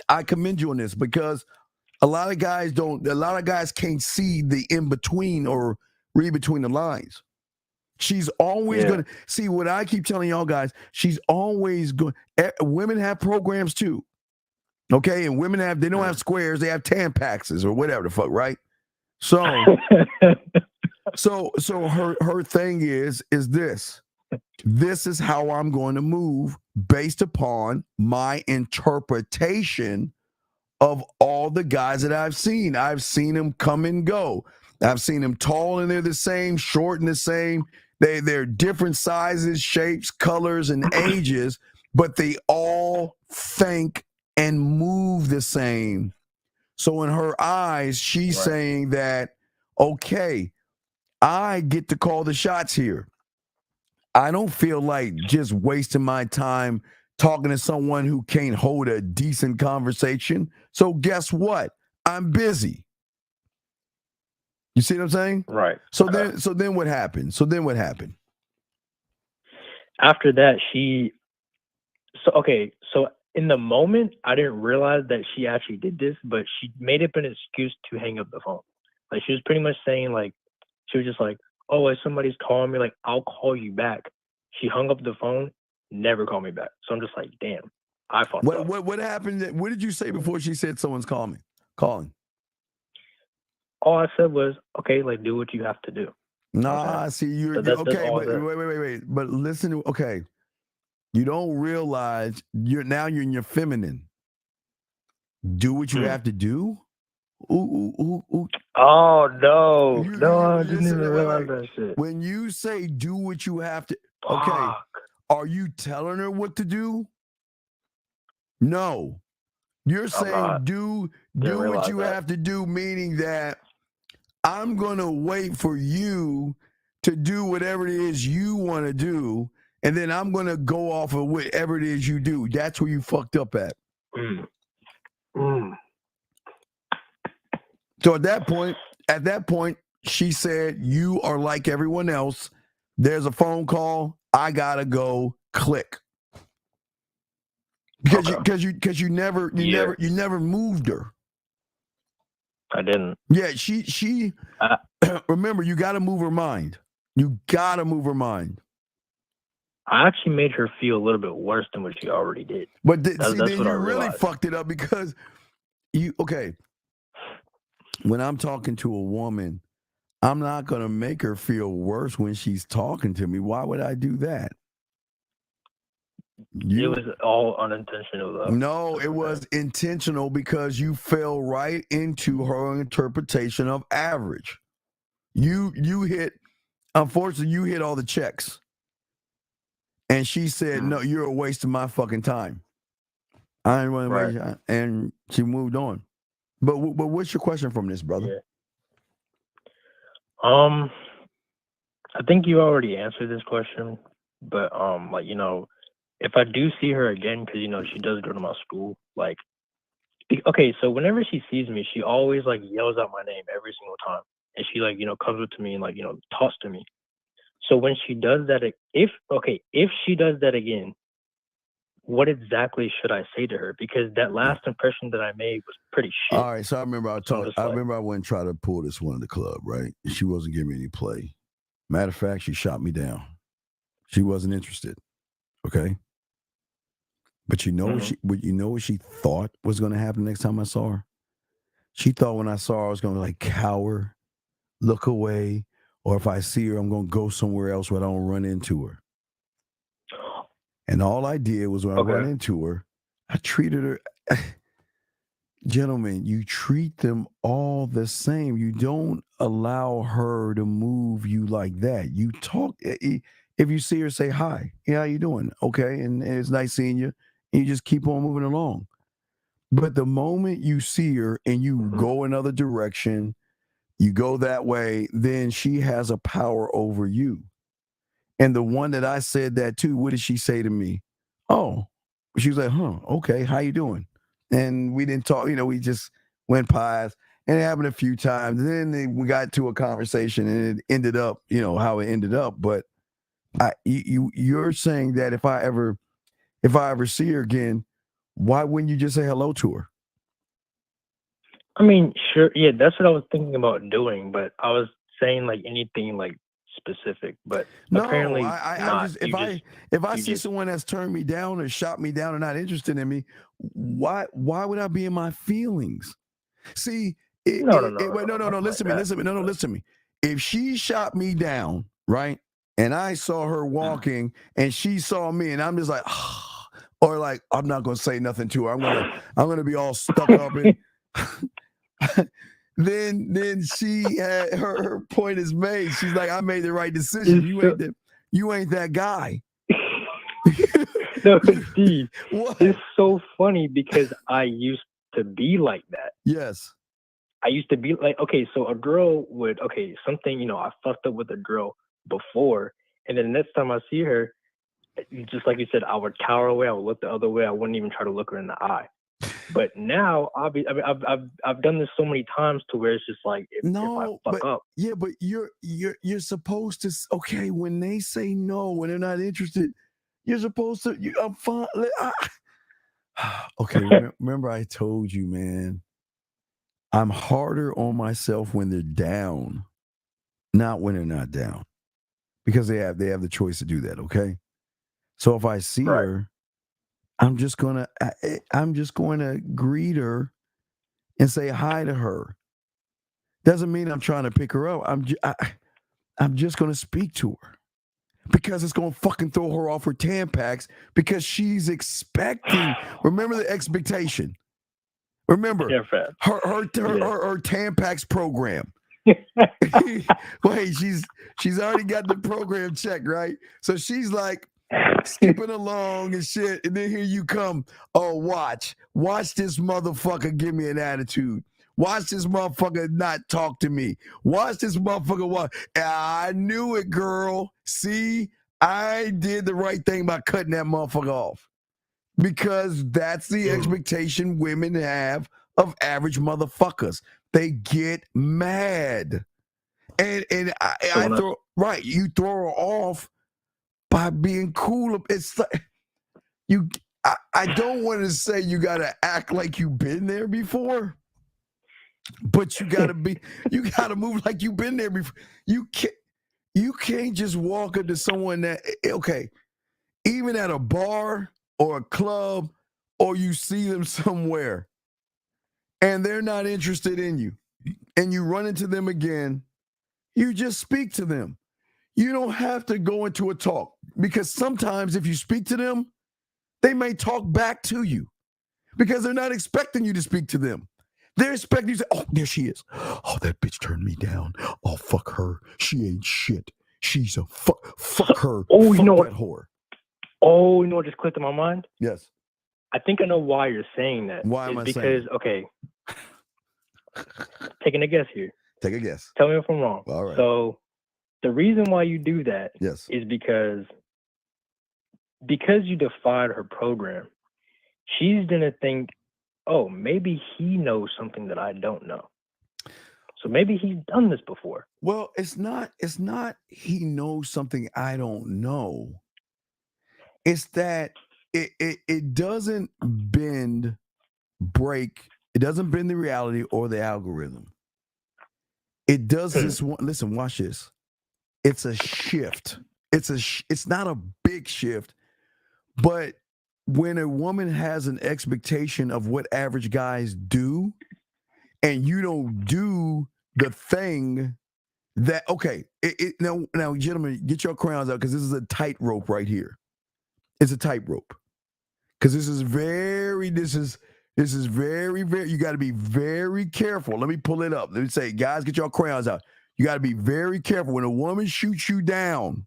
I commend you on this because a lot of guys can't see the in between or read between the lines. She's always going to see what I keep telling y'all guys. She's always going. Women have programs too. Okay, and women they don't have squares, they have Tampaxes or whatever the fuck, right? So her thing is this. This is how I'm going to move based upon my interpretation of all the guys that I've seen. I've seen them come and go. I've seen them tall and they're the same, short and the same. They're different sizes, shapes, colors, and ages, but they all think and move the same. So in her eyes, she's saying that, okay, I get to call the shots here. I don't feel like just wasting my time talking to someone who can't hold a decent conversation. So guess what? I'm busy. You see what I'm saying? Right. So then what happened? After that, so in the moment, I didn't realize that she actually did this, but she made it an excuse to hang up the phone. Like she was pretty much saying she was just like, oh, if somebody's calling me, I'll call you back. She hung up the phone, never called me back. So I'm just like, damn. I fucked up. What happened? What did you say before she said someone's calling? All I said was, okay, like do what you have to do. Nah, see, you're that's okay. all But that- wait. But listen to okay. You don't realize you're in your feminine. Do what you have to do. Ooh. Oh no, I didn't even realize that shit. When you say do what you have to, okay, are you telling her what to do? No, you're saying not. do Didn't what realize you that. have to do, meaning that I'm gonna wait for you to do whatever it is you want to do, and then I'm gonna go off of whatever it is you do. That's where you fucked up at. So at that point, she said, "You are like everyone else. There's a phone call. I gotta go." Click. Because you never moved her. I didn't. Yeah, she. Remember, you got to move her mind. You got to move her mind. I actually made her feel a little bit worse than what she already did. But that's then what you I really realized. fucked it up because when I'm talking to a woman, I'm not going to make her feel worse when she's talking to me. Why would I do that? It was all unintentional, though. No, it was intentional because you fell right into her interpretation of average. Unfortunately, you hit all the checks. And she said, "No, you're a waste of my fucking time. I ain't want to waste your time." And she moved on. But what's your question from this, brother? I think you already answered this question, but if I do see her again, because she does go to my school, okay, so whenever she sees me, she always yells out my name every single time, and she comes up to me and talks to me. So when she does that, if she does that again, what exactly should I say to her? Because that last impression that I made was pretty shit. All right, so I remember I went and tried to pull this one in the club, right? She wasn't giving me any play. Matter of fact, she shot me down. She wasn't interested. Okay. But you know what she thought was going to happen next time I saw her? She thought when I saw her, I was going to cower, look away, or if I see her, I'm going to go somewhere else where I don't run into her. And all I did was when I ran into her, I treated her. Gentlemen, you treat them all the same. You don't allow her to move you like that. You talk. If you see her, say hi. Yeah, how you doing? Okay, and it's nice seeing you. And you just keep on moving along. But the moment you see her and you go another direction, you go that way, then she has a power over you. And the one that I said that to, what did she say to me? Oh, she was like, okay, how you doing? And we didn't talk, we just went past, and it happened a few times. And then we got to a conversation, and it ended up, how it ended up. But you're saying that if I ever see her again, why wouldn't you just say hello to her? I mean, sure, yeah, that's what I was thinking about doing, but I was saying anything specific, but no, apparently if I see someone that's turned me down or shot me down or not interested in me, why would I be in my feelings? See, no, listen to me. If she shot me down, right, and I saw her walking and she saw me, and I'm just like, or I'm not gonna say nothing to her. I'm gonna be all stuck up in. Then she had her point is made. She's like, I made the right decision. You ain't that guy. No, Steve. It's so funny because I used to be like that. Yes. I used to be okay, so a girl would something, I fucked up with a girl before, and then the next time I see her, just like you said, I would cower away, I would look the other way, I wouldn't even try to look her in the eye. But now, I've done this so many times to where it's just if I fuck up. Yeah, but you're supposed to. Okay, when they say no, when they're not interested, you're supposed to. I'm fine. Okay, remember I told you, man. I'm harder on myself when they're down, not when they're not down, because they have the choice to do that. Okay, so if I see her, I'm just gonna greet her and say hi to her. Doesn't mean I'm trying to pick her up. I'm just gonna speak to her because it's gonna fucking throw her off her Tampax because she's expecting. Remember the expectation. Remember her Tampax program. Wait, she's already got the program checked, right? So she's like skipping along and shit, and then here you come. Oh, watch this motherfucker give me an attitude. Watch this motherfucker not talk to me. Watch this motherfucker walk. I knew it, girl. See, I did the right thing by cutting that motherfucker off. Because that's the expectation women have of average motherfuckers. They get mad. And you throw her off by being cool. It's like I don't want to say you gotta act like you've been there before. But you gotta move like you've been there before. You can't just walk up to someone that, okay, even at a bar or a club, or you see them somewhere and they're not interested in you, and you run into them again, you just speak to them. You don't have to go into a talk, because sometimes if you speak to them, they may talk back to you because they're not expecting you to speak to them. They're expecting you to say, oh, there she is. Oh, that bitch turned me down. Oh, fuck her. She ain't shit. She's a fuck her. Oh, you know what? what? Oh, you know what just clicked in my mind? Yes. I think I know why you're saying that. Why am I saying Because, okay, taking a guess here. Take a guess. Tell me if I'm wrong. All right. So the reason why you do that is because you defied her program. She's going to think, oh, maybe he knows something that I don't know. So maybe he's done this before. Well, it's not he knows something I don't know. It's that it doesn't break the reality or the algorithm. It does this one. Listen, watch this. It's a shift. It's not a big shift, but when a woman has an expectation of what average guys do, and you don't do the thing that, okay, now, gentlemen, get your crowns out, because this is a tightrope right here. It's a tightrope, because this is very, you got to be very careful. Let me pull it up. Let me say, guys, get your crayons out. You got to be very careful. When a woman shoots you down,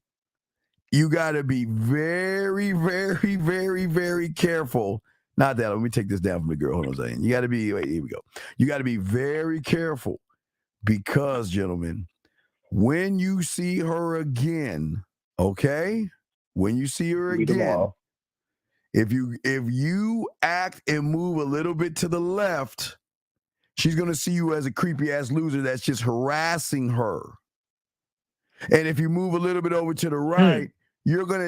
you got to be very, very, very, very careful. Not that. Let me take this down from the girl. Hold on a second. You got to be, wait, here we go. You got to be very careful, because, gentlemen, when you see her again, okay? When you see her again, if you act and move a little bit to the left, she's going to see you as a creepy ass loser that's just harassing her. And if you move a little bit over to the right,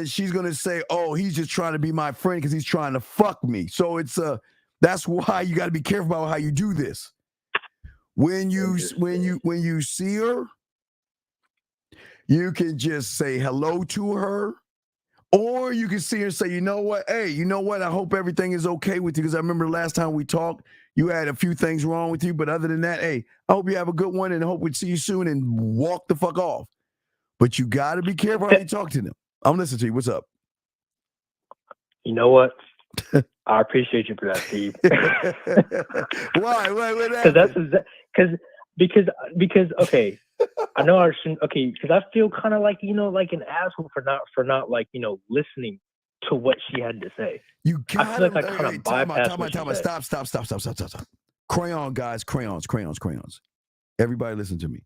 she's going to say, "Oh, he's just trying to be my friend because he's trying to fuck me." So that's why you got to be careful about how you do this. When you see her, you can just say hello to her. Or you can see her and say, you know what? Hey, you know what? I hope everything is okay with you, because I remember the last time we talked, you had a few things wrong with you. But other than that, hey, I hope you have a good one, and I hope we see you soon, and walk the fuck off. But you got to be careful how you talk to them. I'm listening to you. What's up? You know what? I appreciate you for that, Steve. Why? Because okay. I know I shouldn't. Okay, because I feel kind of like, like an asshole for not like, listening to what she had to say. You got I feel like I kind of bypassed. Time out. Stop. Crayon, guys, crayons. Everybody, listen to me.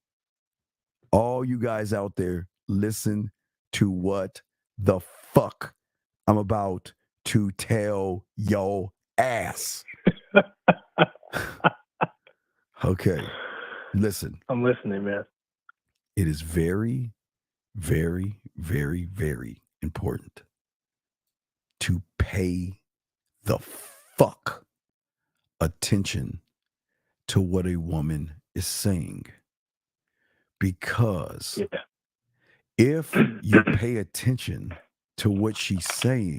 All you guys out there, listen to what the fuck I'm about to tell your ass. Okay, listen. I'm listening, man. It is very, very, very, very important to pay the fuck attention to what a woman is saying. Because if you pay attention to what she's saying,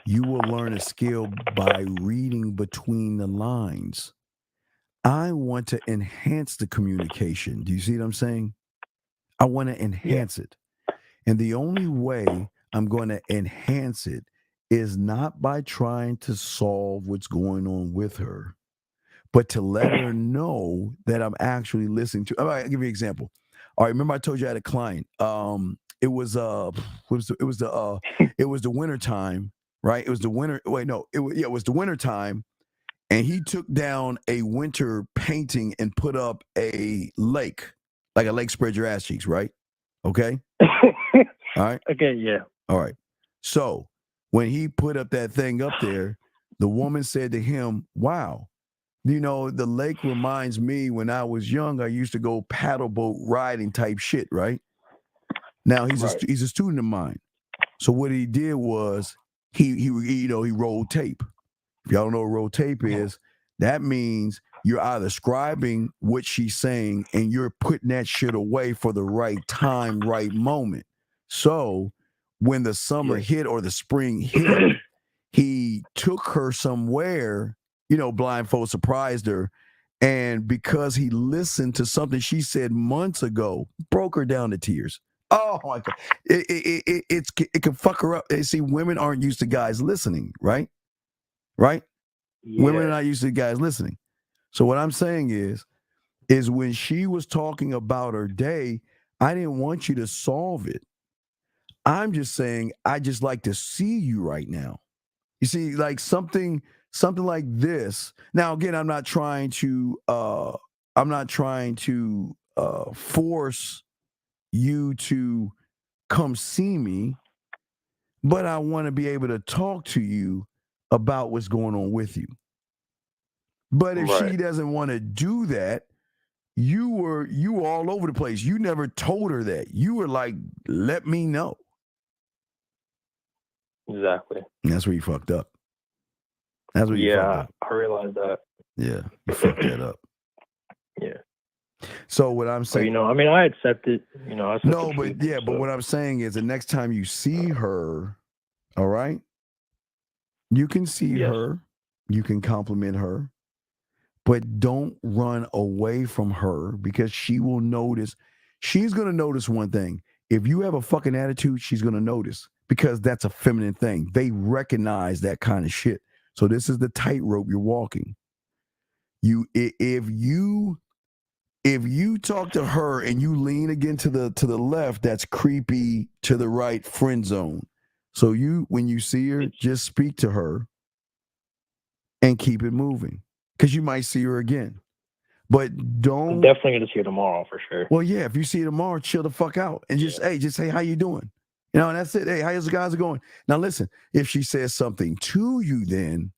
You will learn a skill by reading between the lines. I want to enhance the communication. Do you see what I'm saying? I want to enhance it. And the only way I'm going to enhance it is not by trying to solve what's going on with her, but to let her know that I'm actually listening to. I'll give you an example. All right, remember I told you I had a client. It was the winter time, right? It was the winter. Wait, no, it was the winter time, and he took down a winter painting and put up a lake, like a lake spread your ass cheeks, right? Okay. All right. Okay. Yeah. All right. So when he put up that thing up there, the woman said to him, "Wow, you know, the lake reminds me when I was young, I used to go paddle boat riding type shit, right?" Now he's a student of mine. So what he did was he rolled tape. If y'all don't know what roll tape is, that means you're either scribing what she's saying and you're putting that shit away for the right time, right moment. So when the summer hit or the spring hit, he took her somewhere, blindfold, surprised her. And because he listened to something she said months ago, broke her down to tears. Oh my God. It can fuck her up. See, women aren't used to guys listening, right? Right? Yeah. Women are not used to guys listening. So what I'm saying is when she was talking about her day, I didn't want you to solve it. I'm just saying, I just like to see you right now. You see, like something like this. Now, again, I'm not trying to force you to come see me, but I want to be able to talk to you about what's going on with you. But if she doesn't want to do that, you were all over the place. You never told her that. You were like, let me know. Exactly. And that's where you fucked up. That's where you fucked up. I realized that. Yeah, you fucked that up. Yeah. So what I'm saying, I accept it. But what I'm saying is the next time you see her, all right, you can see her, you can compliment her, but don't run away from her because she will notice. She's going to notice one thing. If you have a fucking attitude, she's going to notice because that's a feminine thing. They recognize that kind of shit. So this is the tightrope you're walking. If you talk to her and you lean again to the left, that's creepy. To the right, friend zone. So when you see her, just speak to her and keep it moving because you might see her again. But don't. I'm definitely gonna see her tomorrow for sure. Well, yeah, if you see her tomorrow, chill the fuck out and just say how you doing. And that's it. Hey, how's the guys going? Now listen, if she says something to you, then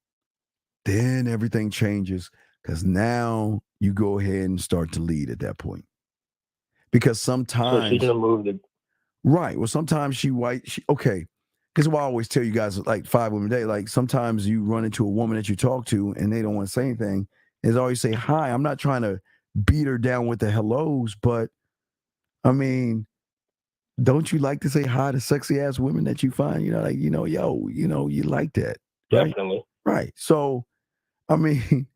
everything changes because now you go ahead and start to lead at that point. Because sometimes she's gonna move right. Well, sometimes okay. Because I always tell you guys like 5 women a day. Like sometimes you run into a woman that you talk to and they don't want to say anything. Is always say hi. I'm not trying to beat her down with the hellos, but I mean, don't you like to say hi to sexy ass women that you find? You like that. Right? Definitely. Right. So, I mean,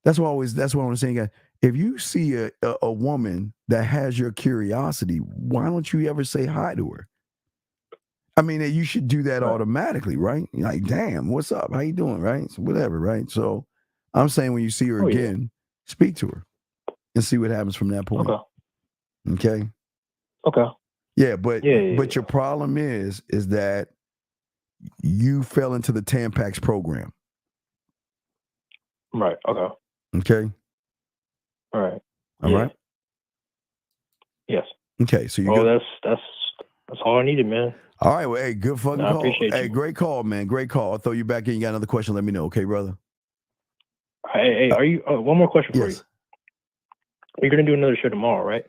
that's what I'm saying, guys. If you see a woman that has your curiosity, why don't you ever say hi to her? I mean, you should do that automatically, right? You're like, damn, what's up? How you doing? Right? So whatever, right? So I'm saying when you see her again, speak to her and see what happens from that point. Okay. Yeah, but your problem is that you fell into the Tampax program. Right. Okay. Okay. All right. All right. Yes. Okay. So that's all I needed, man. All right. Well, hey, good fucking call. Appreciate you. Great call, man. Great call. I'll throw you back in. You got another question? Let me know. Okay, brother. Hey, are you? One more question for you. You're gonna do another show tomorrow, right?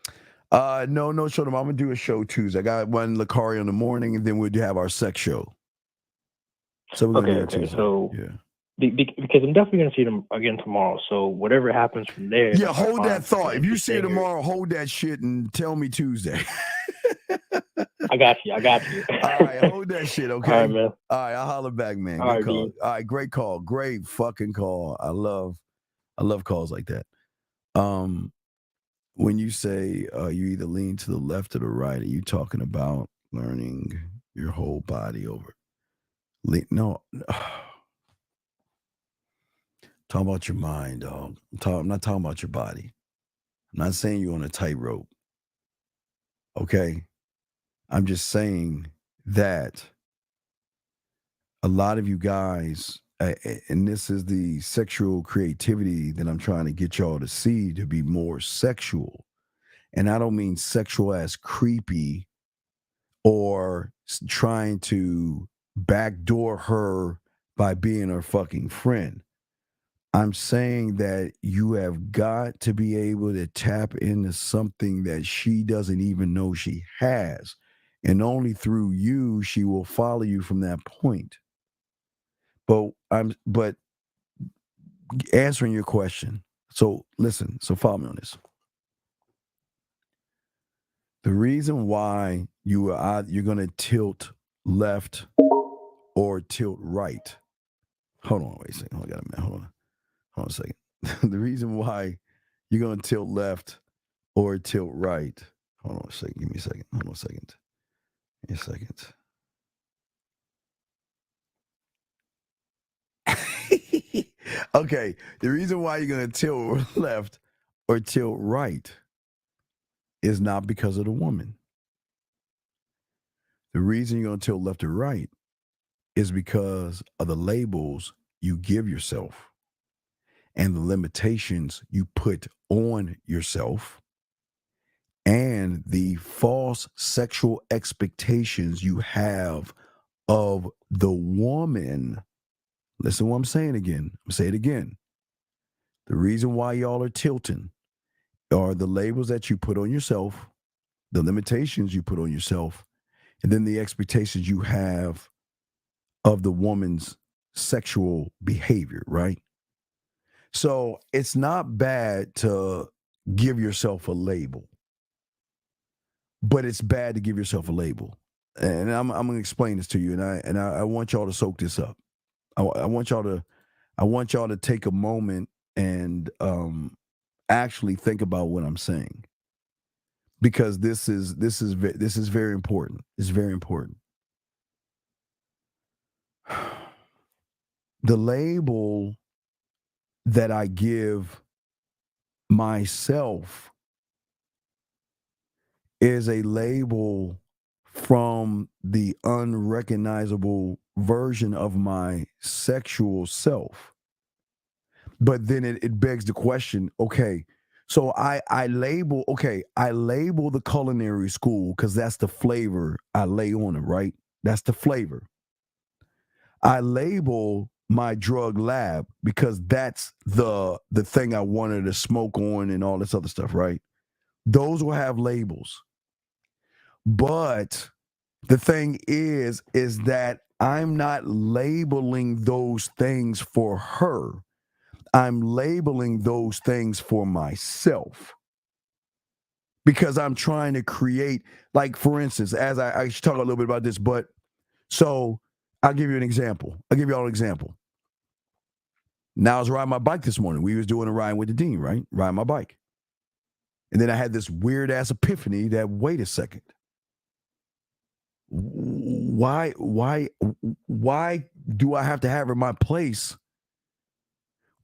No show tomorrow. I'm gonna do a show Tuesday. I got one Lacari in the morning, and then we'll have our sex show. So we're gonna do it Tuesday. So because I'm definitely gonna see them again tomorrow. So whatever happens from there. Yeah, hold that thought. If you see it tomorrow, hold that shit and tell me Tuesday. I got you. All right, hold that shit, okay? All right, man. All right, I'll holler back, man. All Good right, call. Dean. All right, great call. Great fucking call. I love calls like that. When you say you either lean to the left or the right, are you talking about learning your whole body over? No. Talking about your mind, dog. I'm not talking about your body. I'm not saying you're on a tightrope. Okay? I'm just saying that a lot of you guys, and this is the sexual creativity that I'm trying to get y'all to see to be more sexual. And I don't mean sexual as creepy or trying to backdoor her by being her fucking friend. I'm saying that you have got to be able to tap into something that she doesn't even know she has. And only through you, she will follow you from that point. But answering your question. So listen, so follow me on this. The reason why you're going to tilt left or tilt right. Hold on, wait a second. Hold on a second. The reason why you're going to tilt left or tilt right. Hold on a second. Give me a second. Hold on a second. Give me a second. Okay. The reason why you're going to tilt left or tilt right is not because of the woman. The reason you're going to tilt left or right is because of the labels you give yourself and the limitations you put on yourself and the false sexual expectations you have of the woman. Listen to what I'm saying again. I'm saying it again. The reason why y'all are tilting are the labels that you put on yourself, the limitations you put on yourself, and then the expectations you have of the woman's sexual behavior, right? So it's not bad to give yourself a label, but it's bad to give yourself a label. And I'm going to explain this to you, and I want y'all to soak this up. I want y'all to take a moment and actually think about what I'm saying, because this is very important. It's very important. The label that I give myself is a label from the unrecognizable version of my sexual self. But then it begs the question, okay, so I label the culinary school because that's the flavor I lay on it, right? That's the flavor. I label my drug lab because that's the thing I wanted to smoke on and all this other stuff, right? Those will have labels. But the thing is that I'm not labeling those things for her. I'm labeling those things for myself. Because I'm trying to create, like, for instance, as I should talk a little bit about this, but so I'll give you an example. I'll give you all an example. Now I was riding my bike this morning. We was doing a ride with the Dean, right? Riding my bike. And then I had this weird ass epiphany that, wait a second. Why do I have to have her in my place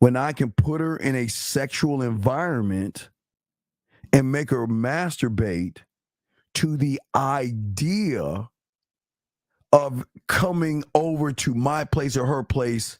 when I can put her in a sexual environment and make her masturbate to the idea of coming over to my place or her place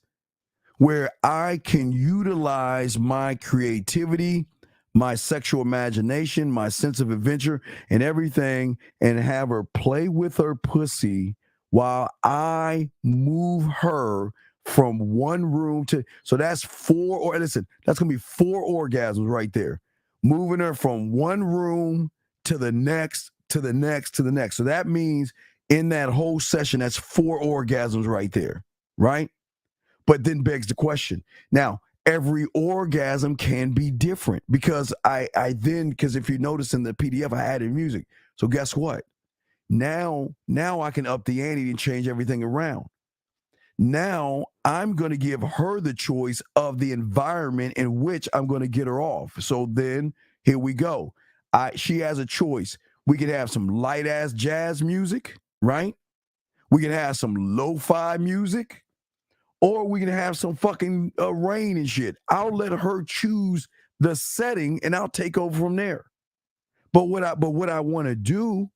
where I can utilize my creativity, my sexual imagination, my sense of adventure and everything, and have her play with her pussy while I move her from one room to, so that's that's going to be 4 orgasms right there. Moving her from one room to the next, to the next, to the next. So that means in that whole session, that's 4 orgasms right there, right? But then begs the question. Now, every orgasm can be different because because if you notice in the PDF, I added music. So guess what? Now I can up the ante and change everything around. Now I'm going to give her the choice of the environment in which I'm going to get her off. So then here we go. She has a choice. We can have some light ass jazz music, right? We can have some lo-fi music, or we can have some fucking rain and shit. I'll let her choose the setting and I'll take over from there. But what I want to do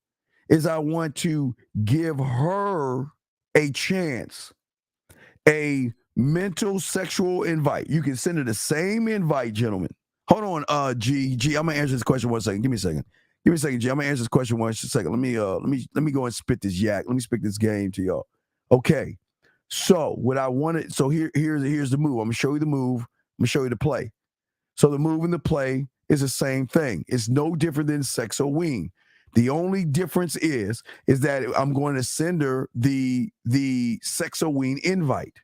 is I want to give her a chance, a mental sexual invite. You can send her the same invite, gentlemen. Hold on, G, I'm gonna answer this question 1 second. Give me a second, G. I'm gonna answer this question 1 second. Let me go and spit this yak. Let me spit this game to y'all. Okay. So what I wanted, so here's the move. I'm gonna show you the move. I'm gonna show you the play. So the move and the play is the same thing. It's no different than Sexoween. The only difference is that I'm going to send her the Sexoween invite.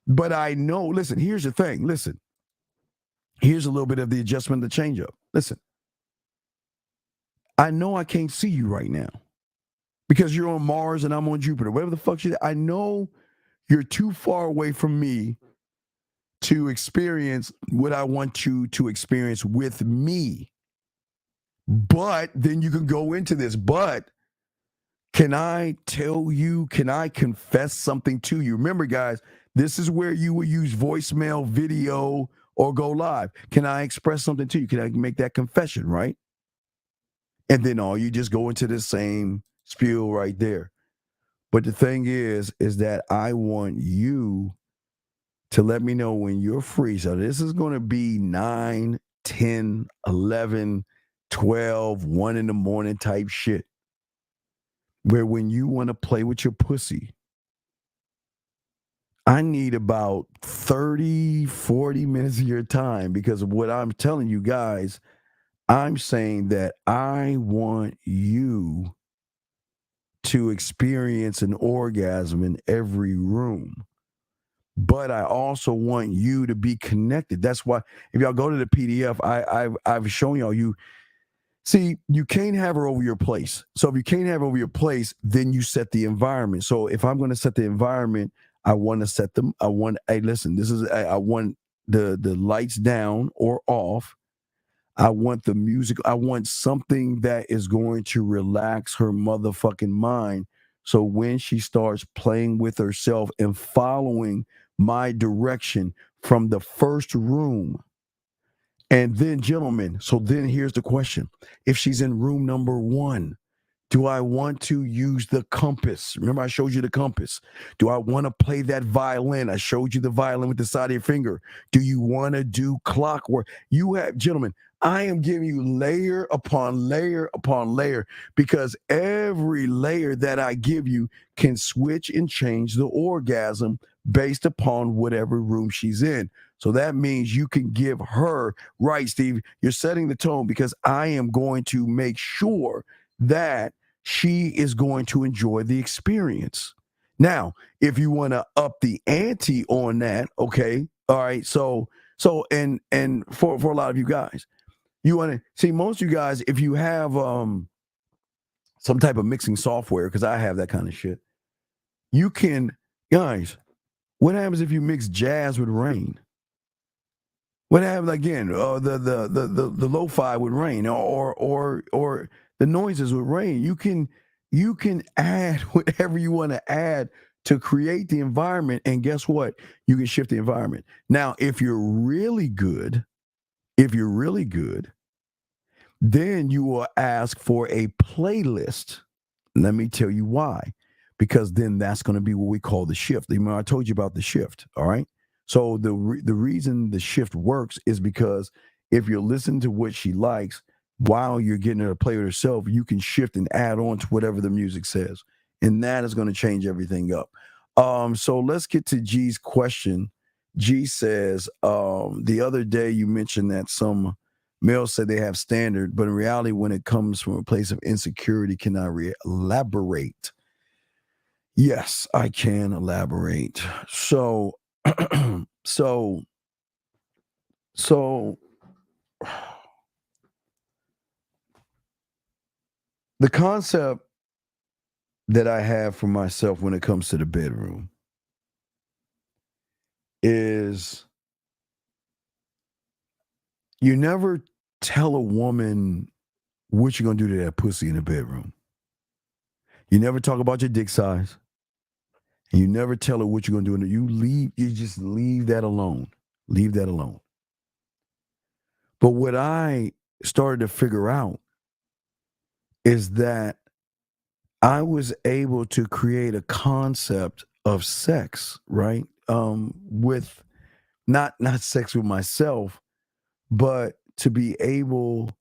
But I know, listen, here's the thing. Listen, here's a little bit of the adjustment, the change up. Listen, I know I can't see you right now because you're on Mars and I'm on Jupiter. Whatever the fuck I know you're too far away from me to experience what I want you to experience with me. But then you can go into this. But can I tell you, can I confess something to you? Remember, guys, this is where you will use voicemail, video, or go live. Can I express something to you? Can I make that confession, right? And then you just go into the same spiel right there. But the thing is that I want you to let me know when you're free. So this is going to be 9, 10, 11, 12, 1 in the morning type shit. Where when you want to play with your pussy, I need about 30, 40 minutes of your time, because of what I'm telling you guys. I'm saying that I want you to experience an orgasm in every room. But I also want you to be connected. That's why if y'all go to the PDF, I've shown y'all you can't have her over your place. So if you can't have her over your place, then you set the environment. So if I'm going to set the environment, I want to set them. I want the lights down or off. I want the music. I want something that is going to relax her motherfucking mind. So when she starts playing with herself and following my direction from the first room. And then, gentlemen, so then here's the question. If she's in room number 1, do I want to use the compass? Remember, I showed you the compass. Do I want to play that violin? I showed you the violin with the side of your finger. Do you want to do clockwork? You have, gentlemen, I am giving you layer upon layer upon layer, because every layer that I give you can switch and change the orgasm based upon whatever room she's in. So that means you can give her, right, Steve, you're setting the tone, because I am going to make sure that she is going to enjoy the experience. Now, if you want to up the ante on that, okay, all right, so and for a lot of you guys, you want to see, most of you guys, if you have some type of mixing software, because I have that kind of shit, you can, guys, what happens if you mix jazz with rain? What happens again? The lo-fi with rain, or the noises with rain. You can add whatever you want to add to create the environment, and guess what? You can shift the environment. Now, if you're really good, then you will ask for a playlist. Let me tell you why. Because then that's going to be what we call the shift. I told you about the shift, all right? So the reason the shift works is because if you're listening to what she likes while you're getting her to play with herself, you can shift and add on to whatever the music says. And that is going to change everything up. So let's get to G's question. G says, the other day you mentioned that some males say they have standard, but in reality, when it comes from a place of insecurity, can I elaborate? Yes, I can elaborate. So the concept that I have for myself when it comes to the bedroom is you never tell a woman what you're going to do to that pussy in the bedroom. You never talk about your dick size. And you never tell her what you're going to do. You just leave that alone. Leave that alone. But what I started to figure out is that I was able to create a concept of sex, right? With not sex with myself, but to be able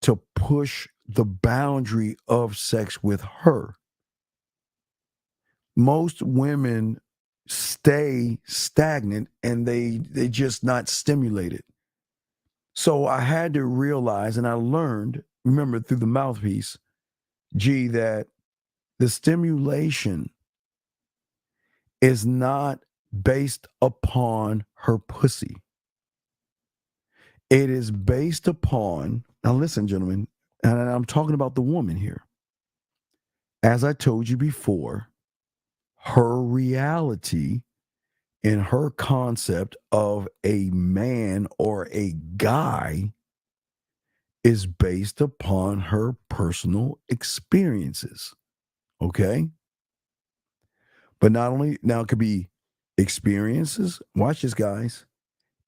to push the boundary of sex with her. Most women stay stagnant and they just not stimulated. So I had to realize, and I learned, remember through the mouthpiece, that the stimulation is not based upon her pussy. It is based upon, now listen, gentlemen, and I'm talking about the woman here. As I told you before, her reality and her concept of a man or a guy is based upon her personal experiences. Okay? But not only, now it could be experiences. Watch this, guys.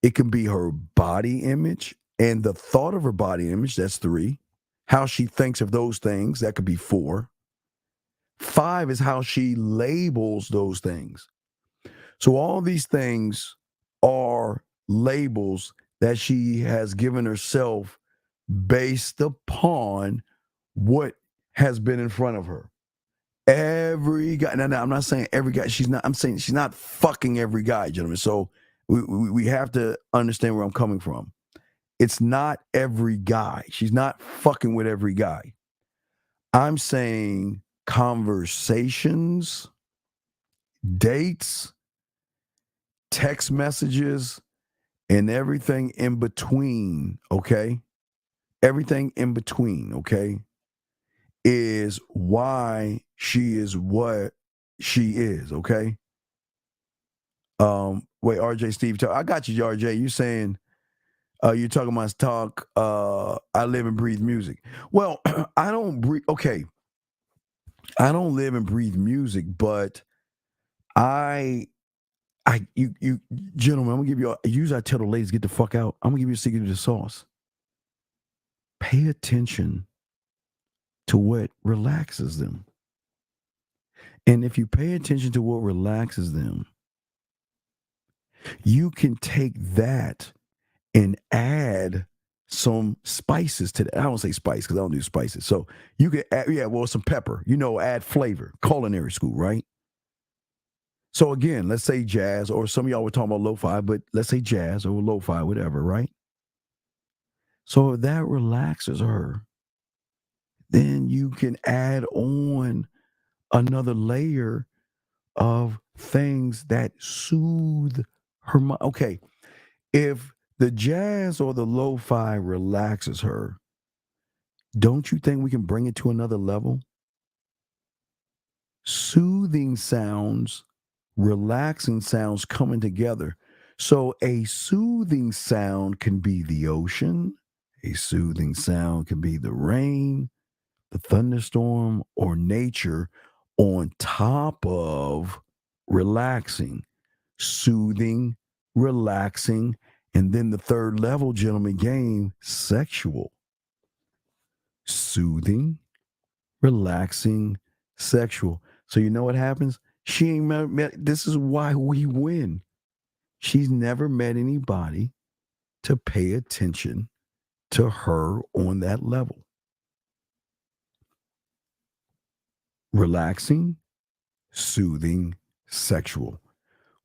It can be her body image and the thought of her body image. That's 3. How she thinks of those things. That could be 4. 5 is how she labels those things. So all these things are labels that she has given herself based upon what has been in front of her. Every guy, no, I'm not saying every guy, I'm saying she's not fucking every guy, gentlemen. So we have to understand where I'm coming from. It's not every guy. She's not fucking with every guy. I'm saying conversations, dates, text messages, and everything in between, okay? Everything in between, okay, is why she is what she is, okay? Wait, RJ Steve, I got you, RJ. You saying you're talking about talk, I live and breathe music. Well, I don't breathe, okay. I don't live and breathe music, but you gentlemen, I'm gonna give you, usually I tell the ladies, get the fuck out. I'm gonna give you a secret to the sauce. Pay attention to what relaxes them. And if you pay attention to what relaxes them, you can take that and add some spices to that. I don't say spice because I don't do spices. So you can add, some pepper, add flavor, culinary school, right? So again, let's say jazz, or some of y'all were talking about lo-fi, but let's say jazz or lo-fi, whatever, right? So if that relaxes her, then you can add on another layer of things that soothe her mind. Okay, if the jazz or the lo-fi relaxes her, don't you think we can bring it to another level? Soothing sounds, relaxing sounds coming together. So a soothing sound can be the ocean. A soothing sound can be the rain, the thunderstorm, or nature on top of relaxing, soothing, relaxing, and then the third level, gentlemen, game, sexual. Soothing, relaxing, sexual. So you know what happens? She ain't met, this is why we win. She's never met anybody to pay attention to her on that level. Relaxing, soothing, sexual.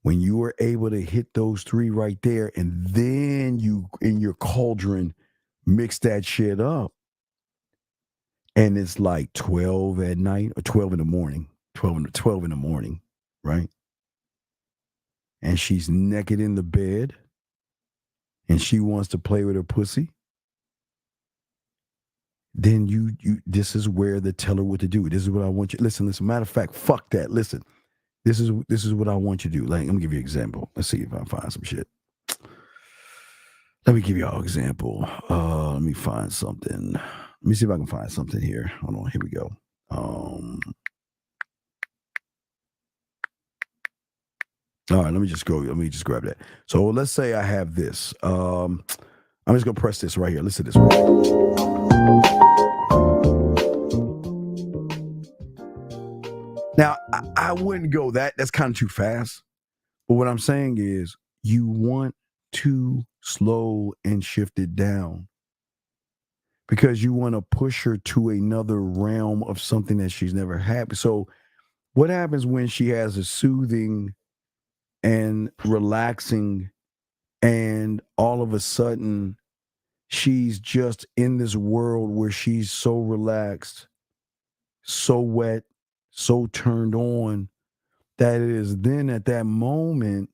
When you are able to hit those 3 right there, and then you, in your cauldron, mix that shit up, and it's like 12 at night or 12 in the morning, 12 in the morning, right? And she's naked in the bed, and she wants to play with her pussy. then you this is where the tell her what to do. This is what I want you. Listen. Matter of fact, fuck that. Listen. This is what I want you to do. Like, let me give you an example. Let's see if I find some shit. Let me give y'all an example. Let me find something. Let me see if I can find something here. Hold on. Here we go. All right, let me just grab that. So let's say I have this. I'm just gonna press this right here. Listen to this one. Now, I wouldn't go that's kind of too fast. But what I'm saying is you want to slow and shift it down because you want to push her to another realm of something that she's never had. So what happens when she has a soothing and relaxing and all of a sudden she's just in this world where she's so relaxed, so wet, so turned on that it is then at that moment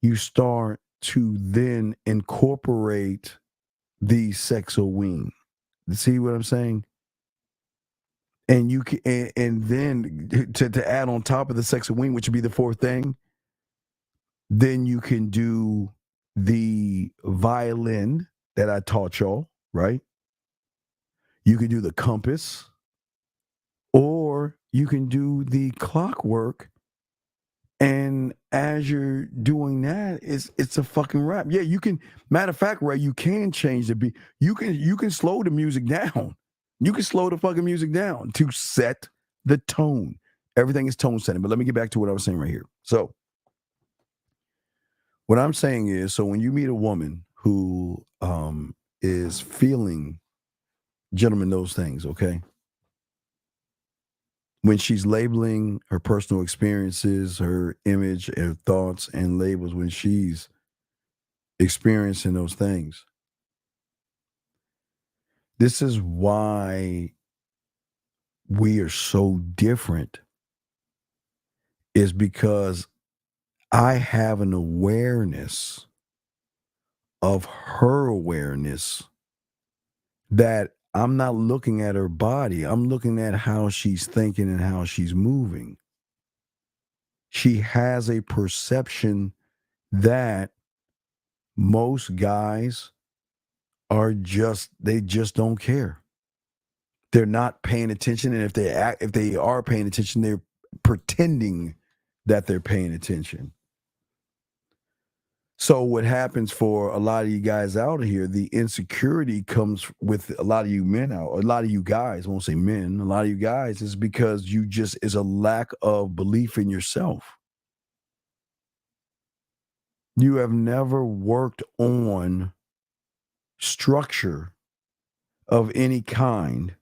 you start to then incorporate the sexual wing. See what I'm saying? And you can, and then to add on top of the sexual wing, which would be the fourth thing, then you can do the violin that I taught y'all, right? You can do the compass, or you can do the clockwork. And as you're doing that, it's a fucking rap. Yeah, you can. Matter of fact, Ray, you can change the beat. You can slow the music down. You can slow the fucking music down to set the tone. Everything is tone setting. But let me get back to what I was saying right here. So what I'm saying is, so when you meet a woman who is feeling, gentlemen, those things, okay? When she's labeling her personal experiences, her image, her thoughts, and labels, when she's experiencing those things, this is why we are so different, is because I have an awareness of her awareness that I'm not looking at her body. I'm looking at how she's thinking and how she's moving. She has a perception that most guys they just don't care. They're not paying attention. And if they are paying attention, they're pretending that they're paying attention. So what happens for a lot of you guys out here, the insecurity comes with a lot of you men out, a lot of you guys, I won't say men, a lot of you guys, is because is a lack of belief in yourself. You have never worked on structure of any kind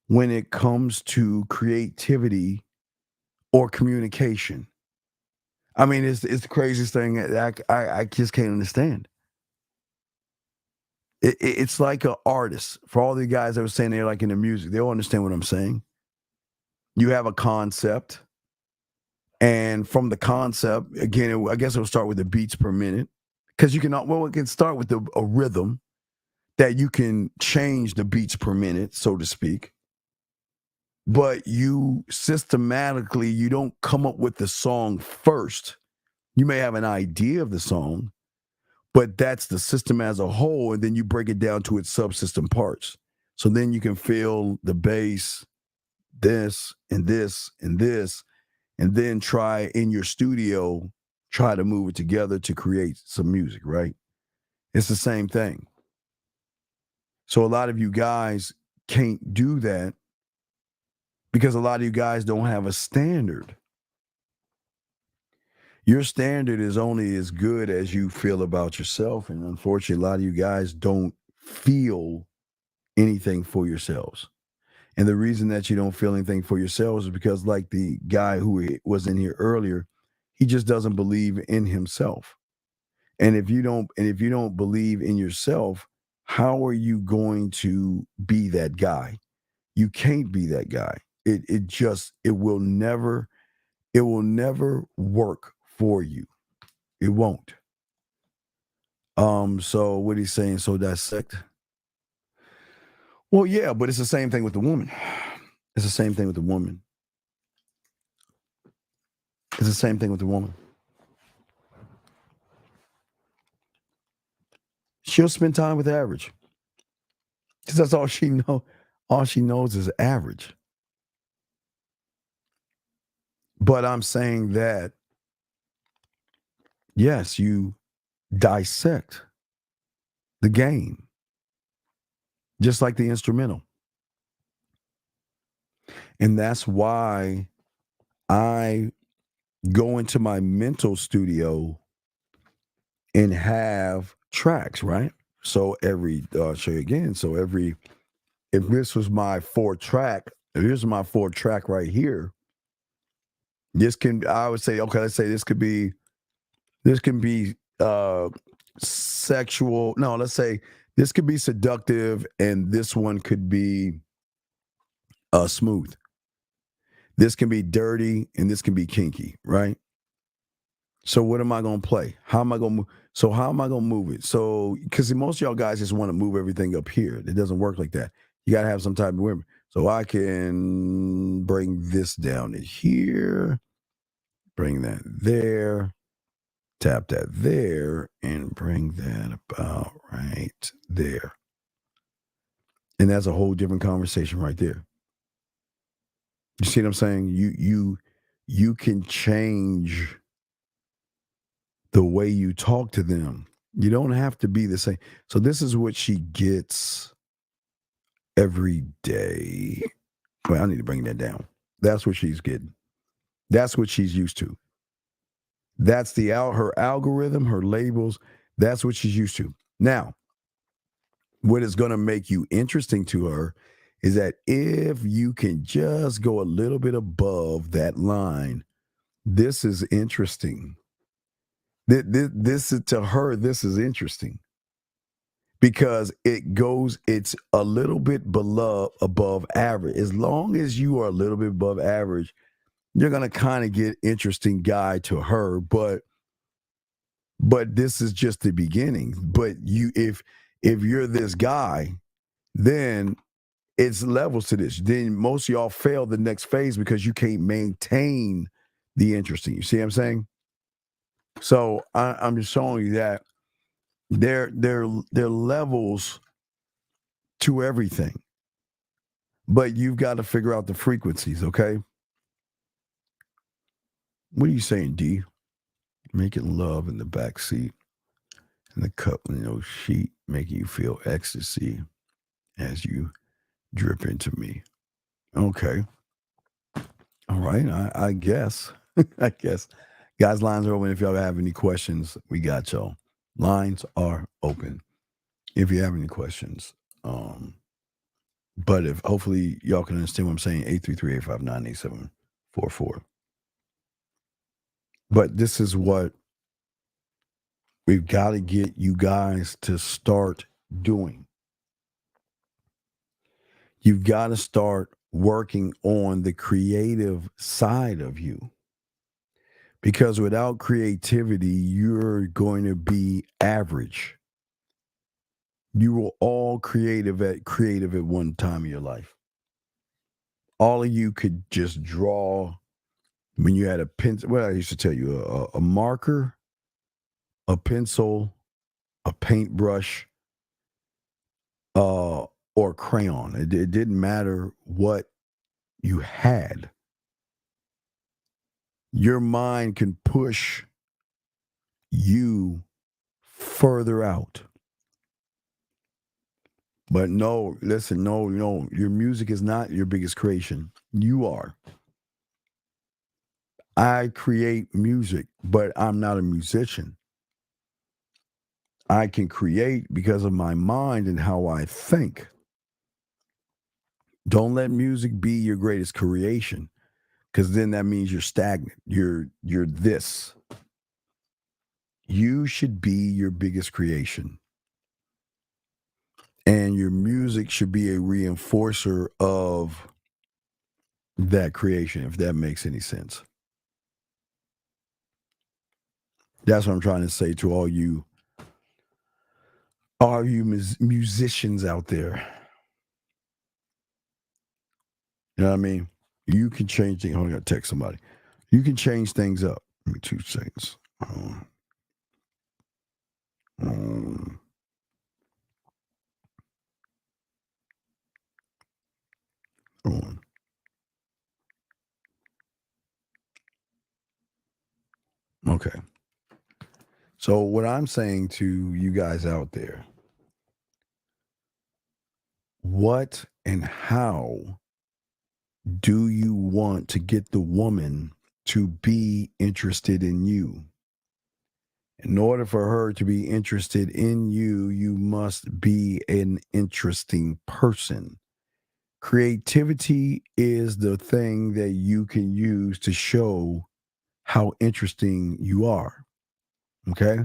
when it comes to creativity or communication. I mean, it's the craziest thing that I just can't understand. It's like an artist. For all the guys that were saying they're like in the music, they all understand what I'm saying. You have a concept, and from the concept, again, I guess it'll start with the beats per minute, because it can start with a rhythm that you can change the beats per minute, so to speak. But you systematically, you don't come up with the song first. You may have an idea of the song, but that's the system as a whole, and then you break it down to its subsystem parts. So then you can feel the bass, this, and this, and this, and then try in your studio, try to move it together to create some music, right? It's the same thing. So a lot of you guys can't do that because a lot of you guys don't have a standard. Your standard is only as good as you feel about yourself. And unfortunately, a lot of you guys don't feel anything for yourselves. And the reason that you don't feel anything for yourselves is because, like the guy who was in here earlier, he just doesn't believe in himself. And if you don't believe in yourself, how are you going to be that guy? You can't be that guy. It will never work for you. It won't. So what he's saying, so dissect. Well, yeah, but it's the same thing with the woman. It's the same thing with the woman. It's the same thing with the woman. She'll spend time with average. Because that's all she knows. All she knows is average. But I'm saying that, yes, you dissect the game, just like the instrumental. And that's why I go into my mental studio and have tracks, right? So I'll show you again. So if this was my 4-track, if here's my 4-track right here, I would say, okay, let's say this can be sexual. No, let's say this could be seductive and this one could be smooth. This can be dirty and this can be kinky, right? So what am I going to play? How am I going to move it? So, because most of y'all guys just want to move everything up here. It doesn't work like that. You got to have some type of movement. So I can bring this down to here, bring that there, tap that there, and bring that about right there. And that's a whole different conversation right there. You see what I'm saying? You can change the way you talk to them. You don't have to be the same. So this is what she gets every day. Well, I need to bring that down. That's what she's getting. That's what she's used to. That's her algorithm, her labels. That's what she's used to. Now, what is going to make you interesting to her is that if you can just go a little bit above that line, this is interesting. This is, to her, this is interesting because it's a little bit above average. As long as you are a little bit above average, you're going to kind of get interesting guy to her, but this is just the beginning. But if you're this guy, then it's levels to this. Then most of y'all fail the next phase because you can't maintain the interesting. You see what I'm saying? So I'm just showing you that there are levels to everything, but you've got to figure out the frequencies. Okay. What are you saying, D? Making love in the back seat, in the cup, sheet, making you feel ecstasy as you drip into me. Okay. All right. I guess. I guess. Guys, lines are open. If y'all have any questions, we got y'all. Lines are open. If you have any questions. But if hopefully y'all can understand what I'm saying, 833-859-8744. But this is what we've got to get you guys to start doing. You've got to start working on the creative side of you. Because without creativity, you're going to be average. You were all creative at one time in your life. All of you could just draw when you had a pencil. Well, I used to tell you a marker, a pencil, a paintbrush, or a crayon. It didn't matter what you had. Your mind can push you further out. But no, listen, no, your music is not your biggest creation. You are. I create music, but I'm not a musician. I can create because of my mind and how I think. Don't let music be your greatest creation. Because then that means you're stagnant. You're this. You should be your biggest creation. And your music should be a reinforcer of that creation, if that makes any sense. That's what I'm trying to say to all you musicians out there. You know what I mean? You can change things. Hold on, I gotta text somebody. You can change things up. Give me 2 seconds. Okay. So what I'm saying to you guys out there, what and how do you want to get the woman to be interested in you? In order for her to be interested in you, you must be an interesting person. Creativity is the thing that you can use to show how interesting you are. Okay?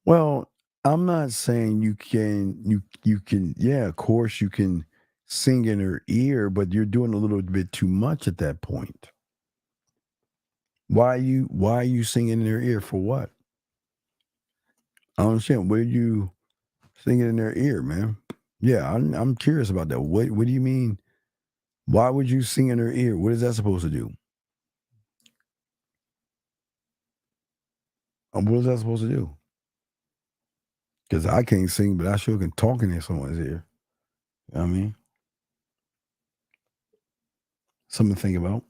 Well, I'm not saying you can, yeah, of course you can sing in her ear, but you're doing a little bit too much at that point. Why are you singing in her ear for what? I don't understand. What are you singing in their ear, man? Yeah, I'm curious about that. What do you mean? Why would you sing in her ear? What is that supposed to do? What is that supposed to do? Because I can't sing, but I sure can talk in someone's ear. You know what I mean? Something to think about.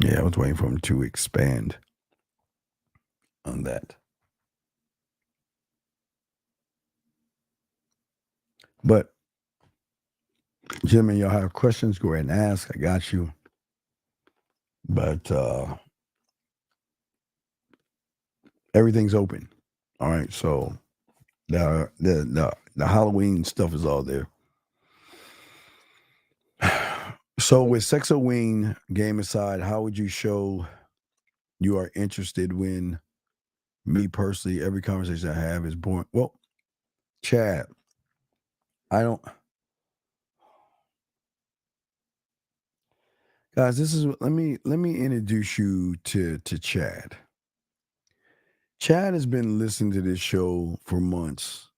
Yeah, I was waiting for him to expand on that. But, gentlemen, y'all have questions, go ahead and ask. I got you. But everything's open. All right, so the Halloween stuff is all there. So with Sexoween, game aside, how would you show you are interested when, me personally, every conversation I have is boring? Well, Chad, guys, this is let me introduce you to Chad. Chad has been listening to this show for months,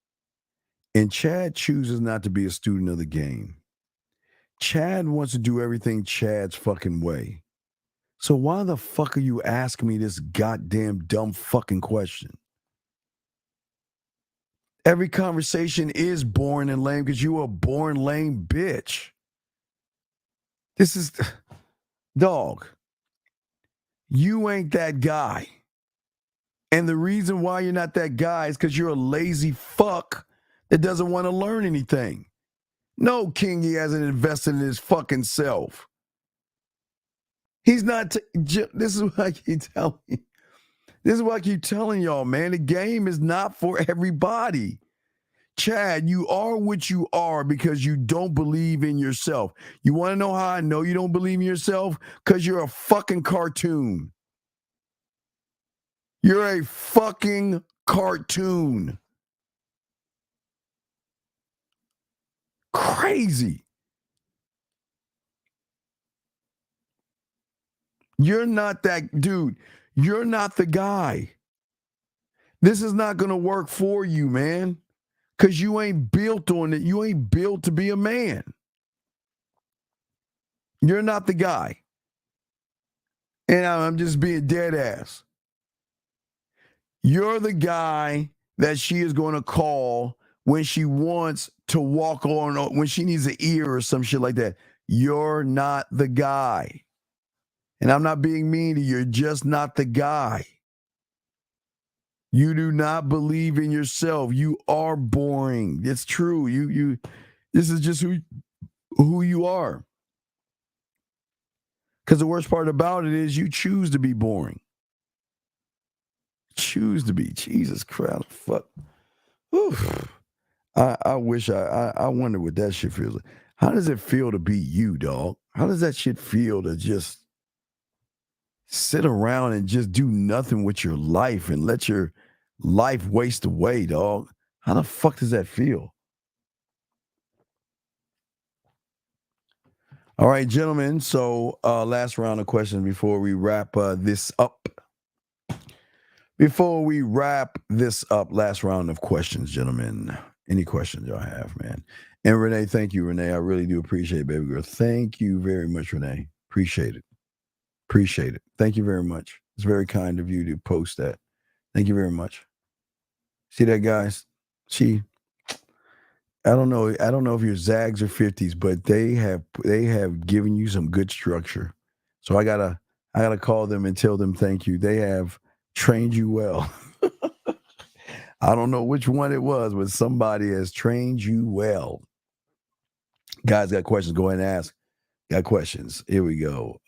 and Chad chooses not to be a student of the game. Chad wants to do everything Chad's fucking way. So why the fuck are you asking me this goddamn dumb fucking question? Every conversation is boring and lame because you a boring, lame bitch. This is, dog, you ain't that guy. And the reason why you're not that guy is because you're a lazy fuck that doesn't want to learn anything. No, King, he hasn't invested in his fucking self. He's not. This is what I keep telling you. This is what I keep telling y'all, man. The game is not for everybody. Chad, you are what you are because you don't believe in yourself. You want to know how I know you don't believe in yourself? Because you're a fucking cartoon. You're a fucking cartoon. Crazy. You're not that dude. You're not the guy. This is not going to work for you, man, because you ain't built on it. You ain't built to be a man. You're not the guy. And I'm just being dead ass. You're the guy that she is going to call when she wants to walk on, when she needs an ear or some shit like that. You're not the guy. And I'm not being mean to you. You're just not the guy. You do not believe in yourself. You are boring. It's true. You. This is just who you are. Because the worst part about it is you choose to be boring. Choose to be. Jesus Christ. Fuck. Oof. I wish I wonder what that shit feels like. How does it feel to be you, dog? How does that shit feel to just sit around and just do nothing with your life and let your life waste away, dog? How the fuck does that feel? All right, gentlemen. So last round of questions before we wrap this up. Before we wrap this up, last round of questions, gentlemen. Any questions y'all have, man? And Renee, thank you, Renee. I really do appreciate it, baby girl. Thank you very much, Renee. Appreciate it. Appreciate it. Thank you very much. It's very kind of you to post that. Thank you very much. See that, guys? I don't know if you're Zags or 50s, but they have given you some good structure. So I gotta call them and tell them thank you. They have trained you well. I don't know which one it was, but somebody has trained you well. Guys got questions, go ahead and ask. Got questions. Here we go.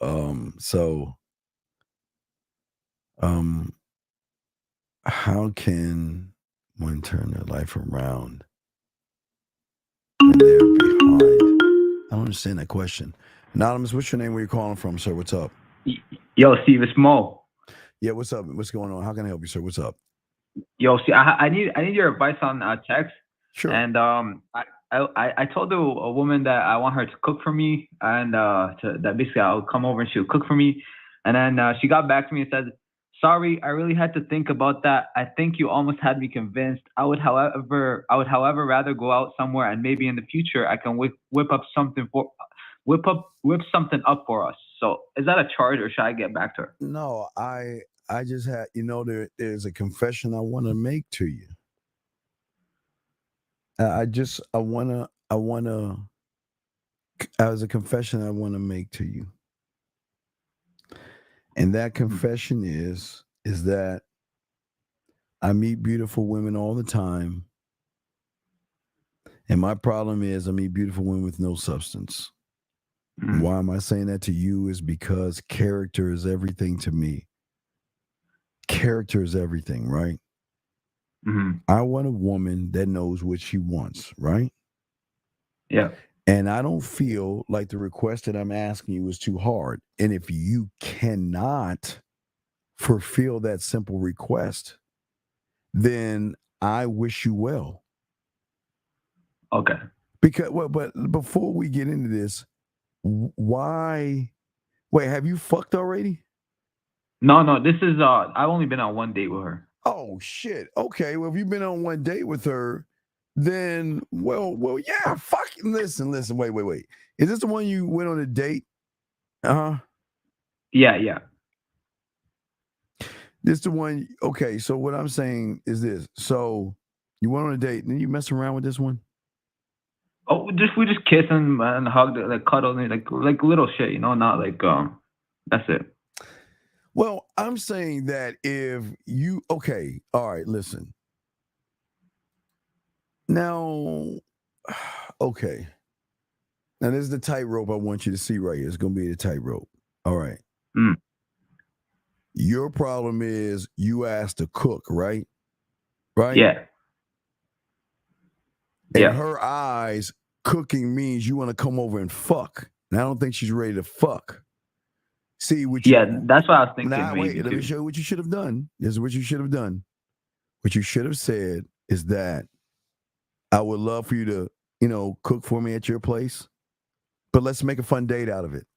How can one turn their life around when they're behind? I don't understand that question. Anonymous, what's your name? Where you calling from, sir? What's up? Yo, Steve, it's Mo. Yeah, what's up? What's going on? How can I help you, sir? What's up? Yo, see, I need your advice on text. Sure. And I told a woman that I want her to cook for me, and that basically I'll come over and she'll cook for me. And then she got back to me and said, "Sorry, I really had to think about that. I think you almost had me convinced. I would, however, rather go out somewhere and maybe in the future I can whip something up for us. So is that a charge or should I get back to her?" No, I just had, there's a confession I want to make to you. As a confession I want to make to you. And that confession is that I meet beautiful women all the time. And my problem is I meet beautiful women with no substance. Mm-hmm. Why am I saying that to you is because character is everything to me. Character is everything, right? Mm-hmm. I want a woman that knows what she wants, right? Yeah. And I don't feel like the request that I'm asking you is too hard. And if you cannot fulfill that simple request, then I wish you well. Okay. But before we get into this, wait, have you fucked already? No, this is I've only been on one date with her. Oh shit. Okay, well if you've been on one date with her, then well yeah, fucking listen, wait. Is this the one you went on a date? Uh-huh. Yeah. This the one, okay, so what I'm saying is this. So you went on a date and then you mess around with this one? Oh, we just kiss and hug, like cuddle, like little shit, not like that's it. Well, I'm saying that if you, okay, all right, listen. Now, okay. Now, this is the tightrope I want you to see right here. It's going to be the tightrope. All right. Mm. Your problem is you asked to cook, right? Right? Yeah. In her eyes, cooking means you want to come over and fuck. And I don't think she's ready to fuck. See what you, that's what I was thinking. Now, wait, let me show you what you should have done. This is what you should have done. What you should have said is that I would love for you to, cook for me at your place, but let's make a fun date out of it.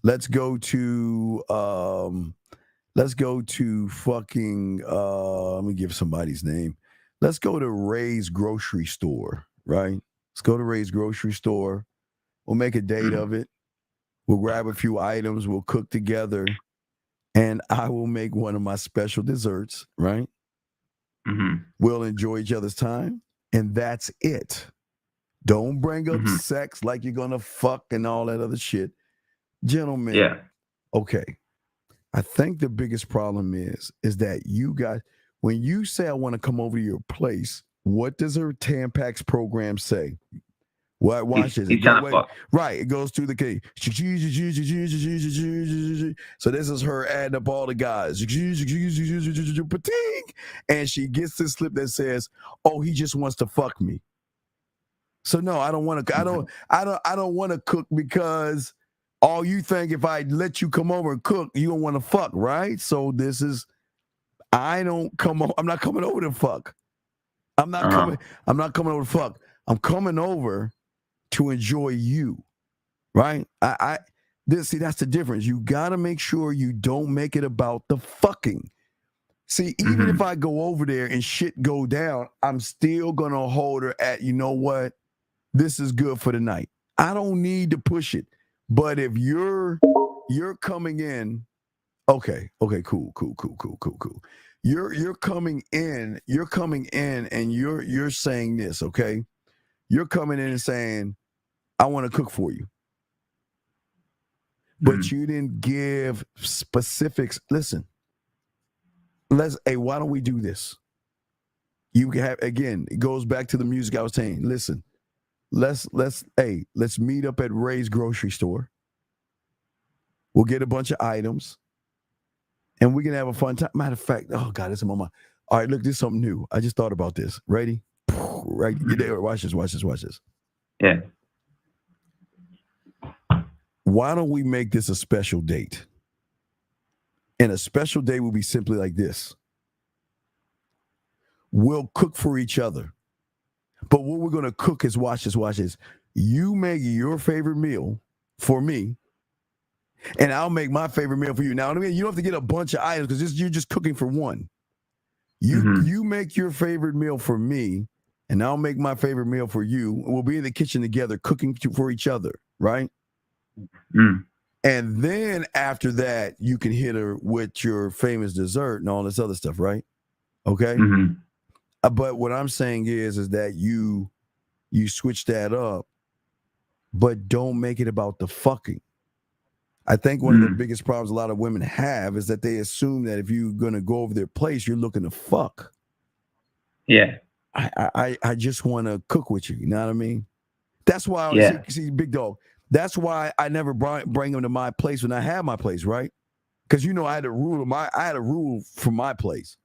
Let's go to fucking, let me give somebody's name. Let's go to Ray's grocery store, right? Let's go to Ray's grocery store. We'll make a date of it. We'll grab a few items. We'll cook together. And I will make one of my special desserts, right? Mm-hmm. We'll enjoy each other's time. And that's it. Don't bring up sex like you're going to fuck and all that other shit. Gentlemen. Yeah. Okay. I think the biggest problem is that you guys, when you say I want to come over to your place, what does her Tampax program say? What? Watch this. Right. It goes through the key. So this is her adding up all the guys. And she gets this slip that says, "Oh, he just wants to fuck me." So no, I don't want to. I don't want to cook because all you think if I let you come over and cook, you don't want to fuck, right? So this is. I'm not coming over to fuck. I'm not coming over to fuck. I'm coming over to enjoy you, right? That's the difference. You got to make sure you don't make it about the fucking. See, even if I go over there and shit go down, I'm still gonna hold her at, you know what? This is good for the night. I don't need to push it. But if you're coming in, okay, cool. You're coming in and you're saying this, okay? You're coming in and saying, I want to cook for you. But you didn't give specifics. Listen, why don't we do this? You have, again, it goes back to the music I was saying. Listen, let's meet up at Ray's grocery store. We'll get a bunch of items and we can have a fun time. Matter of fact, oh God, it's in my mind. All right, look, this is something new. I just thought about this. Ready? Right, get there. Watch this. Yeah. Why don't we make this a special date? And a special date will be simply like this. We'll cook for each other. But what we're going to cook is, watch this. You make your favorite meal for me, and I'll make my favorite meal for you. Now, I mean, you don't have to get a bunch of items because you're just cooking for one. You make your favorite meal for me, and I'll make my favorite meal for you. And we'll be in the kitchen together cooking for each other, right? And then after that, you can hit her with your famous dessert and all this other stuff, right? Okay? But what I'm saying is that you switch that up, but don't make it about the fucking. I think one of the biggest problems a lot of women have is that they assume that if you're going to go over their place, you're looking to fuck. Yeah. I just want to cook with you. You know what I mean? That's why see, big dog. That's why I never bring them to my place when I have my place, right? Because I had a rule for my place,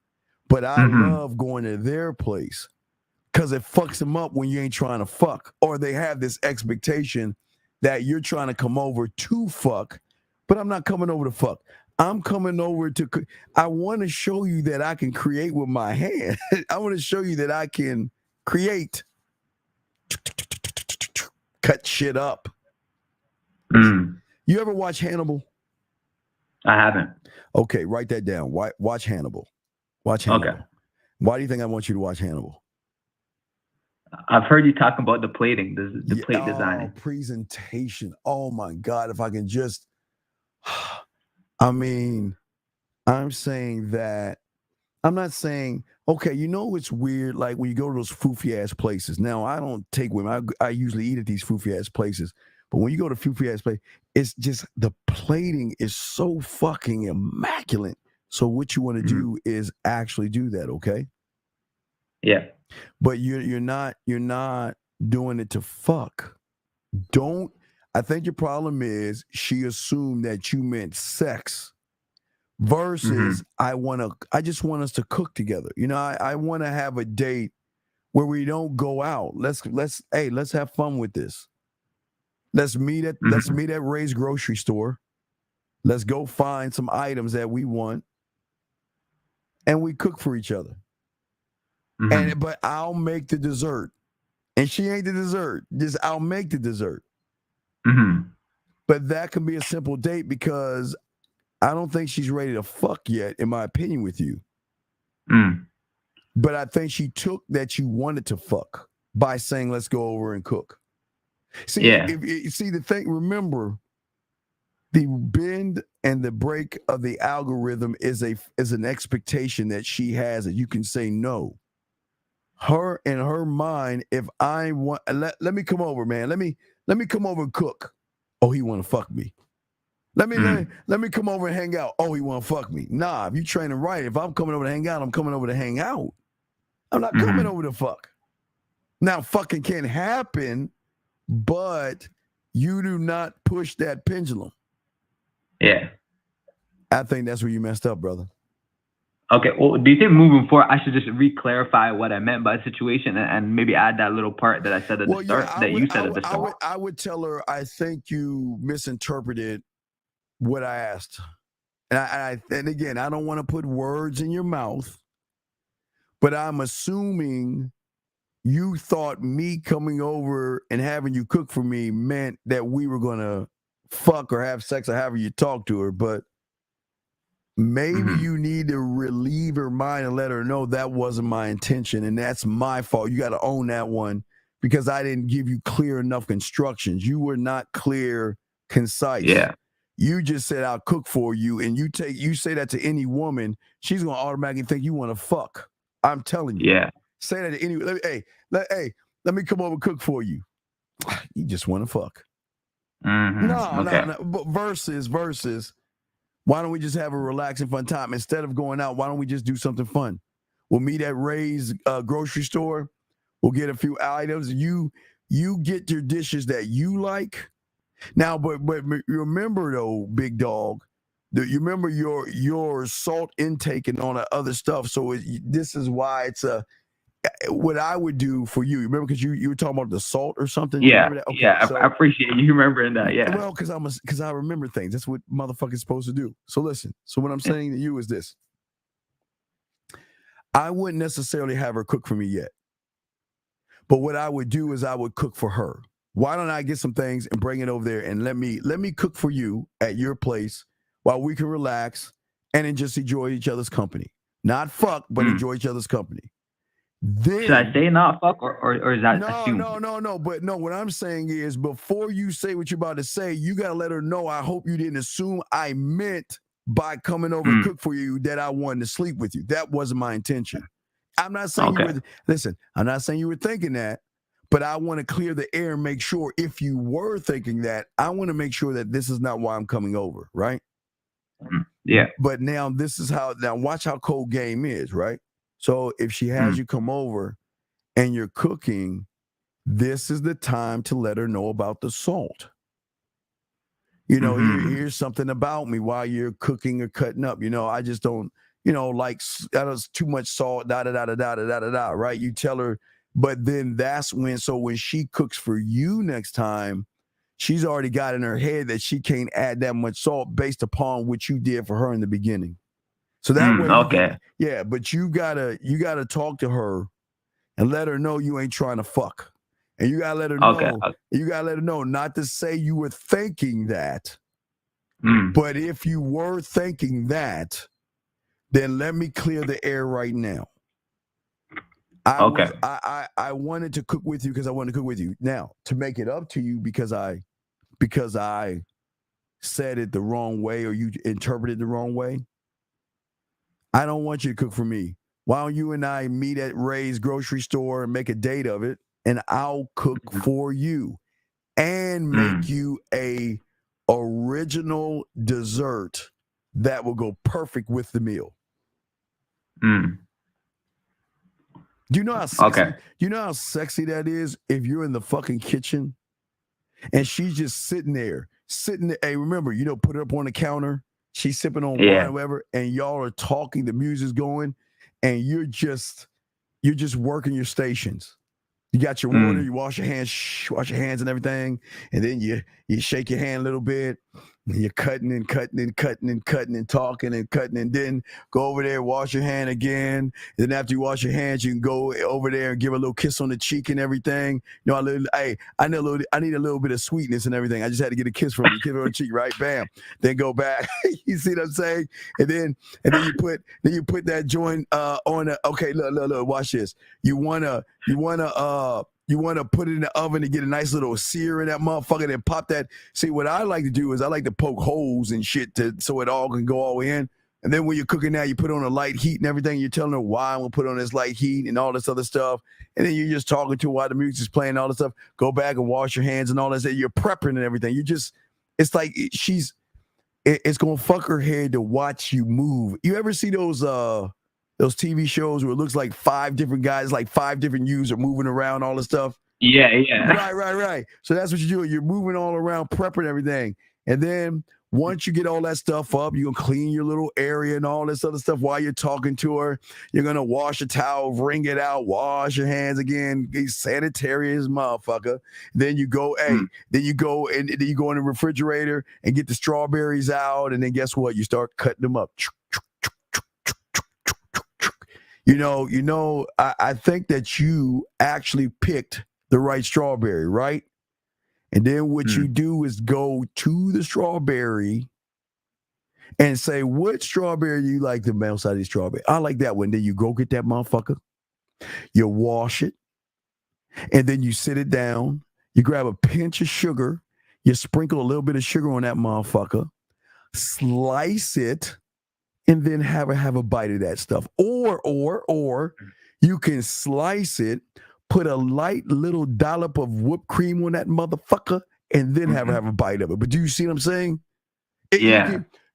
but I love going to their place because it fucks them up when you ain't trying to fuck, or they have this expectation that you're trying to come over to fuck, but I'm not coming over to fuck. I'm coming over to. I want to show you that I can create with my hand. I want to show you that I can create, cut shit up. You ever watch Hannibal? I haven't. Okay, write that down. Watch Hannibal. Watch Hannibal. Okay. Why do you think I want you to watch Hannibal? I've heard you talk about the plating, the plate design. Presentation. Oh my God, if I can just, I mean, I'm saying that, I'm not saying, okay, it's weird, like when you go to those foofy ass places. Now, I don't take women. I usually eat at these foofy ass places. But when you go to foofy ass place, it's just the plating is so fucking immaculate. So what you want to do is actually do that, okay? Yeah. But you're not doing it to fuck. I think your problem is she assumed that you meant sex versus I just want us to cook together. I want to have a date where we don't go out. Let's have fun with this. Let's meet at Ray's grocery store. Let's go find some items that we want, and we cook for each other. But I'll make the dessert, and she ain't the dessert. Just I'll make the dessert. But that can be a simple date because I don't think she's ready to fuck yet, in my opinion, with you. But I think she took that you wanted to fuck by saying, "Let's go over and cook." See, the thing, remember, the bend and the break of the algorithm is an expectation that she has that you can say no. Her, in her mind, if I want, let me come over, man. Let me come over and cook. Oh, he want to fuck me. Let me come over and hang out. Oh, he want to fuck me. Nah, if you training right, if I'm coming over to hang out, I'm coming over to hang out. I'm not coming over to fuck. Now, fucking can happen, but you do not push that pendulum. Yeah. I think that's where you messed up, brother. Okay. Well, do you think moving forward, I should just re-clarify what I meant by the situation and maybe add that little part that I said at the start, you said at the start? I would tell her, I think you misinterpreted what I asked. And again, I don't want to put words in your mouth, but I'm assuming you thought me coming over and having you cook for me meant that we were going to fuck or have sex or however you talk to her. But maybe you need to relieve her mind and let her know that wasn't my intention and that's my fault. You got to own that one because I didn't give you clear enough instructions. You were not clear, concise. Yeah. You just said I'll cook for you, and you say that to any woman, she's gonna automatically think you want to fuck. I'm telling you. Yeah. Say that to any. Let me come over and cook for you. You just want to fuck. No. But versus. Why don't we just have a relaxing, fun time instead of going out? Why don't we just do something fun? We'll meet at Ray's grocery store. We'll get a few items. You get your dishes that you like. Now, but remember though, big dog, you remember your salt intake and all that other stuff. So this is why it's what I would do for you. Remember, because you were talking about the salt or something. Yeah, Okay, yeah. I appreciate you remembering that. Yeah. Well, because I remember things. That's what motherfuckers supposed to do. So listen. So what I'm saying to you is this: I wouldn't necessarily have her cook for me yet, but what I would do is I would cook for her. Why don't I get some things and bring it over there and let me cook for you at your place while we can relax and then just enjoy each other's company. Not fuck, but enjoy each other's company. Then, should I say not fuck or is that assumed? No. But no, what I'm saying is before you say what you're about to say, you got to let her know, I hope you didn't assume I meant by coming over and cook for you that I wanted to sleep with you. That wasn't my intention. I'm not saying I'm not saying you were thinking that. But I want to clear the air and make sure if you were thinking that, I want to make sure that this is not why I'm coming over, right? Yeah. But now watch how cold game is, right? So if she has you come over and you're cooking, this is the time to let her know about the salt. You know, here's something about me while you're cooking or cutting up. You know, I just don't, like that was too much salt, right? You tell her. But then that's when she cooks for you next time, she's already got in her head that she can't add that much salt based upon what you did for her in the beginning. So that way, but you gotta talk to her and let her know you ain't trying to fuck. And you gotta let her know, you gotta let her know not to say you were thinking that, but if you were thinking that, then let me clear the air right now. I wanted to cook with you because I wanted to cook with you. Now, to make it up to you because I said it the wrong way or you interpreted it the wrong way, I don't want you to cook for me. Why don't you and I meet at Ray's grocery store and make a date of it, and I'll cook for you and make you a original dessert that will go perfect with the meal. Do you know how sexy, do you know how sexy that is if you're in the fucking kitchen and she's just sitting there. Hey, remember, put her up on the counter. She's sipping on wine or whatever, and y'all are talking, the music's going, and you're just working your stations. You got your water, you wash your hands and everything, and then you shake your hand a little bit, and you're cutting and talking and cutting, and then go over there, wash your hand again. And then after you wash your hands, you can go over there and give a little kiss on the cheek and everything. I need a little bit of sweetness and everything. I just had to get a kiss from you, kiss on the cheek, right? Bam. Then go back. You see what I'm saying? And then you put that joint on the, okay, look, watch this. You wanna put it in the oven to get a nice little sear in that motherfucker, then pop that. See, what I like to do is I like to poke holes and shit so it all can go all in. And then when you're cooking that, you put on a light heat and everything. You're telling her why I'm going to put on this light heat and all this other stuff. And then you're just talking to her while the music's playing and all this stuff. Go back and wash your hands and all that. You're prepping and everything. It's like it's going to fuck her head to watch you move. You ever see those TV shows where it looks like 5 different guys, like 5 different yous are moving around, all this stuff? Yeah. Right. So that's what you do. You're moving all around, prepping everything. And then once you get all that stuff up, you're going to clean your little area and all this other stuff while you're talking to her. You're going to wash a towel, wring it out, wash your hands again, get sanitary as motherfucker. Then you go, then you go in the refrigerator and get the strawberries out. And then guess what? You start cutting them up. I think that you actually picked the right strawberry, right? And then what you do is go to the strawberry and say, what strawberry you like the most out of the strawberry? I like that one. Then you go get that motherfucker. You wash it. And then you sit it down. You grab a pinch of sugar. You sprinkle a little bit of sugar on that motherfucker. Slice it. And then have a bite of that stuff. Or you can slice it, put a light little dollop of whipped cream on that motherfucker, and then have a bite of it. But do you see what I'm saying?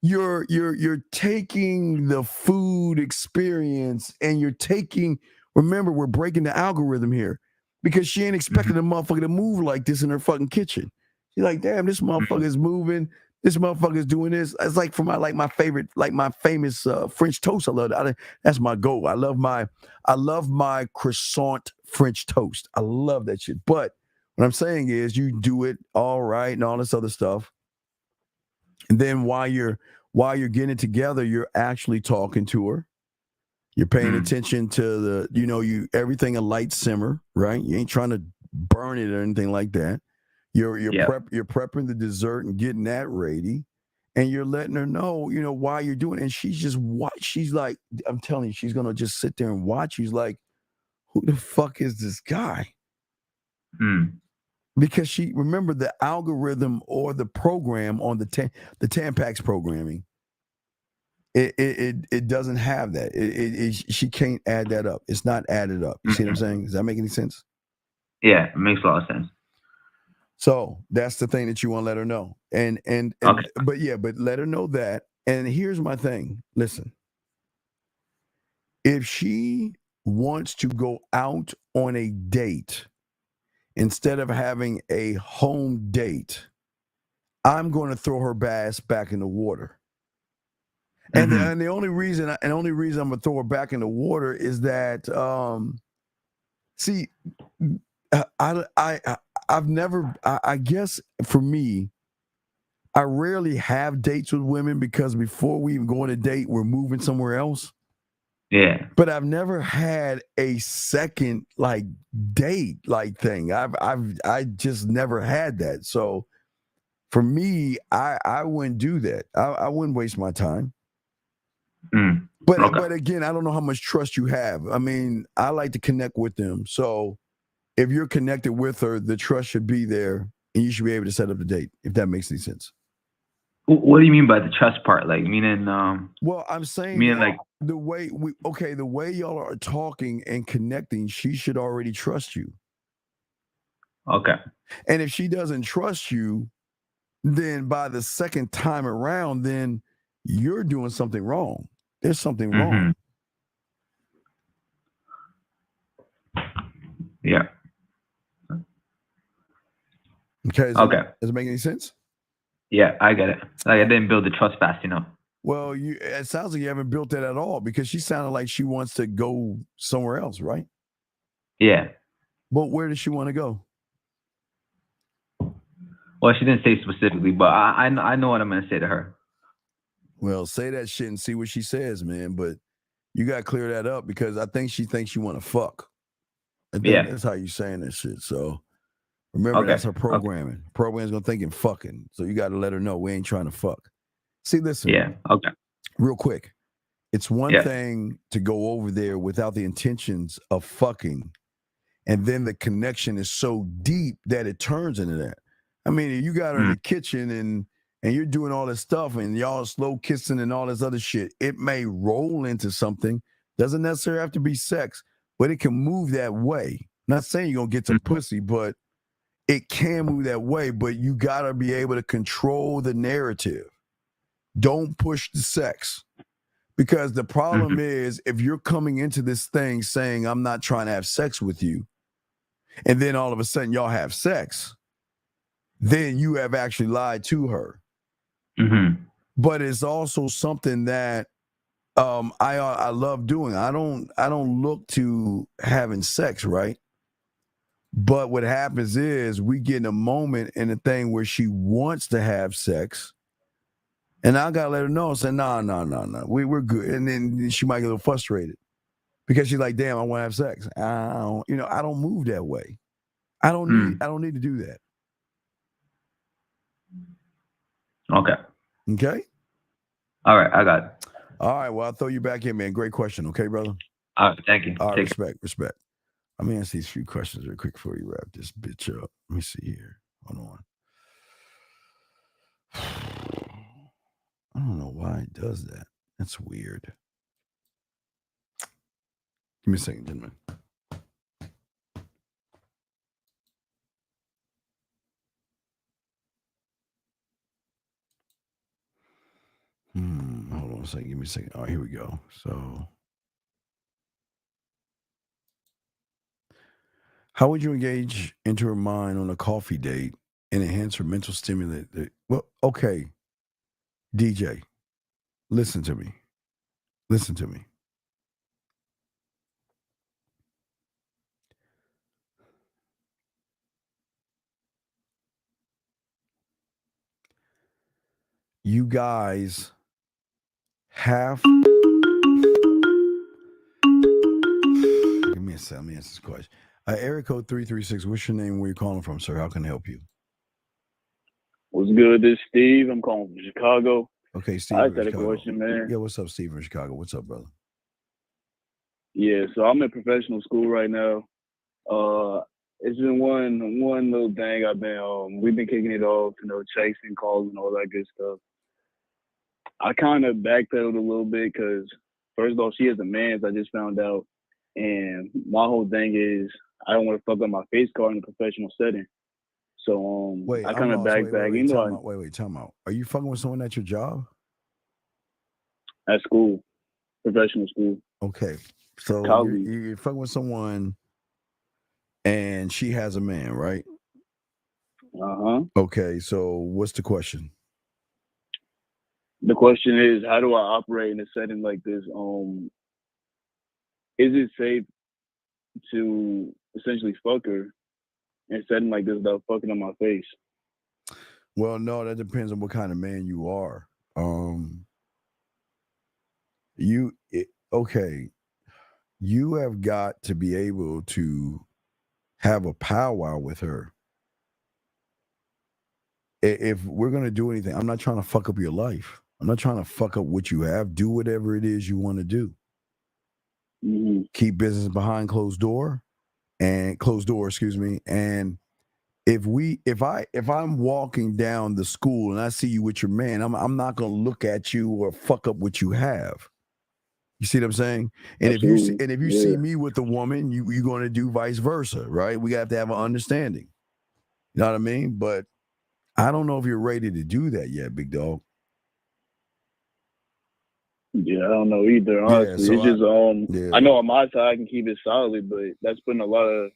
You're taking the food experience and you're taking, remember, we're breaking the algorithm here because she ain't expecting the motherfucker to move like this in her fucking kitchen. She's like, damn, this motherfucker is moving. This motherfucker is doing this. It's like for my favorite, like my famous French toast. I love that. That's my goal. I love my croissant French toast. I love that shit. But what I'm saying is you do it all right and all this other stuff. And then while you're getting it together, you're actually talking to her. You're paying attention to the, everything a light simmer, right? You ain't trying to burn it or anything like that. You're prepping the dessert and getting that ready, and you're letting her know, why you're doing it. And she's like, I'm telling you, she's gonna just sit there and watch. She's like, who the fuck is this guy? Because she remember the algorithm or the program on the Tampax programming. It doesn't have that. She can't add that up. It's not added up. You see what I'm saying? Does that make any sense? Yeah, it makes a lot of sense. So that's the thing that you want to let her know. And but let her know that. And here's my thing. Listen, if she wants to go out on a date instead of having a home date, I'm going to throw her ass back in the water. And the only reason I'm going to throw her back in the water is that, I guess for me, I rarely have dates with women because before we even go on a date, we're moving somewhere else. Yeah. But I've never had a second date thing. I just never had that. So for me, I wouldn't do that. I wouldn't waste my time. But again, I don't know how much trust you have. I mean, I like to connect with them. So if you're connected with her, the trust should be there, and you should be able to set up the date, if that makes any sense. What do you mean by the trust part? Like, meaning, well, I'm saying, meaning the way the way y'all are talking and connecting, she should already trust you. Okay. And if she doesn't trust you, then by the second time around, then you're doing something wrong. There's something wrong. Yeah. Okay. Does it make any sense? Yeah, I get it. Like, I didn't build the trust fast, Well, it sounds like you haven't built that at all because she sounded like she wants to go somewhere else, right? Yeah. But where does she want to go? Well, she didn't say specifically, but I know what I'm going to say to her. Well, say that shit and see what she says, man. But you got to clear that up because I think she thinks you want to fuck. I think that's how you're saying that shit. So remember, that's her programming. Program's going to think in fucking. So you got to let her know we ain't trying to fuck. See, listen. Yeah. Okay. Real quick. It's one thing to go over there without the intentions of fucking. And then the connection is so deep that it turns into that. I mean, you got her in the kitchen and you're doing all this stuff and y'all slow kissing and all this other shit. It may roll into something. Doesn't necessarily have to be sex, but it can move that way. Not saying you're going to get some pussy, but it can move that way. But you got to be able to control the narrative. Don't push the sex. Because the problem is if you're coming into this thing saying, I'm not trying to have sex with you, and then all of a sudden y'all have sex, then you have actually lied to her. But it's also something that I love doing. I don't look to having sex, right? But what happens is we get in a moment in a thing where she wants to have sex, and I gotta let her know. Say, no, we're good. And then she might get a little frustrated because she's like, damn, I want to have sex. I don't move that way. I don't need to do that. Okay. All right, I got it. All right, well, I'll throw you back in, man. Great question, okay, brother? All right, thank you. All right, Take care. respect. Let me ask these few questions real quick before you wrap this bitch up. Let me see here. Hold on. I don't know why it does that. That's weird. Give me a second, gentlemen. Hold on a second. Give me a second. All right, here we go. So, how would you engage into her mind on a coffee date and enhance her mental stimulant? Well, okay, DJ, listen to me. Listen to me. You guys have. Give me a second. Let me answer this question. Area code 336. What's your name? Where you calling from, sir? How can I help you? What's good? This is Steve. I'm calling from Chicago. Okay, Steve. I just had a question, man. Yeah, what's up, Steve from Chicago? What's up, brother? Yeah, so I'm in professional school right now. It's been one little thing I've been we've been kicking it off, chasing calls and all that good stuff. I kind of backpedaled a little bit because first of all, she has a man, as I just found out, and my whole thing is I don't want to fuck up my face card in a professional setting. So I kind of backpedaled. Wait, time out. Are you fucking with someone at your job? At school, professional school. Okay, so you're fucking with someone, and she has a man, right? Okay, so what's the question? The question is, how do I operate in a setting like this? Is it safe to essentially fuck her in a setting like this without fucking on my face? Well, no, that depends on what kind of man you are. You have got to be able to have a powwow with her. If we're going to do anything, I'm not trying to fuck up your life. I'm not trying to fuck up what you have. Do whatever it is you want to do. Mm-hmm. Keep business behind closed door, and if I'm walking down the school and I see you with your man, I'm not going to look at you or fuck up what you have. You see what I'm saying? And Absolutely. if you see me with a woman, you're going to do vice versa, right? We have to have an understanding. You know what I mean? But I don't know if you're ready to do that yet, big dog. Yeah, I don't know either. Honestly, it's just I know on my side I can keep it solid, but that's putting a lot of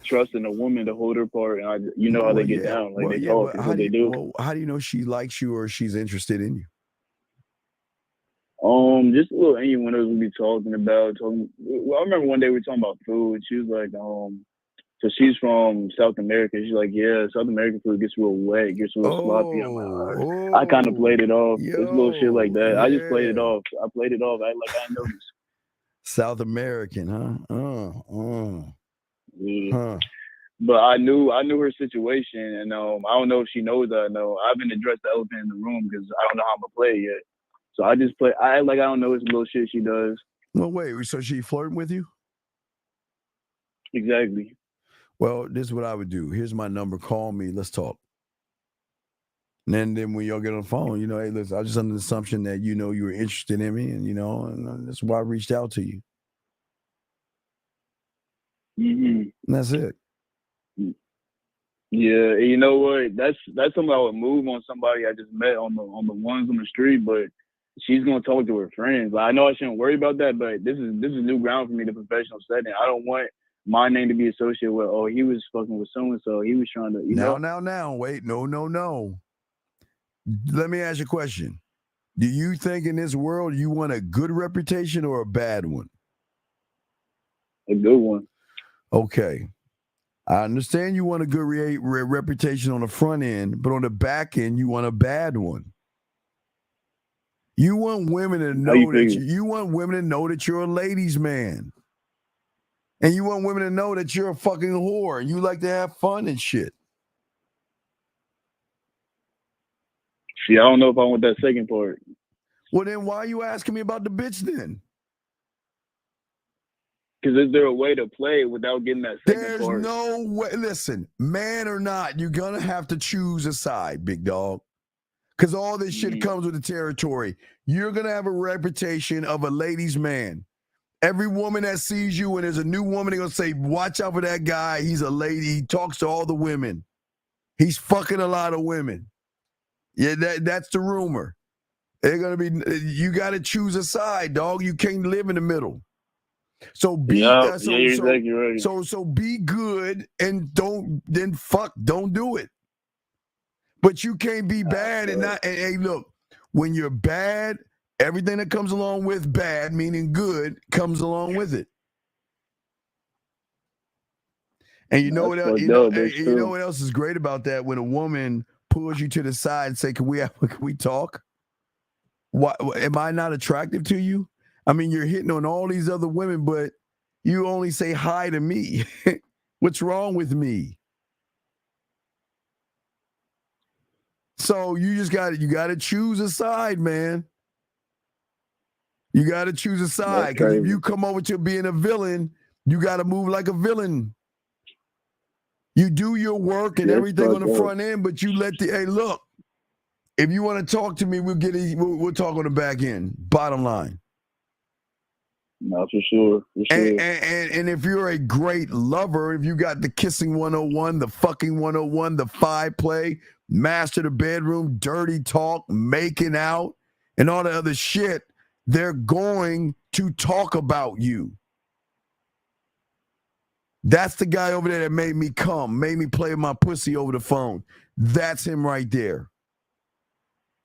trust in a woman to hold her part, and how they get down, they talk, and what they do. Well, how do you know she likes you or she's interested in you? Just a little innuendos we be talking about. Well, I remember one day we were talking about food. She was like, so she's from South America. She's like, yeah, South American food gets real wet, gets real sloppy. I'm like, I kind of played it off. It's little shit like that. Yeah. I just played it off. I played it off. I noticed. South American, huh? Yeah. But I knew her situation, and I don't know if she knows that I know. I haven't addressed the elephant in the room because I don't know how I'm gonna play it yet. So I just play. I act like I don't know this little shit she does. Well, wait. So she flirting with you? Exactly. Well, this is what I would do. Here's my number. Call me. Let's talk. And then when y'all get on the phone, hey, listen, I was just under the assumption that you were interested in me, and and that's why I reached out to you. Mm-hmm. And that's it. Yeah, you know what? That's something I would move on somebody I just met on the ones on the street, but she's gonna talk to her friends. I know I shouldn't worry about that, but this is new ground for me, the professional setting. I don't want my name to be associated with, he was fucking with so-and-so. He was trying to, Now, wait. No. Let me ask you a question. Do you think in this world you want a good reputation or a bad one? A good one. Okay. I understand you want a good reputation on the front end, but on the back end, you want a bad one. You want women to know you want women to know that you're a ladies' man. And you want women to know that you're a fucking whore and you like to have fun and shit. See, I don't know if I want that second part. Well, then why are you asking me about the bitch then? Because is there a way to play without getting that second There's part? no way. Listen, man or not, you're going to have to choose a side, big dog. Because all this shit comes with the territory. You're going to have a reputation of a ladies' man. Every woman that sees you, when there's a new woman, they're going to say, watch out for that guy. He's a lady. He talks to all the women. He's fucking a lot of women. Yeah, that's the rumor. They're going to be, you got to choose a side, dog. You can't live in the middle. So be you're exactly right. So be good and don't do it. But you can't be bad and not. And, hey, look, when you're bad, everything that comes along with bad, meaning good, comes along with it. And you know what else? You know what else is great about that? When a woman pulls you to the side and say, "Can we talk? Why am I not attractive to you? I mean, you're hitting on all these other women, but you only say hi to me. What's wrong with me?" So you got to choose a side, man. You got to choose a side, because if you come over to being a villain, you got to move like a villain. You do your work and everything on the front end, but you let hey, look, if you want to talk to me, we'll talk on the back end. Bottom line. No, for sure. And if you're a great lover, if you got the kissing 101, the fucking 101, the 5 play, master the bedroom, dirty talk, making out, and all the other shit, they're going to talk about you. That's the guy over there that made me come, made me play my pussy over the phone. That's him right there.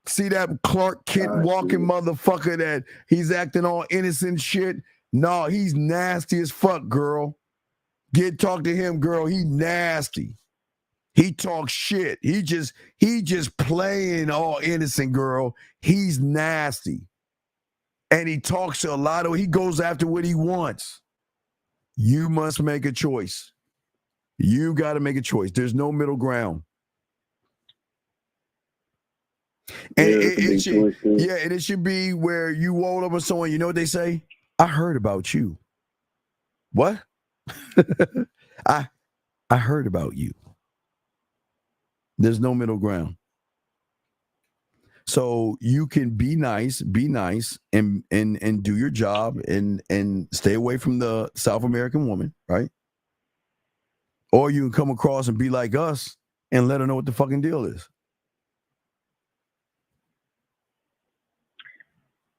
See that Clark Kent walking motherfucker that he's acting all innocent shit? No, he's nasty as fuck, girl. Talk to him, girl. He nasty. He talks shit. He just playing all innocent, girl. He's nasty. And he talks to a lot of, he goes after what he wants. You must make a choice. You got to make a choice. There's no middle ground. And it should be where you roll up with someone, you know what they say? I heard about you. What? I heard about you. There's no middle ground. So you can be nice and do your job and stay away from the South American woman, right? Or you can come across and be like us and let her know what the fucking deal is.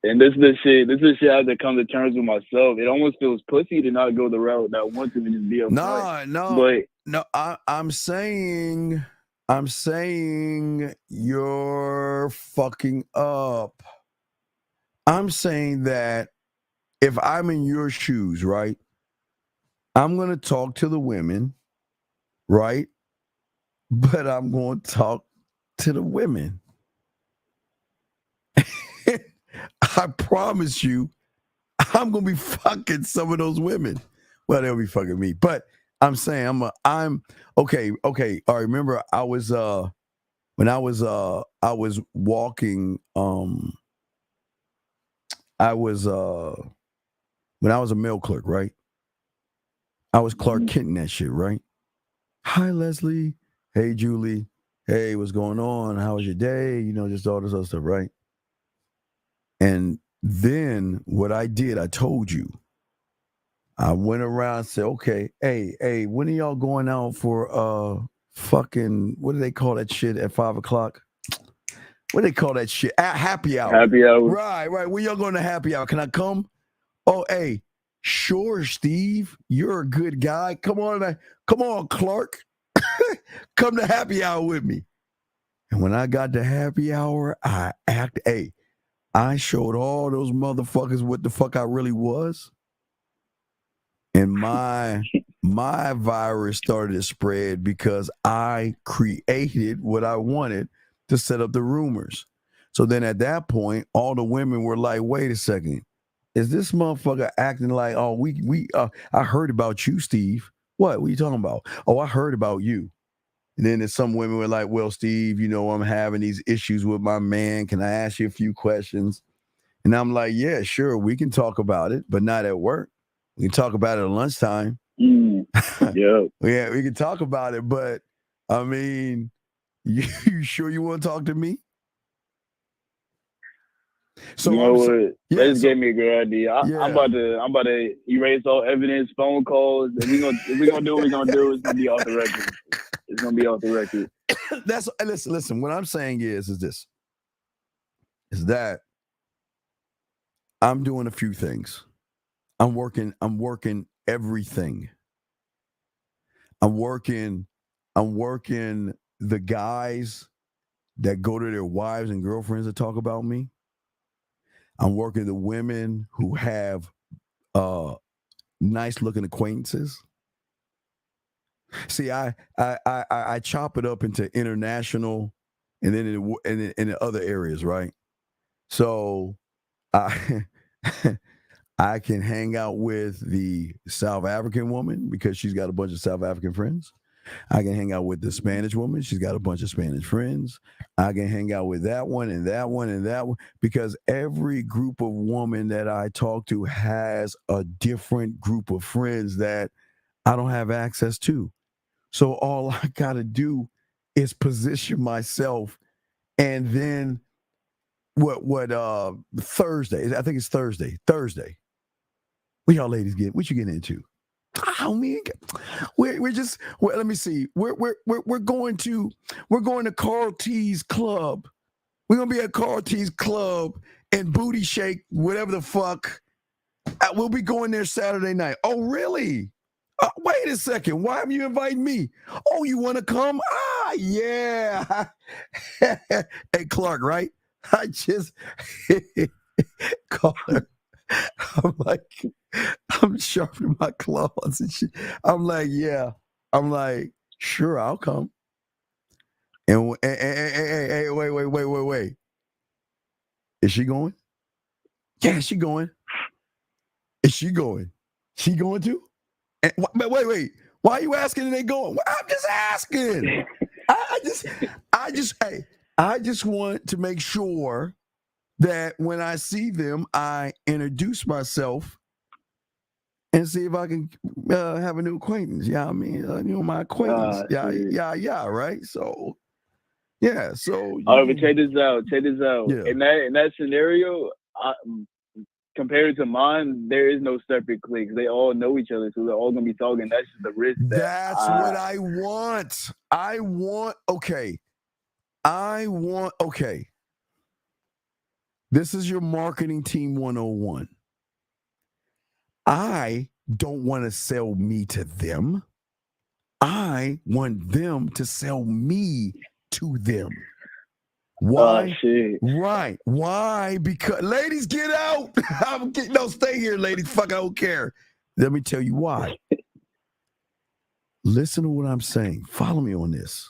And this is the shit I have to come to terms with myself. It almost feels pussy to not go the route that I want to and just be a I'm saying you're fucking up. I'm saying that if I'm in your shoes, right, I'm going to talk to the women, right? But I'm going to talk to the women. I promise you, I'm going to be fucking some of those women. Well, they'll be fucking me. But I'm saying I'm okay. All right, remember I was when I was walking when I was a mail clerk, right? I was Clark Kent in that shit, right? Hi, Leslie. Hey, Julie. Hey, what's going on? How was your day? You know, just all this other stuff, right? And then what I did, I told you. I went around and said, okay, hey, when are y'all going out for fucking, what do they call that shit at 5 o'clock? What do they call that shit? Happy hour. Happy hour. Right. When y'all going to happy hour? Can I come? Oh, hey, sure, Steve. You're a good guy. Come on, Clark. Come to happy hour with me. And when I got to happy hour, I showed all those motherfuckers what the fuck I really was. And my virus started to spread because I created what I wanted to set up the rumors. So then at that point, all the women were like, wait a second. Is this motherfucker acting like, oh, I heard about you, Steve. What are you talking about? Oh, I heard about you. And then there's some women were like, well, Steve, you know, I'm having these issues with my man. Can I ask you a few questions? And I'm like, yeah, sure, we can talk about it, but not at work. We can talk about it at lunchtime. Yeah. Yeah, we can talk about it, but I mean, you sure you want to talk to me? So you know I'm what? yeah, That just so- gave me a good idea. I'm about to erase all evidence, phone calls, and we're gonna do what we're gonna do. It's gonna be off the record. It's gonna be off the record. That's listen. What I'm saying is that I'm doing a few things. I'm working everything. I'm working the guys that go to their wives and girlfriends to talk about me. I'm working the women who have nice looking acquaintances. See, I chop it up into international and then in other areas, right? So I I can hang out with the South African woman because she's got a bunch of South African friends. I can hang out with the Spanish woman. She's got a bunch of Spanish friends. I can hang out with that one and that one and that one because every group of women that I talk to has a different group of friends that I don't have access to. So all I got to do is position myself, and then Thursday, I think it's Thursday. What y'all ladies get? What you getting into? Oh man, let me see. We're going to Carl T's club. We're gonna be at Carl T's club and Booty Shake, whatever the fuck. We'll be going there Saturday night. Oh really? Wait a second. Why have you invited me? Oh, you want to come? Yeah. Hey Clark, right? I just call her. I'm like, I'm sharpening my claws and shit. I'm like, yeah. I'm like, sure, I'll come. And hey, wait. Is she going? Yeah, she going. Is she going? She going too? And, wait. Why are you asking and they going? I'm just asking. I just want to make sure that when I see them, I introduce myself and see if I can have a new acquaintance. Yeah, I mean, my acquaintance. Yeah, right? So, yeah, so. All right, but check this out. Yeah. In that scenario, compared to mine, there is no separate cliques. They all know each other, so they're all gonna be talking. That's just the risk. That's what I want. Okay. This is your marketing team 101. I don't want to sell me to them. I want them to sell me to them. Why? Oh, shit. Right. Why? Because ladies, get out. No, stay here, ladies. Fuck, I don't care. Let me tell you why. Listen to what I'm saying. Follow me on this.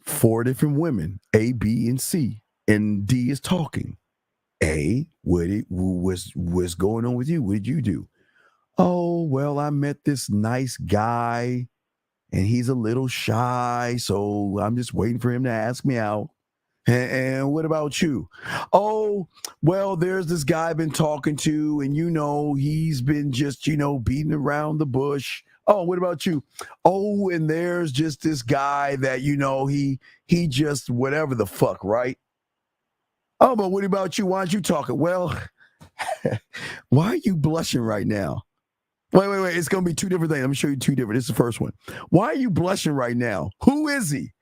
4 different women, A, B, and C. And D is talking. A, what's going on with you? What did you do? Oh, well, I met this nice guy and he's a little shy, so I'm just waiting for him to ask me out. And what about you? Oh, well, there's this guy I've been talking to, and he's been just, beating around the bush. Oh, what about you? Oh, and there's just this guy that, he just whatever the fuck, right? Oh, but what about you? Why aren't you talking? Well, why are you blushing right now? Wait. It's going to be 2 different things. Let me show you 2 different. This is the first one. Why are you blushing right now? Who is he?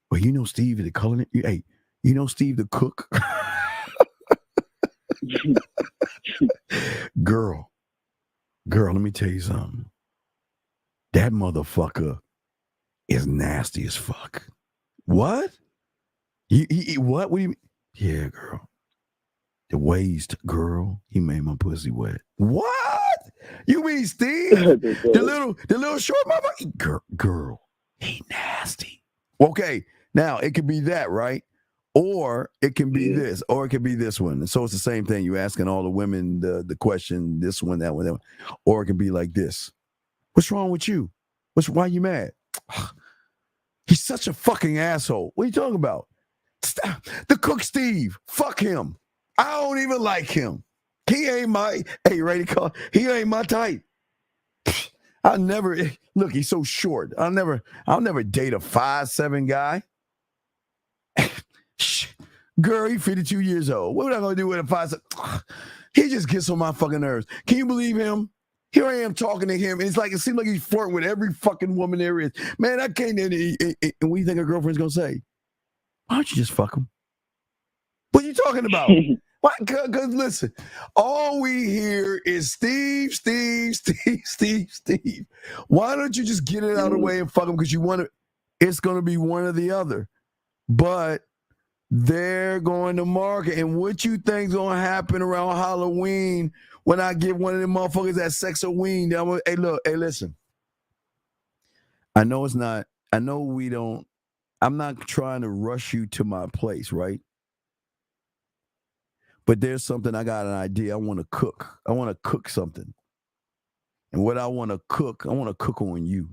Well, Steve, the culinary. Hey, Steve, the cook? Girl, let me tell you something. That motherfucker is nasty as fuck. What? What? What do you mean? Yeah, girl. The waist, girl, he made my pussy wet. What? You mean Steve? the little short motherfucker? Girl, he nasty. Okay, now it could be that, right? Or it can be this, or it could be this one. And so it's the same thing. You asking all the women the question, this one, that one, that one. Or it can be like this. What's wrong with you? Why are you mad? He's such a fucking asshole. What are you talking about? The cook Steve, fuck him. I don't even like him. He ain't my, hey, ready call. He ain't my type. I'll never, look, he's so short. I'll never date a 5'7" guy. Girl, he's 52 years old. What am I going to do with a 5'7"? He just gets on my fucking nerves. Can you believe him? Here I am talking to him, and it's like it seems like he's flirting with every fucking woman there is. Man, I can't. And what do you think her girlfriend's gonna say? Why don't you just fuck him? What are you talking about? Why? Because listen, all we hear is Steve. Why don't you just get it out of the way and fuck him? Because you want to. It's gonna be one or the other. But they're going to market, and what you think's gonna happen around Halloween? When I give one of them motherfuckers that sex-a-ween, hey, look, hey, listen. I know it's not, I know we don't, I'm not trying to rush you to my place, right? But there's something, I got an idea. I want to cook. I want to cook something. And what I want to cook on you.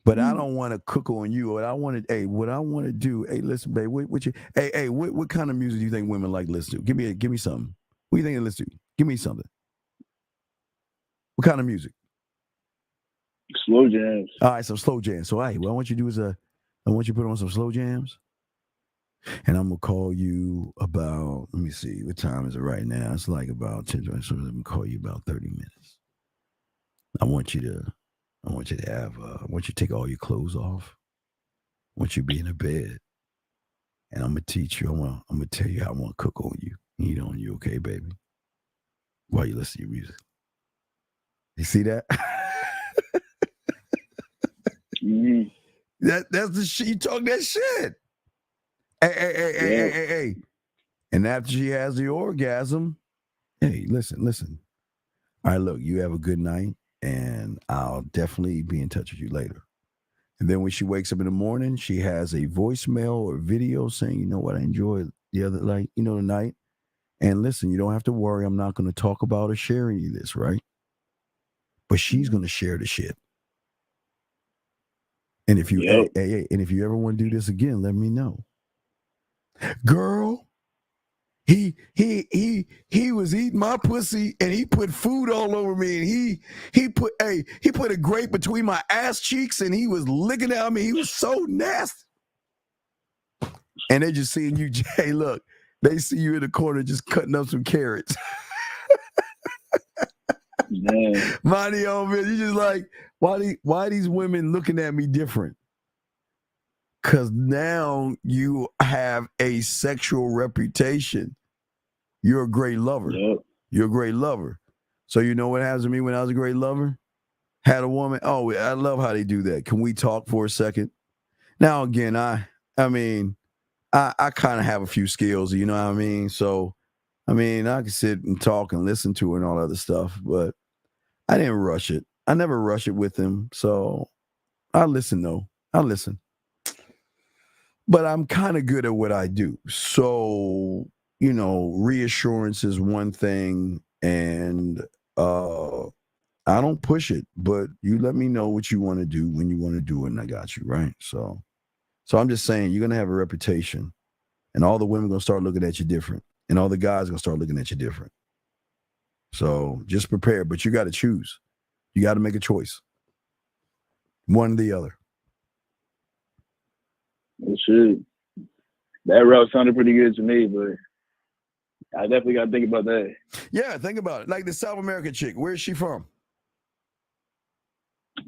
But I don't want to cook on you. What I want to do, hey, listen, babe, what kind of music do you think women like listen to? Give me something. What do you think they listen to? Give me something. What kind of music? Slow jams. All right, some slow jams. So, all right, what I want you to do is I want you to put on some slow jams. And I'm going to call you about, let me see, what time is it right now? It's like about 10, so I'm going to call you about 30 minutes. I want you to take all your clothes off. I want you to be in a bed. And I'm going to teach you, I'm going to tell you how I want to cook on you. Eat on you, okay, baby? While you listen to your music. You see that? Mm-hmm. That's the shit. You talk that shit. Hey. And after she has the orgasm, hey, listen. All right, look, you have a good night, and I'll definitely be in touch with you later. And then when she wakes up in the morning, she has a voicemail or video saying, you know what, I enjoyed the other night, the night. And listen, you don't have to worry. I'm not going to talk about or share any of this, right? But she's going to share the shit. And if you and if you ever want to do this again, let me know. Girl, he was eating my pussy and he put food all over me, and he put a grape between my ass cheeks and he was licking at me. He was so nasty. And they just seeing you, Jay. Look. They see you in the corner just cutting up some carrots. Money on me. You just like, why these women looking at me different? Because now you have a sexual reputation. You're a great lover. Yep. You're a great lover. So you know what happens to me when I was a great lover? Had a woman, oh, I love how they do that. Can we talk for a second? Now, again, I kind of have a few skills, you know what I mean? So, I can sit and talk and listen to her and all other stuff, but I didn't rush it. I never rush it with him. So I listen, though. I listen. But I'm kind of good at what I do. So, reassurance is one thing, and I don't push it, but you let me know what you want to do when you want to do it, and I got you, right? So I'm just saying, you're going to have a reputation, and all the women are going to start looking at you different, and all the guys are going to start looking at you different. So just prepare, but you got to choose. You got to make a choice. One or the other. Well, shit. That route sounded pretty good to me, but I definitely got to think about that. Yeah, think about it. Like the South American chick, where's she from?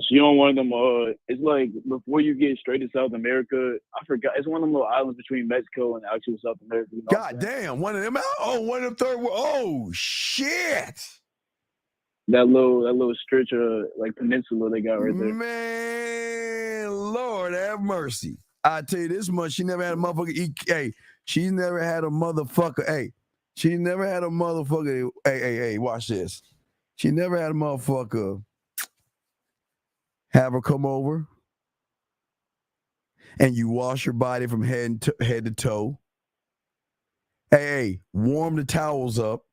She on one of them, it's like before you get straight to South America, I forgot. It's one of them little islands between Mexico and actual South America. You know God damn, one of them. Oh, one of them third world. Oh, shit. That little stretch of like peninsula they got right there. Man, Lord have mercy. I tell you this much, she never had a motherfucker eat. Hey, she never had a motherfucker. Hey, she never had a motherfucker. Hey, watch this. She never had a motherfucker have her come over and you wash your body from head to toe. Hey, warm the towels up,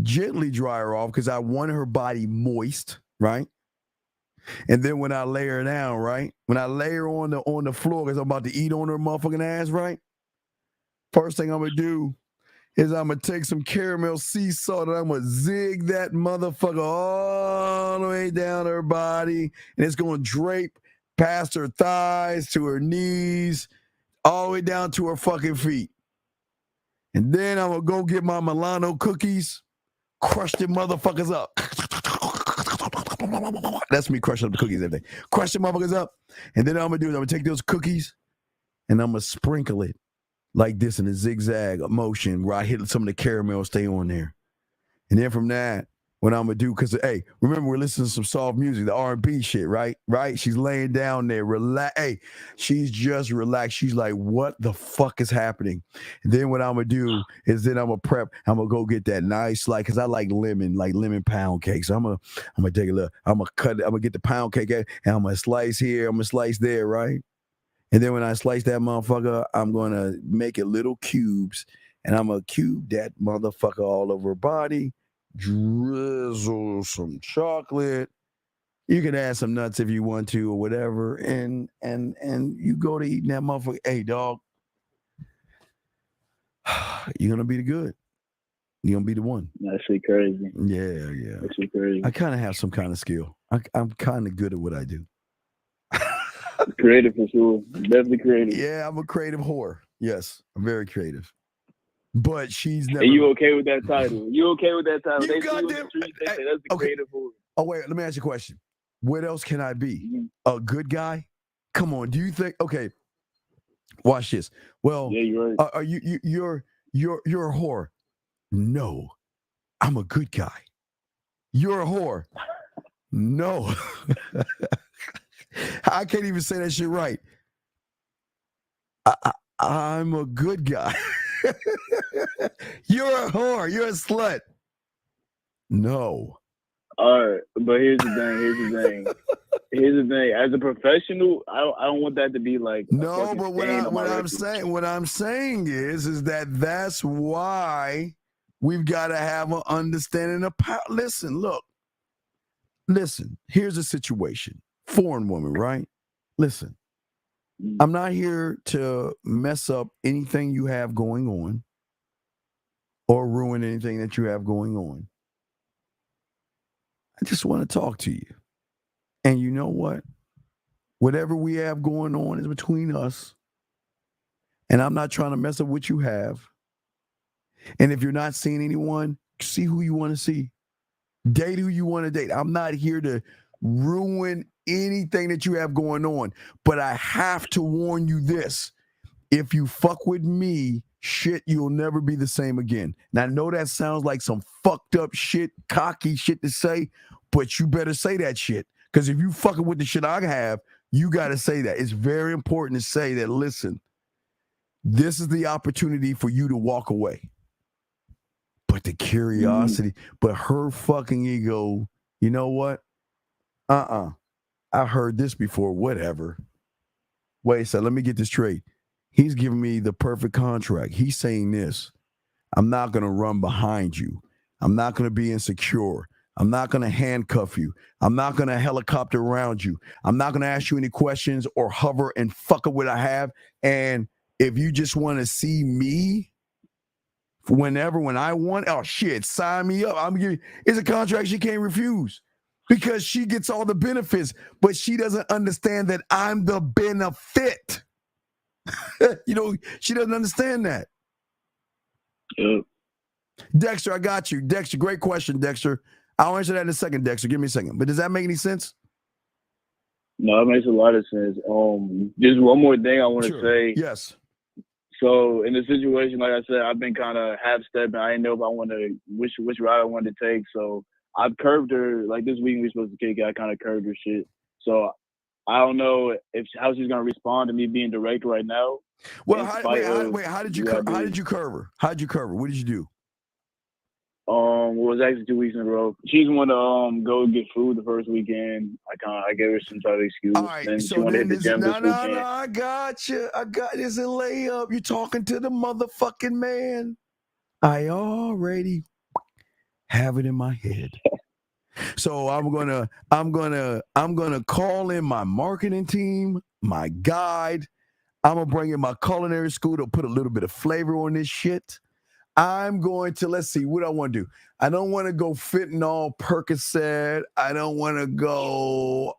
gently dry her off because I want her body moist, right? And then when I lay her down, right? When I lay her on the floor because I'm about to eat on her motherfucking ass, right? First thing I'm going to do is I'm going to take some caramel sea salt and I'm going to zig that motherfucker all the way down her body. And it's going to drape past her thighs to her knees, all the way down to her fucking feet. And then I'm going to go get my Milano cookies, crush them motherfuckers up. That's me crushing up the cookies every day. Crush them motherfuckers up. And then I'm going to do is I'm going to take those cookies and I'm going to sprinkle it like this in a zigzag motion where I hit some of the caramel, stay on there. And then from that, what I'm going to do, because, hey, remember, we're listening to some soft music, the R&B shit, right? Right? She's laying down there, relax. Hey, she's just relaxed. She's like, what the fuck is happening? And then what I'm going to do is then I'm going to prep. I'm going to go get that nice, like, because I like lemon pound cake. So I'm going to take a look. I'm going to cut it. I'm going to get the pound cake and I'm going to slice here. I'm going to slice there, right? And then when I slice that motherfucker, I'm going to make it little cubes. And I'm going to cube that motherfucker all over her body. Drizzle some chocolate. You can add some nuts if you want to or whatever. And you go to eating that motherfucker. Hey, dog, you're going to be the good. You're going to be the one. That shit crazy. Yeah. That shit crazy. I kind of have some kind of skill. I'm kind of good at what I do. Creative for sure. Definitely creative. Yeah, I'm a creative whore. Yes, I'm very creative. But she's never. Are you okay with that title? You okay with that title? You They got see you in the street, they say that's the creative whore. Oh, wait, let me ask you a question. What else can I be? A good guy? Come on, do you think, okay, watch this. Well, yeah, you're right. Are you're a whore. No, I'm a good guy. You're a whore. No. I can't even say that shit right. I'm a good guy. You're a whore. You're a slut. No. All right, but here's the thing. As a professional, I don't want that to be like no. But what I'm saying is that that's why we've got to have an understanding of power. Listen. Here's a situation. Foreign woman, right? Listen, I'm not here to mess up anything you have going on or ruin anything that you have going on. I just want to talk to you. And you know what? Whatever we have going on is between us. And I'm not trying to mess up what you have. And if you're not seeing anyone, see who you want to see. Date who you want to date. I'm not here to ruin anything that you have going on. But I have to warn you this. If you fuck with me, shit, you'll never be the same again. Now, I know that sounds like some fucked up shit, cocky shit to say, but you better say that shit. Because if you fucking with the shit I have, you got to say that. It's very important to say that, listen, this is the opportunity for you to walk away. But the curiosity, but her fucking ego, you know what? I heard this before, whatever. Wait, so let me get this straight. He's giving me the perfect contract. He's saying this. I'm not going to run behind you. I'm not going to be insecure. I'm not going to handcuff you. I'm not going to helicopter around you. I'm not going to ask you any questions or hover and fuck up what I have. And if you just want to see me when I want, oh shit, sign me up. I'm giving. It's a contract she can't refuse because she gets all the benefits, but she doesn't understand that I'm the benefit. You know, she doesn't understand that. Yep. Dexter, I got you. Dexter, great question, Dexter. I'll answer that in a second, Dexter. Give me a second. But does that make any sense? No, it makes a lot of sense. Just one more thing I want to say. Yes. So in the situation, like I said, I've been kind of half-stepping. I didn't know if I want to, which route I wanted to take. So I've curved her. Like this week we were supposed to kick it. I kind of curved her shit. So I don't know how she's gonna respond to me being direct right now. Well, how did you curve her? How did you curve her? What did you do? It was actually 2 weeks in a row. She's want to go get food the first weekend. I gave her some type of excuse. All right, and so she wanted then to hit the gym this weekend. no, I got you. I got this in layup. You're talking to the motherfucking man. I already have it in my head. So I'm gonna call in my marketing team, my guide. I'm gonna bring in my culinary school to put a little bit of flavor on this shit. I'm going to, let's see, what I want to do. I don't want to go fentanyl, Percocet. I don't want to go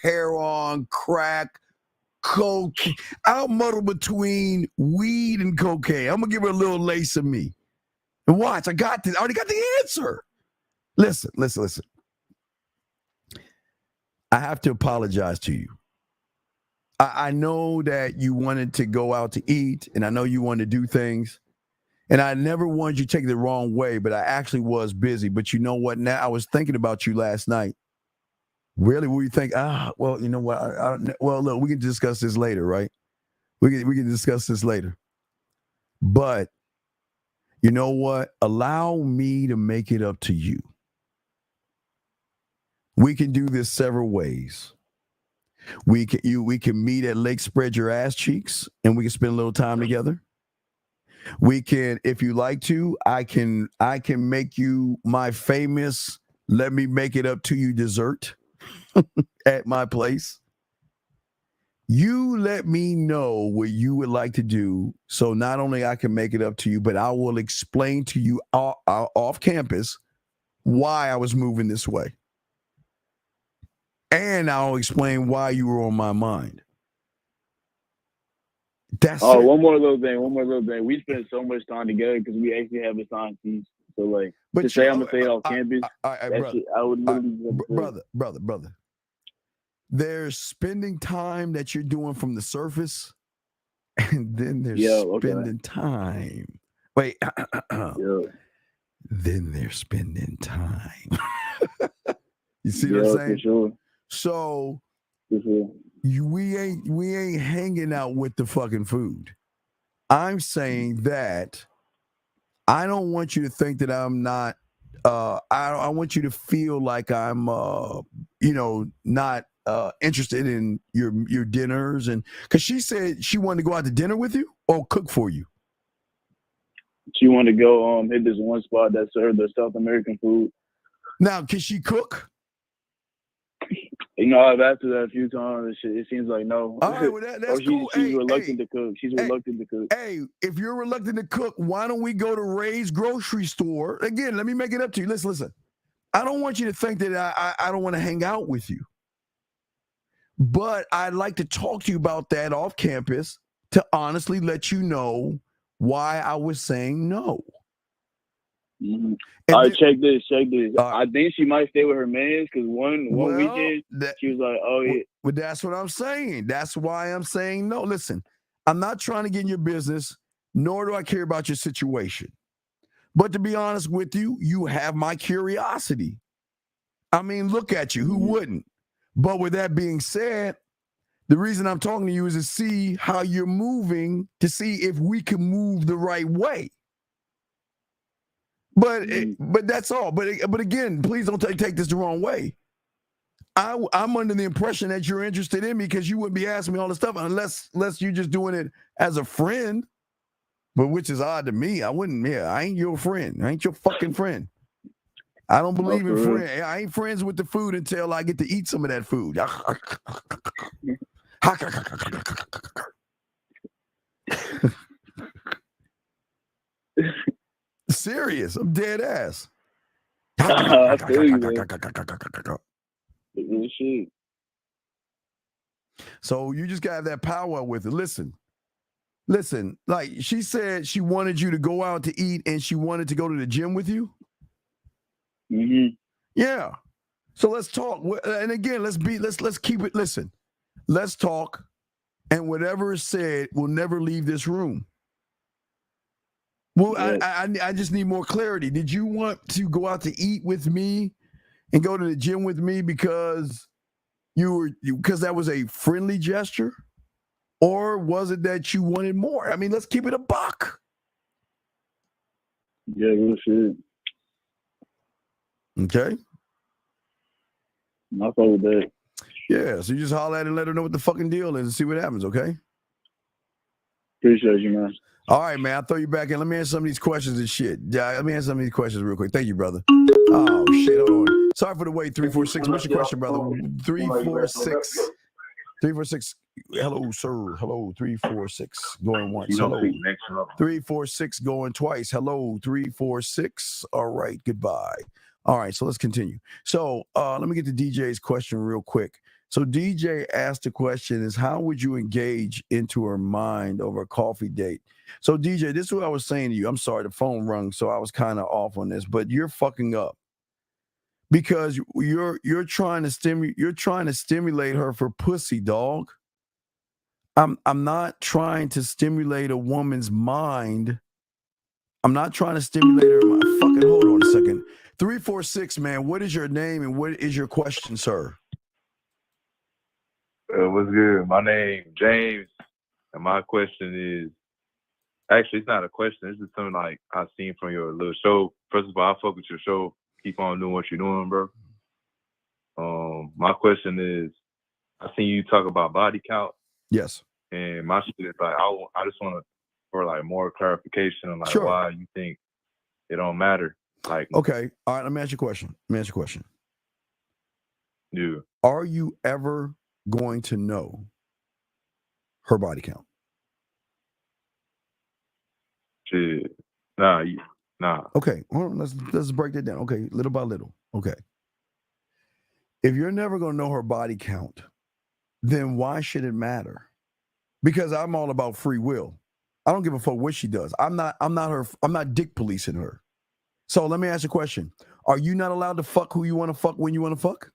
heroin, crack, cocaine. I'll muddle between weed and cocaine. I'm gonna give her a little lace of me. And watch, I already got the answer. Listen. I have to apologize to you. I know that you wanted to go out to eat, and I know you wanted to do things. And I never wanted you to take it the wrong way, but I actually was busy. But you know what? Now I was thinking about you last night. Really? What do you think? Well, you know what? Well, look, we can discuss this later, right? We can discuss this later. But you know what? Allow me to make it up to you. We can do this several ways. We can meet at Lake Spread Your Ass Cheeks, and we can spend a little time together. We can, if you like to, I can make you my famous let me make it up to you dessert at my place. You let me know what you would like to do, so not only I can make it up to you, but I will explain to you off campus why I was moving this way. And I'll explain why you were on my mind. That's it. One more little thing. We spend so much time together because we actually have assigned teams. So, like, to say I'm going to say it off campus, I would literally... Brother. There's spending time that you're doing from the surface, and then there's spending time. Wait. Then they're spending time. You see what I'm saying? For sure. So we ain't hanging out with the fucking food. I'm saying that I don't want you to think that I'm not. I want you to feel like I'm, not interested in your dinners, and because she said she wanted to go out to dinner with you or cook for you. She wanted to go hit this one spot that served the South American food. Now, can she cook? You know, I've asked her that a few times. It seems like no. All right, well, that's cool. She's reluctant to cook. She's reluctant to cook. Hey, if you're reluctant to cook, why don't we go to Ray's grocery store? Again, let me make it up to you. Listen. I don't want you to think that I don't want to hang out with you. But I'd like to talk to you about that off campus to honestly let you know why I was saying no. Mm-hmm. All right, check this. I think she might stay with her mans because one weekend she was like, "Oh yeah." But that's what I'm saying. That's why I'm saying no. Listen, I'm not trying to get in your business, nor do I care about your situation. But to be honest with you, you have my curiosity. I mean, look at you. Who wouldn't? But with that being said, the reason I'm talking to you is to see how you're moving, to see if we can move the right way. But that's all. But again, please don't take this the wrong way. I'm under the impression that you're interested in me because you wouldn't be asking me all this stuff unless you're just doing it as a friend. But which is odd to me. I wouldn't. Yeah, I ain't your friend. I ain't your fucking friend. I don't believe in friends. I ain't friends with the food until I get to eat some of that food. Serious. I'm dead ass. I feel you, man. So you just got that power with it. Listen, like she said she wanted you to go out to eat and she wanted to go to the gym with you. Mm-hmm. Yeah. So let's talk. And again, let's keep it. Listen, let's talk. And whatever is said will never leave this room. Well, I just need more clarity. Did you want to go out to eat with me and go to the gym with me because because that was a friendly gesture? Or was it that you wanted more? I mean, let's keep it a buck. Yeah, real shit. Okay. I thought with that. Yeah, so you just holler at her and let her know what the fucking deal is and see what happens, okay? Appreciate you, man. All right, man. I'll throw you back in. Let me answer some of these questions and shit. Yeah, let me answer some of these questions real quick. Thank you, brother. Oh, shit. Hold on. Sorry for the wait. 346. What's your question, brother? 346. 346. Hello, sir. Hello, 346. Going once. Hello. 346 going twice. Hello, 346. All right. Goodbye. All right. So let's continue. So let me get to DJ's question real quick. So DJ asked the question is, how would you engage into her mind over a coffee date? So DJ, this is what I was saying to you. I'm sorry, the phone rung, so I was kind of off on this, but you're fucking up because you're trying to stimulate her for pussy, dog. I'm not trying to stimulate a woman's mind. I'm not trying to stimulate her mind. Fucking hold on a second. 346, man. What is your name and what is your question, sir? What's good? My name James, and my question is actually it's not a question. It's just something like I've seen from your little show. First of all, I fuck with your show. Keep on doing what you're doing, bro. My question is, I seen you talk about body count. Yes. And my shit is like I just want to for like more clarification on like why you think it don't matter. Like okay, all right. Let me ask you a question. Yeah. Are you ever going to know her body count? Shit. Nah. Okay, hold on. Let's break that down. Okay, little by little. Okay. If you're never going to know her body count, then why should it matter? Because I'm all about free will. I don't give a fuck what she does. I'm not dick policing her. So let me ask you a question. Are you not allowed to fuck who you want to fuck when you want to fuck?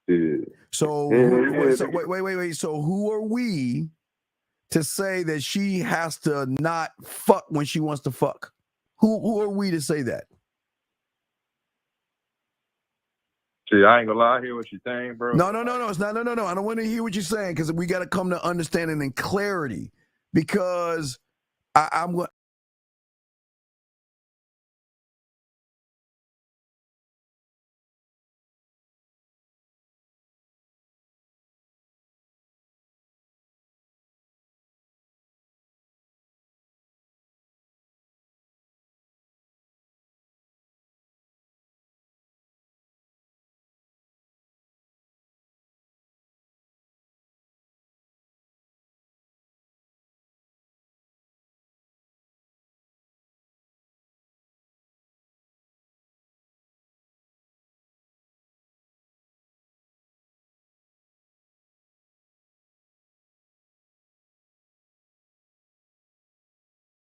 Yeah. So, wait. So who are we to say that she has to not fuck when she wants to fuck? Who are we to say that? See, I ain't gonna lie, I hear what you're saying, bro. No. It's not. No. I don't want to hear what you're saying because we got to come to understanding and clarity. Because I'm going.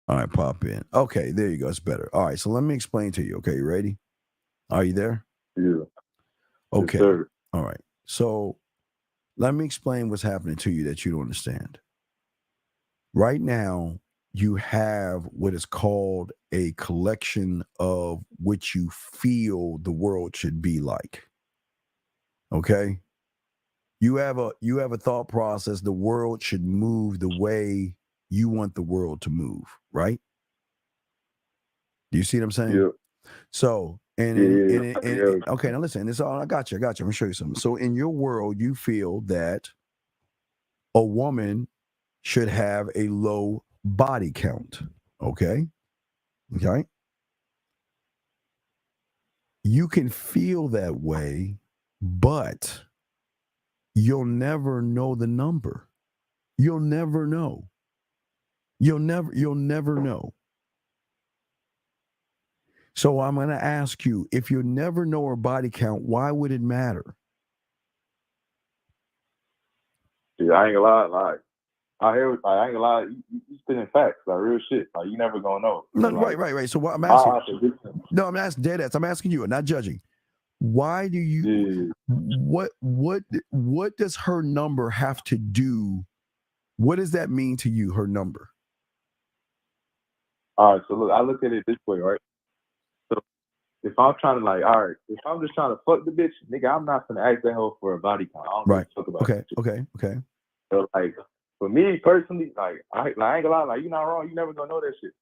All right, pop in. Okay, there you go. It's better. All right, so let me explain to you. Okay, you ready? Are you there? Yeah. Okay. Yes, sir. All right. So let me explain what's happening to you that you don't understand. Right now, you have what is called a collection of what you feel the world should be like. Okay? You have a thought process. The world should move the way you want the world to move, right? Do you see what I'm saying? Yeah. So, okay, now listen, this all I got you. I'm gonna show you something. So in your world, you feel that a woman should have a low body count. Okay. You can feel that way, but you'll never know the number. You'll never know. You'll never know. So I'm going to ask you, if you never know her body count, why would it matter? Yeah, I ain't gonna lie, like I ain't gonna lie, you spitting facts, like real shit. Like you never gonna know. No, like, right. So what I'm asking, I'm asking dead ass. I'm asking you, not judging. Why do you? Yeah. What does her number have to do? What does that mean to you? Her number. All right, so look, I look at it this way, right? So if I'm trying to like, all right, if I'm just trying to fuck the bitch, nigga, I'm not gonna ask that hoe for a body count. I don't really talk about that shit. Okay. So like, for me personally, like I ain't gonna lie, like you're not wrong, you never gonna know that shit.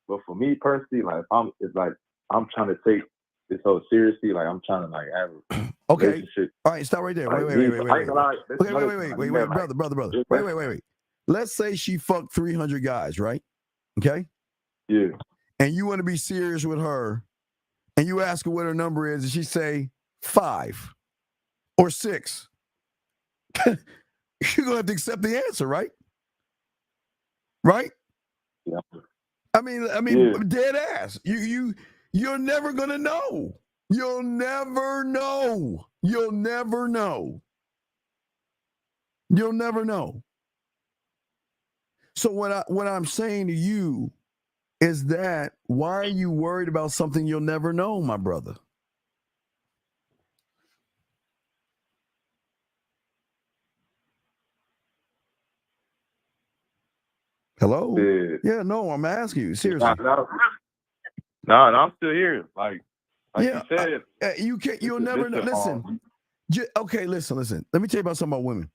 But for me personally, like it's like I'm trying to take this whole seriously, like I'm trying to like have a relationship. All right, stop right there. Like, Wait. Okay, wait, brother. Wait. let's say she fucked 300 guys, right? Okay? Yeah. And you want to be serious with her, and you ask her what her number is, and she say 5 or 6. You're going to have to accept the answer, right? Right? Yeah. I mean, dead ass. You're never going to know. You'll never know. You'll never know. You'll never know. So what I'm saying to you is that why are you worried about something you'll never know, my brother? Hello? Yeah, no, I'm asking you seriously. No, I'm still here. Like yeah, you said, you can't. You'll never know. Listen. Okay, listen. Let me tell you about something about women.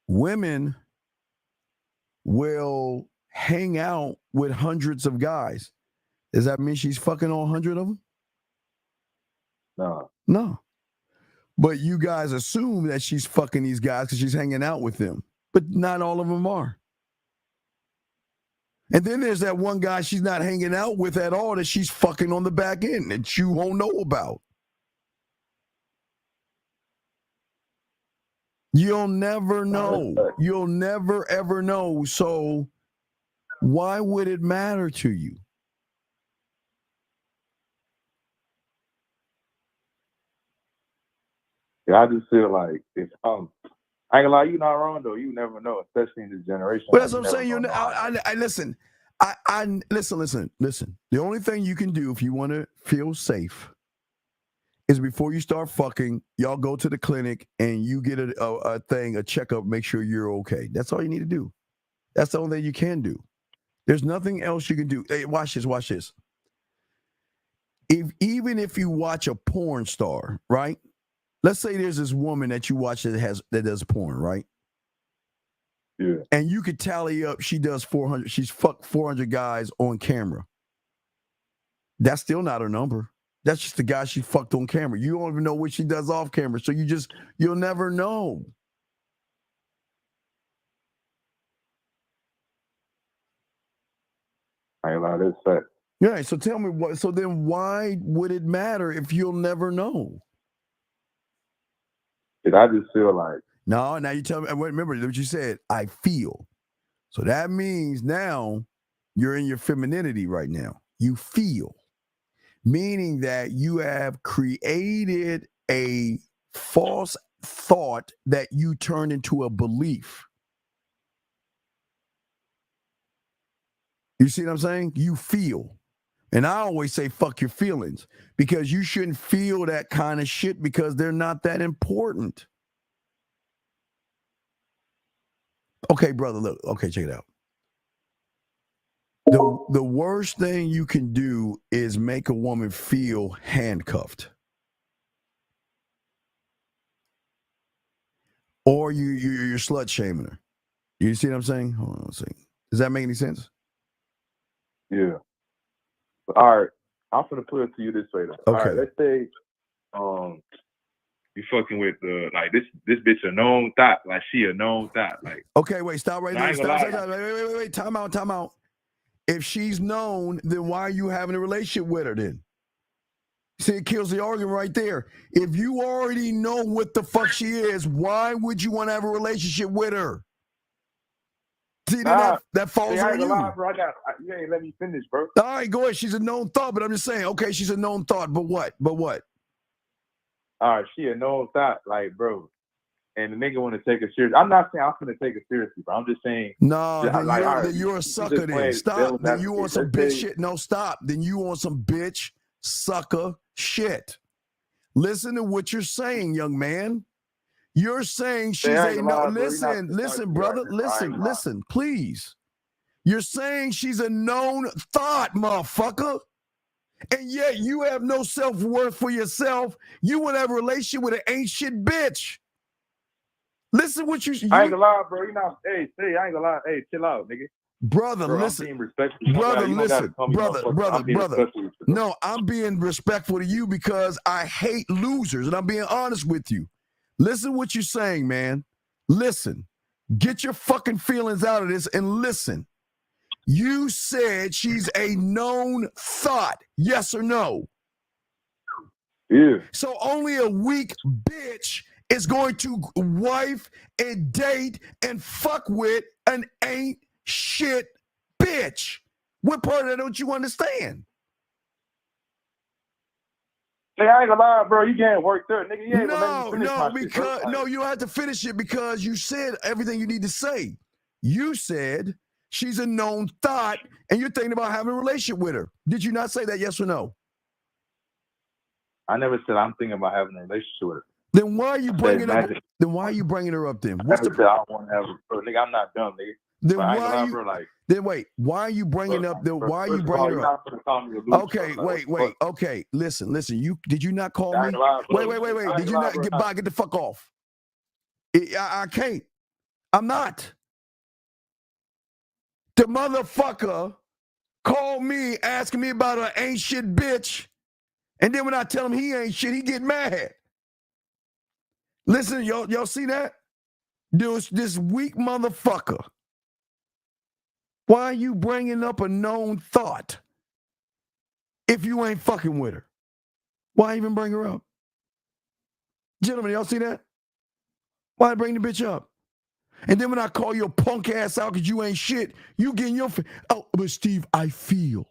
Women will hang out with hundreds of guys. Does that mean she's fucking all 100 of them? No. But you guys assume that she's fucking these guys because she's hanging out with them. But not all of them are. And then there's that one guy she's not hanging out with at all that she's fucking on the back end that you won't know about. You'll never know. You'll never, ever know. So why would it matter to you? Yeah, I just feel like if I ain't gonna lie, you not wrong though. You never know, especially in this generation. Well, that's what I'm saying. Listen. Listen. The only thing you can do if you want to feel safe is before you start fucking, y'all go to the clinic and you get a checkup, make sure you're okay. That's all you need to do. That's the only thing you can do. There's nothing else you can do. Hey, watch this. Even if you watch a porn star, right? Let's say there's this woman that you watch that does porn, right? Yeah. And you could tally up, she's fucked 400 guys on camera. That's still not her number. That's just the guy she fucked on camera. You don't even know what she does off camera. So you'll never know. I ain't lying, that's fact. Yeah, so tell me so then why would it matter if you'll never know? I just feel like. No, now you tell me, remember what you said, I feel. So that means now you're in your femininity right now. You feel. Meaning that you have created a false thought that you turn into a belief. You see what I'm saying? You feel. And I always say, fuck your feelings, because you shouldn't feel that kind of shit because they're not that important. Okay, brother, look. Okay, check it out. The worst thing you can do is make a woman feel handcuffed. Or you're slut shaming her. You see what I'm saying? Hold on a second. Does that make any sense? Yeah. All right. I'm gonna put it to you this way though. Okay. All right, let's say you fucking with like this bitch a known thought, like she a known thought. Like okay, wait, stop right there. Stop. Wait. Time out. If she's known, then why are you having a relationship with her then? See, it kills the argument right there. If you already know what the fuck she is, why would you want to have a relationship with her? See, that falls on you. Lie, bro. You ain't let me finish, bro. All right, go ahead. She's a known thought, but I'm just saying, okay, she's a known thought, but what? All right, she a known thought, like, bro. And the nigga want to take her serious. I'm not saying I'm going to take her seriously, bro. I'm just saying. No, then you're a sucker then. Stop. Then you want some bitch shit. No, stop. Then you want some bitch sucker shit. Listen to what you're saying, young man. You're saying she's listen, brother. Listen, please. You're saying she's a known thought, motherfucker. And yet you have no self-worth for yourself. You want to have a relationship with an ain't shit bitch. Listen what you I ain't gonna lie, bro. You know, hey, I ain't gonna lie. Hey, chill out, nigga. Brother, bro, listen. I'm being respectful. Brother, listen. Brother. No, I'm being respectful to you because I hate losers, and I'm being honest with you. Listen what you're saying, man. Listen. Get your fucking feelings out of this and listen. You said she's a known thought. Yes or no? Yeah. So only a weak bitch is going to wife and date and fuck with an ain't shit bitch. What part of that don't you understand? Hey, I ain't gonna lie, bro. You can't work there, nigga. You ain't gonna let me finish my shit, bro. No, you don't have to finish it because you said everything you need to say. You said she's a known thought and you're thinking about having a relationship with her. Did you not say that, yes or no? I never said I'm thinking about having a relationship with her. Then why are you bringing up? Then why are you bringing her up? Then I never said I don't want to have a bro, nigga. I'm not dumb, nigga. Then But I ain't why gonna lie, you? bro, like, Then wait. Why are you bringing up? Then why are you first of all, bringing you're her up? not gonna call me a loser, Okay, bro. wait. Okay, listen. You did you not call I me? ain't gonna lie, bro. Wait. I ain't Did you gonna lie, not bro. get by? Get the fuck off. I can't. I'm not. The motherfucker called me asking me about an ain't shit bitch, and then when I tell him he ain't shit, he get mad. Listen, y'all see that? There's this weak motherfucker. Why are you bringing up a known thought if you ain't fucking with her? Why even bring her up? Gentlemen, y'all see that? Why bring the bitch up? And then when I call your punk ass out because you ain't shit, you getting your... Oh, but Steve, I feel.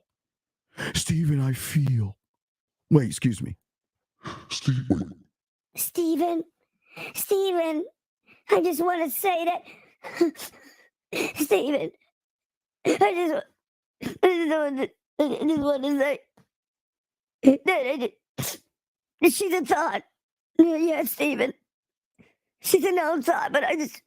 Steven, I feel. Wait, excuse me. Steven, I just want to say that, Steven, I just want to say that she's a thought. Yeah, Steven. She's a known thought, but I just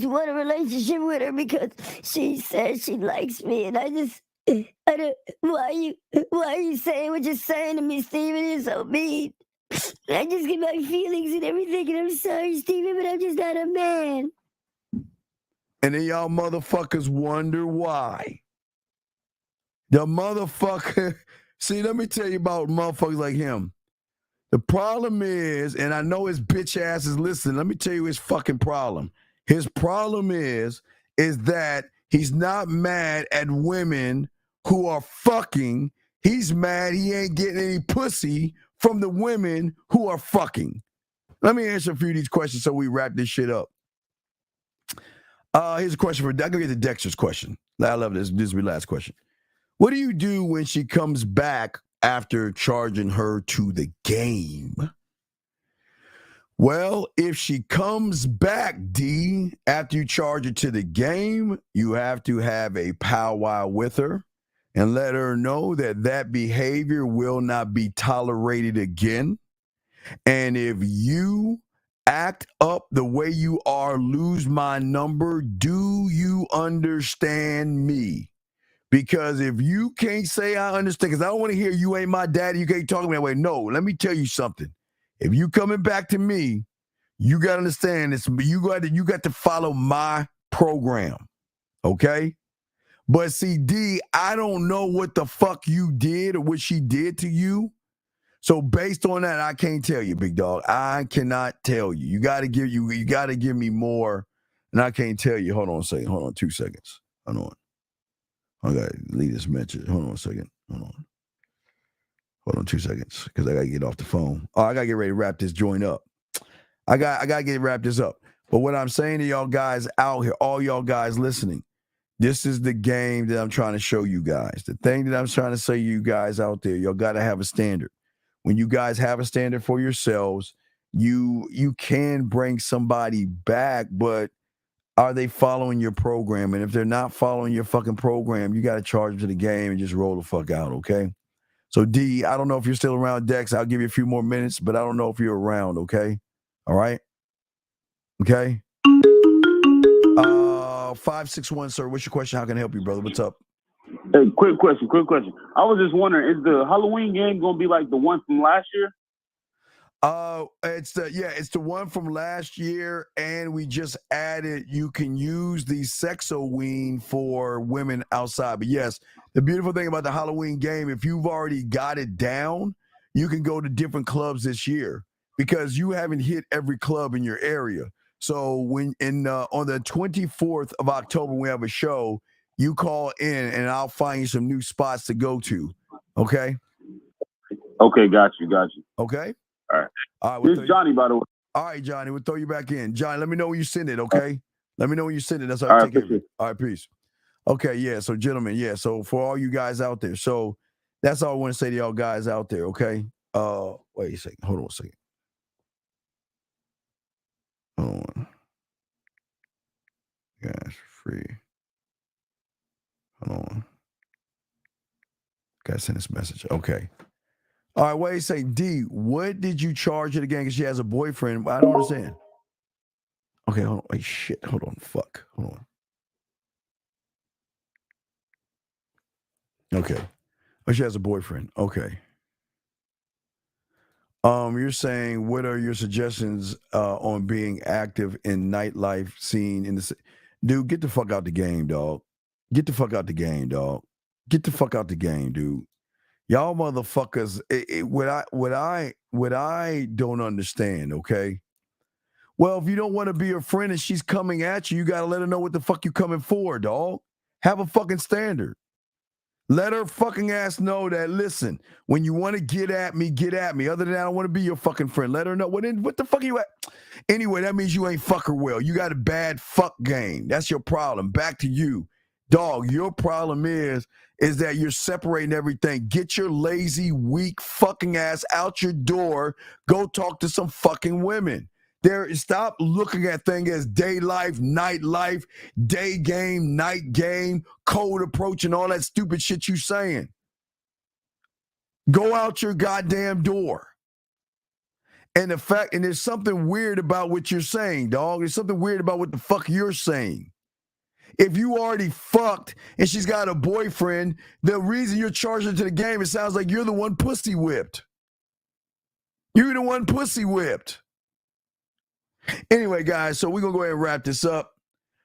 want a relationship with her because she says she likes me, and I don't. Why are you saying what you're saying to me, Steven? You're so mean. I just get my feelings and everything, and I'm sorry, Steven, but I'm just not a man. And then y'all motherfuckers wonder why. The motherfucker. See, let me tell you about motherfuckers like him. The problem is, and I know his bitch ass is listening, let me tell you his fucking problem. His problem is that he's not mad at women who are fucking. He's mad he ain't getting any pussy from the women who are fucking. Let me answer a few of these questions so we wrap this shit up. Here's a question for, I'm going to get to Dexter's question. I love this. This is my last question. What do you do when she comes back after charging her to the game? Well, if she comes back, D, after you charge her to the game, you have to have a powwow with her and let her know that behavior will not be tolerated again. And if you act up the way you are, lose my number, do you understand me? Because if you can't say I understand, because I don't want to hear you ain't my daddy, you can't talk to me that way. No, let me tell you something. If you coming back to me, you got to understand this. You got to follow my program, okay? But see, D, I don't know what the fuck you did or what she did to you. So based on that, I can't tell you, big dog. I cannot tell you. You got to give me more, and I can't tell you. Hold on a second. Hold on 2 seconds. Hold on. I got to leave this message. Hold on a second. Hold on 2 seconds, because I got to get off the phone. Oh, I got to get ready to wrap this joint up. I got to get wrap this up. But what I'm saying to y'all guys out here, all y'all guys listening, this is the game that I'm trying to show you guys. The thing that I'm trying to say to you guys out there, y'all got to have a standard. When you guys have a standard for yourselves, you can bring somebody back, but are they following your program? And if they're not following your fucking program, you got to charge them to the game and just roll the fuck out, okay? So, D, I don't know if you're still around, Dex. I'll give you a few more minutes, but I don't know if you're around, okay? All right? Okay? 561, sir. What's your question? How can I help you, brother? What's up? Hey, quick question. I was just wondering, is the Halloween game going to be like the one from last year? It's the one from last year, and we just added you can use the Sexoween for women outside. But yes, the beautiful thing about the Halloween game, if you've already got it down, you can go to different clubs this year because you haven't hit every club in your area. So when on the 24th of October, we have a show. You call in, and I'll find you some new spots to go to. Okay. Okay, got you. Okay. All right. All right. This is Johnny, by the way. All right, Johnny. We'll throw you back in. Johnny, let me know when you send it. Okay. Let me know when you send it. That's how I take care of it. All right. Peace. Okay. Yeah. So, gentlemen. Yeah. So, for all you guys out there, so that's all I want to say to y'all guys out there. Okay. Wait a second. Hold on a second. Hold on. Guys, free. Hold on. Gotta send this message. Okay. All right, wait a second. D, what did you charge it again? Because she has a boyfriend. I don't understand. Okay, hold on. Wait, shit. Hold on. Fuck. Hold on. Okay. Oh, she has a boyfriend. Okay. You're saying, what are your suggestions on being active in nightlife scene in the dude? Get the fuck out the game, dog. Get the fuck out the game, dog. Get the fuck out the game, dude. Y'all motherfuckers. What I don't understand. Okay. Well, if you don't want to be a friend and she's coming at you, you gotta let her know what the fuck you coming for, dog. Have a fucking standard. Let her fucking ass know that, listen, when you want to get at me, get at me. Other than that, I don't want to be your fucking friend. Let her know. What the fuck are you at? Anyway, that means you ain't fuck her well. You got a bad fuck game. That's your problem. Back to you. Dog, your problem is that you're separating everything. Get your lazy, weak fucking ass out your door. Go talk to some fucking women. Stop looking at things as day life, night life, day game, night game, cold approach, and all that stupid shit you saying. Go out your goddamn door. And there's something weird about what you're saying, dog. There's something weird about what the fuck you're saying. If you already fucked and she's got a boyfriend, the reason you're charging to the game, it sounds like you're the one pussy whipped. You're the one pussy whipped. Anyway, guys, so we're gonna go ahead and wrap this up.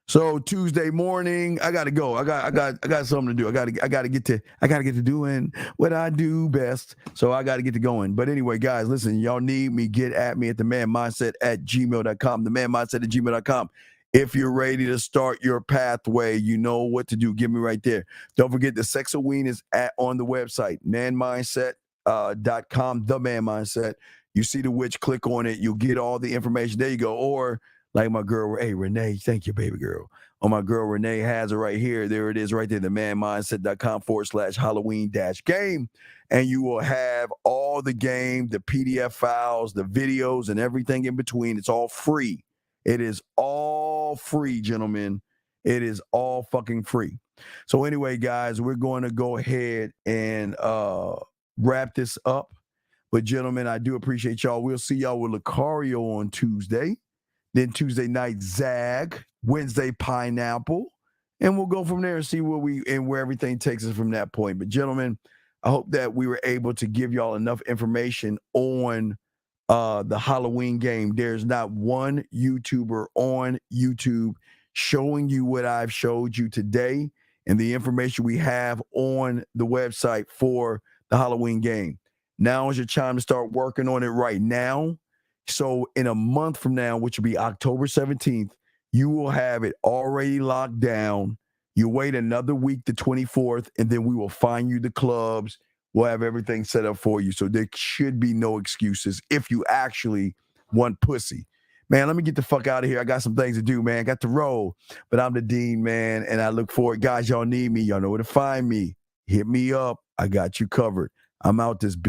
So Tuesday morning, I gotta go. I got something to do. I gotta get to doing what I do best. So I gotta get to going. But anyway, guys, listen, y'all need me, get at me at themanmindset@gmail.com. Themanmindset@gmail.com. If you're ready to start your pathway, you know what to do. Give me right there. Don't forget the Sex Aween is on the website, manmindset.com, the Man Mindset. You see the witch, click on it. You'll get all the information. There you go. Or like my girl, hey, Renee, thank you, baby girl. Oh, my girl, Renee has it right here. There it is right there, themanmindset.com/Halloween-game. And you will have all the game, the PDF files, the videos, and everything in between. It's all free. It is all free, gentlemen. It is all fucking free. So anyway, guys, we're going to go ahead and wrap this up. But, gentlemen, I do appreciate y'all. We'll see y'all with Lucario on Tuesday. Then Tuesday night, Zag. Wednesday, Pineapple. And we'll go from there and see where everything takes us from that point. But, gentlemen, I hope that we were able to give y'all enough information on the Halloween game. There's not one YouTuber on YouTube showing you what I've showed you today and the information we have on the website for the Halloween game. Now is your time to start working on it right now. So in a month from now, which will be October 17th, you will have it already locked down. You wait another week, the 24th, and then we will find you the clubs. We'll have everything set up for you. So there should be no excuses if you actually want pussy. Man, let me get the fuck out of here. I got some things to do, man. Got to roll. But I'm the Dean, man, and I look forward. Guys, y'all need me. Y'all know where to find me. Hit me up. I got you covered. I'm out this bitch.